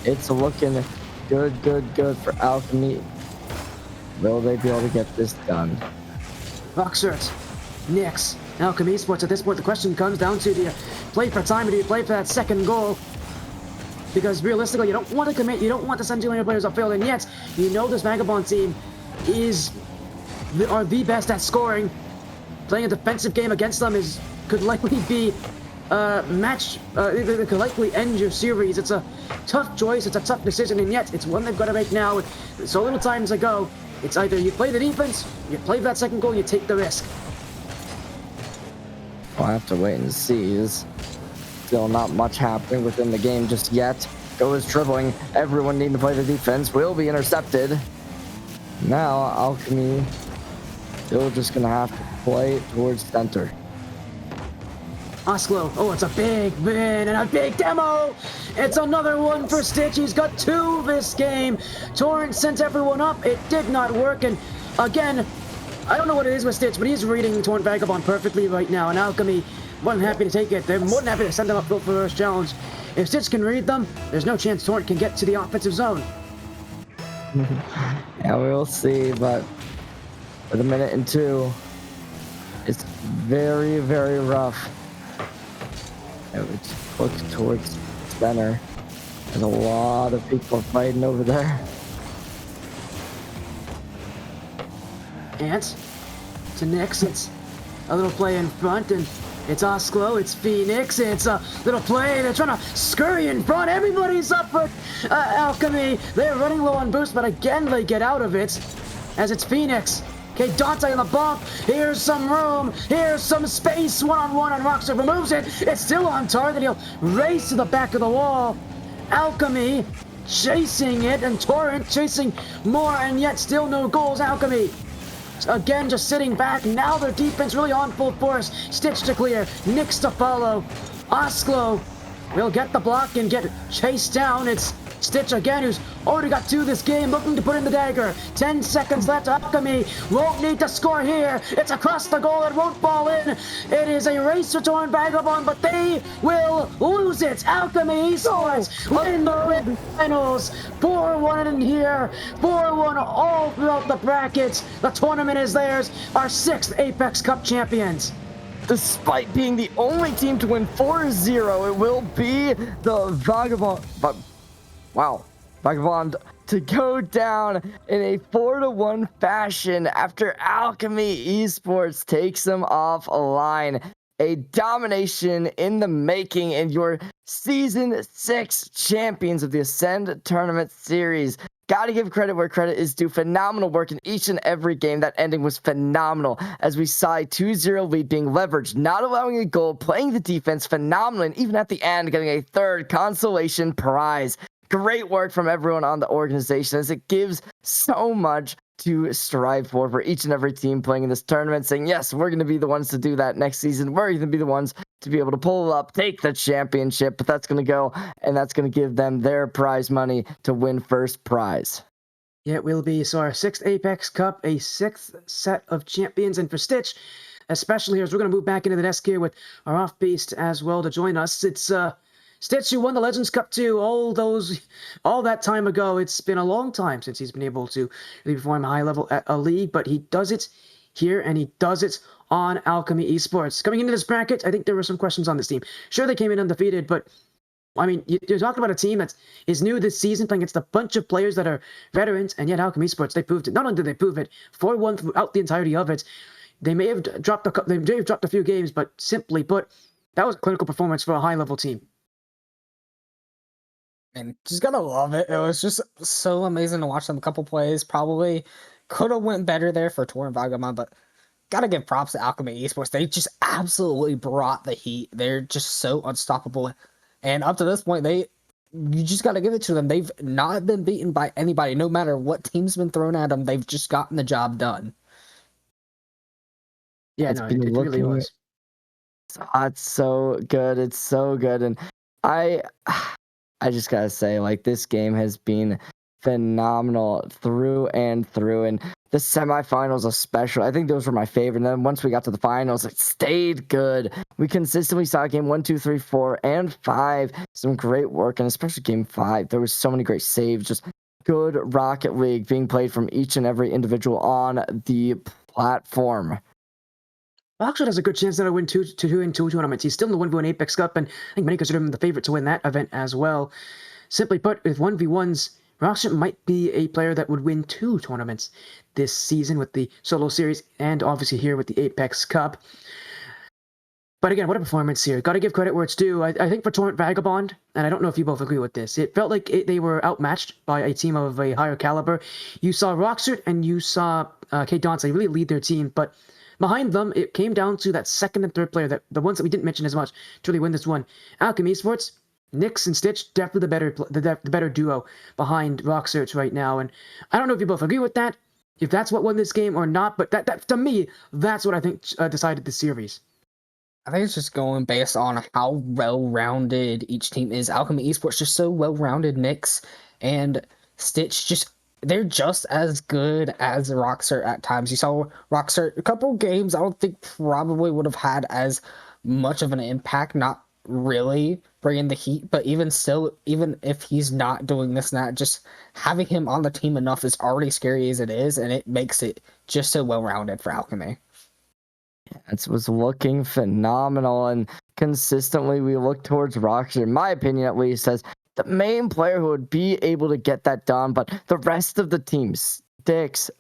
It's looking good for Alchemy. Will they be able to get this done? Rocksert, Nyx, Alchemy Esports. At this point, the question comes down to, do you play for time or do you play for that second goal? Because realistically, you don't want to commit, you don't want to send too many players upfield, and yet, you know this Vagabond team are the best at scoring. Playing a defensive game against them could likely be it could likely end your series. It's a tough choice, it's a tough decision, and yet, it's one they've got to make now. With so little time to go, it's either you play the defense, you play for that second goal, you take the risk. We'll have to wait and see. There's still not much happening within the game just yet. Go is dribbling. Everyone needing to play the defense will be intercepted. Now Alchemy still just gonna have to play towards center. Oslo, oh, it's a big win and a big demo. It's another one for Stitch. He's got 2 this game. Torrent sent everyone up. It did not work, and again, I don't know what it is with Stitch, but he's reading Torrent Vagabond perfectly right now, and Alchemy more than happy to take it. They're more than happy to send them upfield for the first challenge. If Stitch can read them, there's no chance Torrent can get to the offensive zone. Yeah, we'll see, but with a minute and 2, it's very rough. I would look towards center. There's a lot of people fighting over there. And to Nyx, it's a little play in front, and it's Oslo, it's Phoenix, it's a little play, they're trying to scurry in front, everybody's up for Alchemy. They're running low on boost, but again they get out of it, as it's Phoenix. Okay, Dante on the bump, here's some room, here's some space, one-on-one, and Rockstar removes it. It's still on target, he'll race to the back of the wall. Alchemy chasing it, and Torrent chasing more, and yet still no goals. Alchemy again just sitting back. Now their defense really on full force. Stitch to clear, Nyx to follow. Oslo will get the block and get chased down. It's Stitch again, who's already got 2 this game, looking to put in the dagger. 10 seconds left. Alchemy won't need to score here. It's across the goal. It won't fall in. It is a race to Torrent Vagabond, but they will lose it. Alchemy scores in the finals. 4-1 in here. 4-1 all throughout the brackets. The tournament is theirs. Our 6th Apex Cup champions. Despite being the only team to win 4-0, it will be the Vagabond. Vagabond to go down in a 4-1 fashion after Alchemy Esports takes them offline. a domination in the making and your Season 6 champions of the Ascend Tournament Series. Gotta give credit where credit is due. Phenomenal work in each and every game. That ending was phenomenal as we saw a 2-0 lead being leveraged, not allowing a goal, playing the defense phenomenally, and even at the end getting a third consolation prize. Great work from everyone on the organization as it gives so much to strive for each and every team playing in this tournament, saying, yes, we're going to be the ones to do that next season. We're going to be the ones to be able to pull up, take the championship, but that's going to go, and that's going to give them their prize money to win first prize. Yeah, it will be. So our 6th Apex Cup, a 6th set of champions. And for Stitch, especially as we're going to move back into the desk here with Araufbeastrl as well to join us. It's Stitch, who won the Legends Cup too, all that time ago. It's been a long time since he's been able to really perform high level at a league, but he does it here and he does it on Alchemy Esports. Coming into this bracket, I think there were some questions on this team. Sure, they came in undefeated, but I mean, you're talking about a team that is new this season, playing against a bunch of players that are veterans, and yet Alchemy Esports, they proved it. Not only did they prove it, 4-1 throughout the entirety of it. They may have dropped a few games, but simply put, that was a clinical performance for a high-level team. And just gotta love it. It was just so amazing to watch them. A couple plays probably could have went better there for Torrent and Vagabond, but gotta give props to Alchemy Esports. They just absolutely brought the heat. They're just so unstoppable. And up to this point, you just gotta give it to them. They've not been beaten by anybody, no matter what team's been thrown at them. They've just gotten the job done. Yeah, no, it really was. It's so good. It's so good. And I just gotta say, like, this game has been phenomenal through and through, and the semifinals especially. I think those were my favorite. And then once we got to the finals, it stayed good. We consistently saw game 1, 2, 3, 4, and 5. Some great work, and especially game 5. There was so many great saves. Just good Rocket League being played from each and every individual on the platform. Rockshot has a good chance to win two tournaments. He's still in the 1v1 Apex Cup, and I think many consider him the favorite to win that event as well. Simply put, with 1v1s, Rockshot might be a player that would win 2 tournaments this season with the solo series and obviously here with the Apex Cup. But again, what a performance here. Got to give credit where it's due. I think for Torrent Vagabond, and I don't know if you both agree with this, it felt like they were outmatched by a team of a higher caliber. You saw Rockshot and you saw K Dante really lead their team, but behind them, it came down to that second and third player, the ones that we didn't mention as much, to really win this one. Alchemy Esports, Nyx and Stitch, definitely the better duo behind Rocksearch right now. And I don't know if you both agree with that, if that's what won this game or not, but that to me, that's what I think decided the series. I think it's just going based on how well-rounded each team is. Alchemy Esports just so well-rounded. Nyx and Stitch they're just as good as Rockstar at times. You saw Rockstar a couple games, I don't think probably would have had as much of an impact, not really bringing the heat, but even still, even if he's not doing this and that, just having him on the team enough is already scary as it is, and it makes it just so well-rounded for Alchemy. It was looking phenomenal, and consistently we look towards Rockstar, in my opinion at least, as the main player who would be able to get that done. But the rest of the teams, Stitch,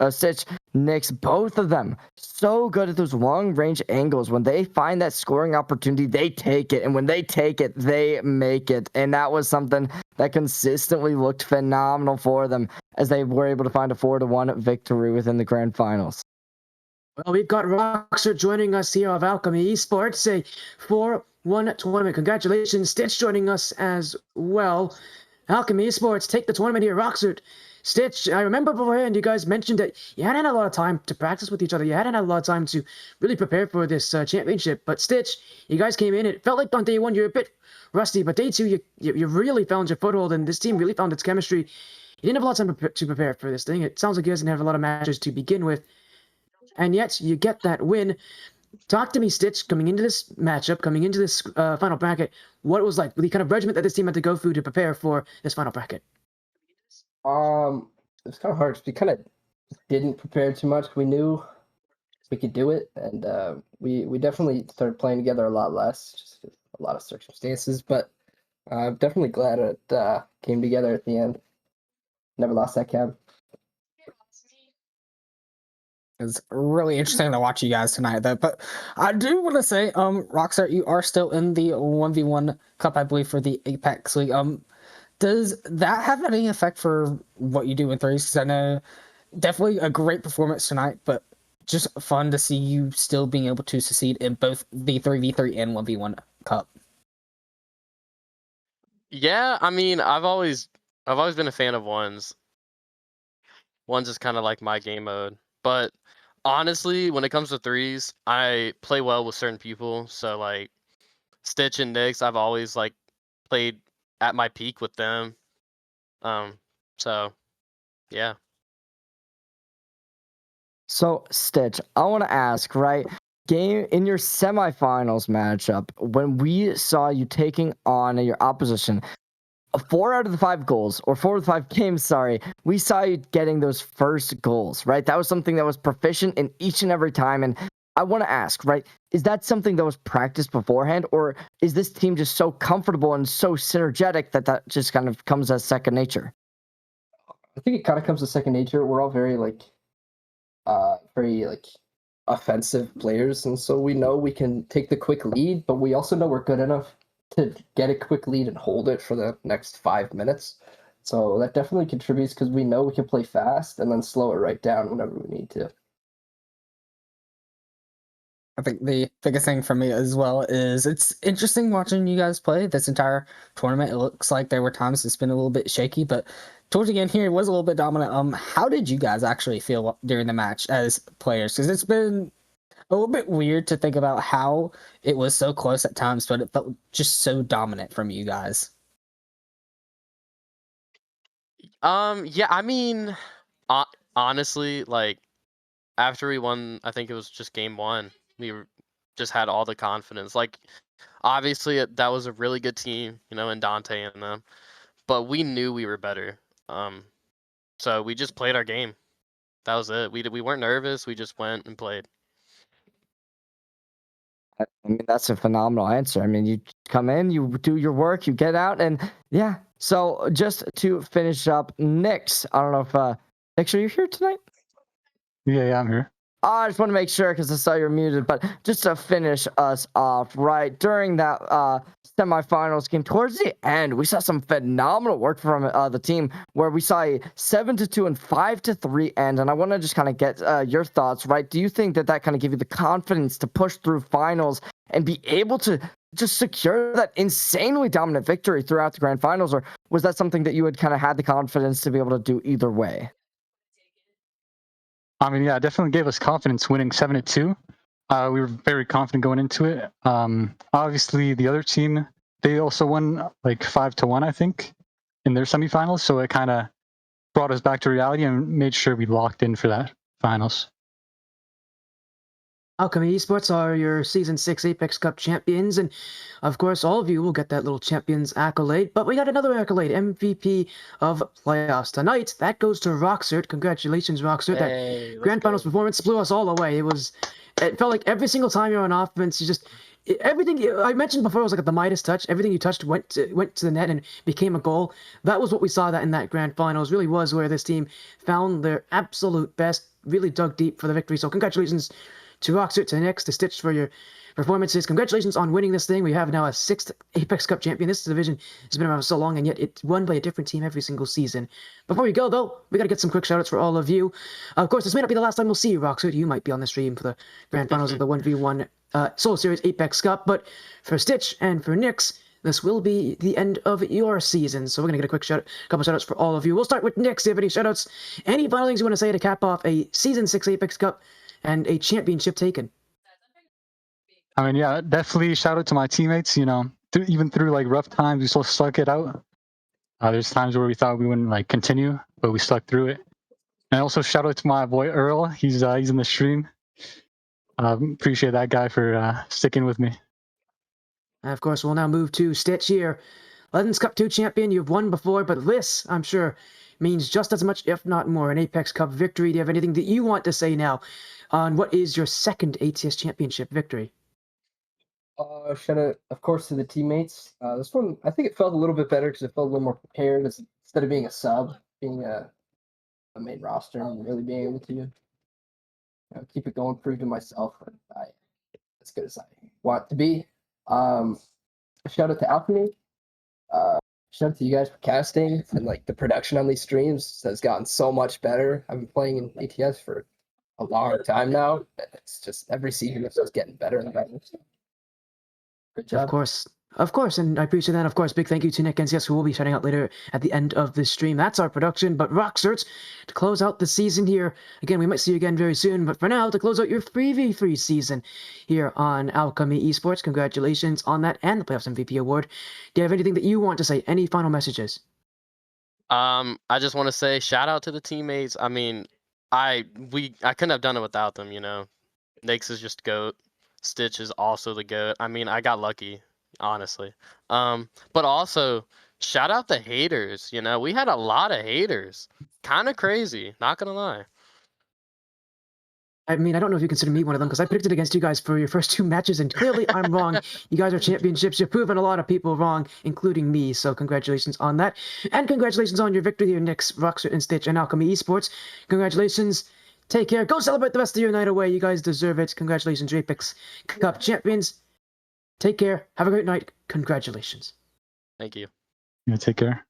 Nyx, both of them, so good at those long-range angles. When they find that scoring opportunity, they take it. And when they take it, they make it. And that was something that consistently looked phenomenal for them as they were able to find a 4-1 victory within the grand finals. Well, we've got Rockstar joining us here of Alchemy Esports, a 4-1 tournament. Congratulations, Stitch joining us as well. Alchemy Esports take the tournament here. Rockstar, Stitch, I remember beforehand you guys mentioned that you hadn't had a lot of time to practice with each other. You hadn't had a lot of time to really prepare for this championship. But Stitch, you guys came in. It felt like on day 1 you're a bit rusty, but day 2 you really found your foothold, and this team really found its chemistry. You didn't have a lot of time to prepare for this thing. It sounds like you guys didn't have a lot of matches to begin with. And yet, you get that win. Talk to me, Stitch, coming into this matchup, coming into this final bracket, what it was like, the kind of regiment that this team had to go through to prepare for this final bracket. It was kind of hard because we kind of didn't prepare too much. We knew we could do it, and we definitely started playing together a lot less, just a lot of circumstances. But I'm definitely glad it came together at the end. Never lost that cab. It's really interesting to watch you guys tonight, though. But I do want to say, Rockstar, you are still in the 1v1 Cup, I believe, for the Apex League. Does that have any effect for what you do in threes? Because I know definitely a great performance tonight, but just fun to see you still being able to succeed in both the 3v3 and 1v1 Cup. Yeah, I mean, I've always been a fan of ones. Ones is kind of like my game mode. But honestly, when it comes to threes, I play well with certain people. So like Stitch and Nyx, I've always like played at my peak with them. So yeah. So, Stitch, I want to ask, right? Game in your semifinals matchup, when we saw you taking on your opposition, 4 out of the 5 goals, or 4 of the 5 games, sorry, we saw you getting those first goals, right? That was something that was proficient in each and every time. And I want to ask, right, is that something that was practiced beforehand, or is this team just so comfortable and so synergetic that just kind of comes as second nature? I think it kind of comes to second nature. We're all very offensive players, and so we know we can take the quick lead, but we also know we're good enough to get a quick lead and hold it for the next 5 minutes. So that definitely contributes because we know we can play fast and then slow it right down whenever we need to. I think the biggest thing for me as well is it's interesting watching you guys play this entire tournament. It looks like there were times it's been a little bit shaky, but towards the end here, it was a little bit dominant. How did you guys actually feel during the match as players? Because it's been a little bit weird to think about how it was so close at times, but it felt just so dominant from you guys. Yeah, I mean, honestly, like after we won, I think it was just game 1. Just had all the confidence. Like, obviously, that was a really good team, and Dante and them. But we knew we were better. So we just played our game. That was it. We weren't nervous. We just went and played. I mean, that's a phenomenal answer. I mean, you come in, you do your work, you get out, and yeah. So just to finish up, Nyx, I don't know if Nyx, are you here tonight? Yeah, I'm here. I just want to make sure because I saw you're muted, but just to finish us off, right, during that semifinals game, towards the end, we saw some phenomenal work from the team where we saw a 7-2 and 5-3 end, and I want to just kind of get your thoughts, right? Do you think that kind of gave you the confidence to push through finals and be able to just secure that insanely dominant victory throughout the grand finals, or was that something that you had kind of had the confidence to be able to do either way? I mean, yeah, it definitely gave us confidence winning 7-2. We were very confident going into it. Obviously, the other team, they also won like 5-1, I think, in their semifinals. So it kind of brought us back to reality and made sure we locked in for that finals. Alchemy Esports are your Season 6 Apex Cup champions, and of course, all of you will get that little champions accolade. But we got another accolade, MVP of playoffs tonight. That goes to Rocksert. Congratulations, Rocksert. Hey, That grand finals performance blew us all away. It felt like every single time you're on offense, everything I mentioned before was like the Midas touch. Everything you touched went to the net and became a goal. That was what we saw that in that grand finals. Really was where this team found their absolute best. Really dug deep for the victory. So congratulations to Rocksert, to Nyx, to Stitch for your performances. Congratulations on winning this thing. We have now a 6th Apex Cup champion. This division has been around for so long, and yet it's won by a different team every single season. Before we go, though, we got to get some quick shoutouts for all of you. Of course, this may not be the last time we'll see you, Rocksert. You might be on the stream for the grand finals of the 1v1 Solo Series Apex Cup, but for Stitch and for Nyx, this will be the end of your season. So we're going to get a couple shoutouts for all of you. We'll start with Nyx. Do you have any shoutouts? Any final things you want to say to cap off a Season 6 Apex Cup and a championship taken? I mean, yeah, definitely shout out to my teammates. Even through like rough times, we still stuck it out. There's times where we thought we wouldn't like continue, but we stuck through it. And also shout out to my boy Earl. He's in the stream. Appreciate that guy for sticking with me. And of course, we'll now move to Stitch here. Legends Cup 2 champion, you've won before, but this, I'm sure, means just as much, if not more, an Apex Cup victory. Do you have anything that you want to say now on what is your 2nd ATS championship victory? Shout out, of course, to the teammates. This one, I think it felt a little bit better because it felt a little more prepared instead of being a sub, being a main roster and really being able to keep it going, prove to myself that I as good as I want to be. Shout out to Alchemy. Shout out to you guys for casting, and like the production on these streams has gotten so much better. I've been playing in ATS for a long time now. It's just every season it's just getting better and better. Good job. Of course, and I appreciate that. Of course, big thank you to Nick NCS, who will be shouting out later at the end of this stream. That's our production, but Rockserts, to close out the season here, again, we might see you again very soon, but for now, to close out your 3v3 season here on Alchemy Esports, congratulations on that and the Playoffs MVP award. Do you have anything that you want to say? Any final messages? I just want to say shout out to the teammates. I mean, I couldn't have done it without them, you know. Nyx is just GOAT. Stitch is also the GOAT. I mean, I got lucky, honestly. But also shout out the haters, you know. We had a lot of haters. Kind of crazy, not gonna lie. I mean, I don't know if you consider me one of them, because I predicted against you guys for your first 2 matches, and clearly I'm wrong. You guys are championships. You've proven a lot of people wrong, including me, so congratulations on that. And congratulations on your victory here, Nyx, Rocksert, and Stitch, and Alchemy Esports. Congratulations. Take care. Go celebrate the rest of your night away. You guys deserve it. Congratulations, Apex Cup champions. Take care. Have a great night. Congratulations. Thank you. Yeah, take care.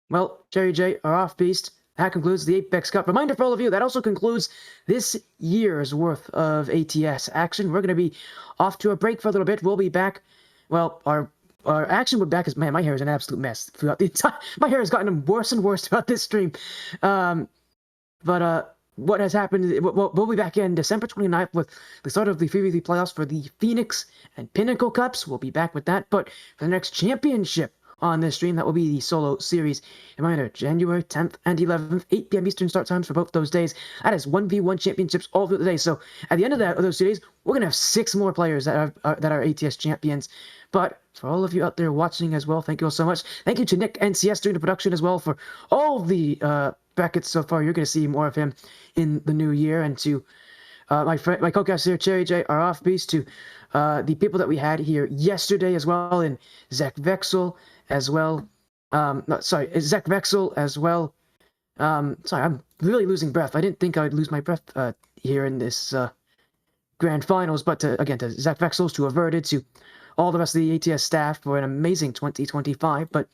Well, CherryJ, our off beast, that concludes the Apex Cup. Reminder for all of you, that also concludes this year's worth of ATS action. We're going to be off to a break for a little bit. We'll be back. Well, our action we're back is, man, my hair is an absolute mess throughout the entire. My hair has gotten worse and worse throughout this stream. But what has happened, we'll be back in December 29th with the start of the 3v3 playoffs for the Phoenix and Pinnacle Cups. We'll be back with that. But for the next championship on this stream, that will be the solo series. Reminder, January 10th and 11th, 8 p.m. Eastern start times for both those days. That is 1v1 championships all through the day. So at the end of those 2 days, we're going to have 6 more players that are ATS champions. But for all of you out there watching as well, thank you all so much. Thank you to Nick NCS doing the production as well for all the brackets so far. You're going to see more of him in the new year. And to my co-cast here, CherryJ, our off beast, to the people that we had here yesterday as well, and Zach Vexel as well. Zach Vexel as well. Sorry, I'm really losing breath. I didn't think I'd lose my breath here in this grand finals, but again, to Zach Vexel, to Averted, to all the rest of the ATS staff for an amazing 2025. But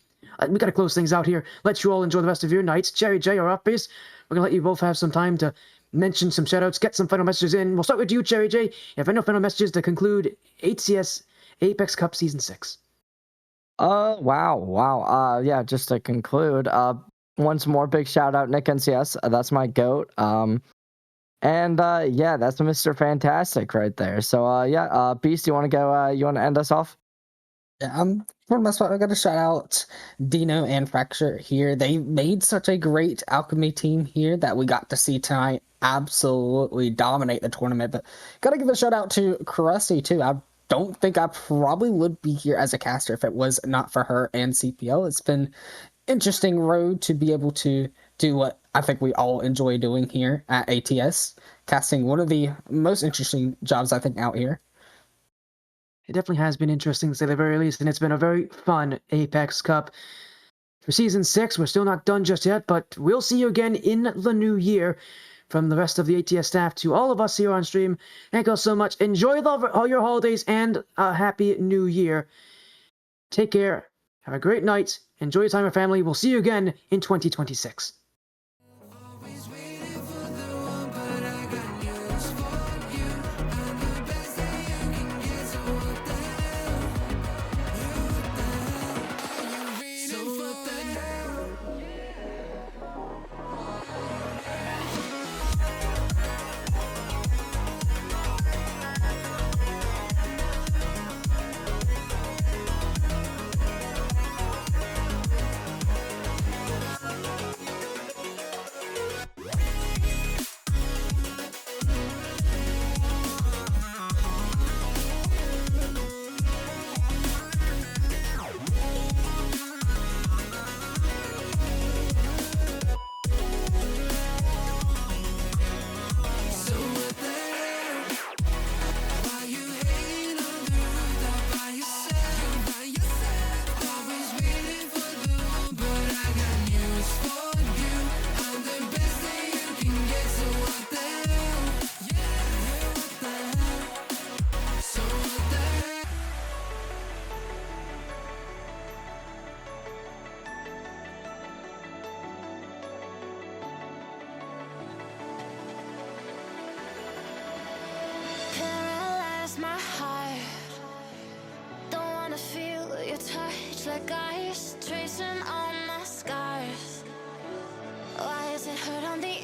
we got to close things out here. Let you all enjoy the rest of your nights. CherryJ, our off base, we're going to let you both have some time to mention some shoutouts, get some final messages in. We'll start with you, CherryJ. You have any final messages to conclude ATS Apex Cup Season 6? Wow. Yeah, just to conclude, once more, big shout out, Nick NCS. That's my GOAT. And yeah, that's Mr. Fantastic right there. So Beast, you want to go? You want to end us off? Yeah, for the most part, I got to shout out Dino and Fracture here. They made such a great Alchemy team here that we got to see tonight absolutely dominate the tournament. But got to give a shout out to Krusty too. I don't think I probably would be here as a caster if it was not for her and CPL. It's been interesting road to be able to do what I think we all enjoy doing here at ATS, casting one of the most interesting jobs I think out here. It definitely has been interesting, to say the very least, and it's been a very fun Apex Cup. For Season 6, we're still not done just yet, but we'll see you again in the new year. From the rest of the ATS staff to all of us here on stream, thank you all so much. Enjoy all your holidays and a happy new year. Take care. Have a great night. Enjoy your time with family. We'll see you again in 2026. touch like ice, tracing all my scars. Why is it hurt on the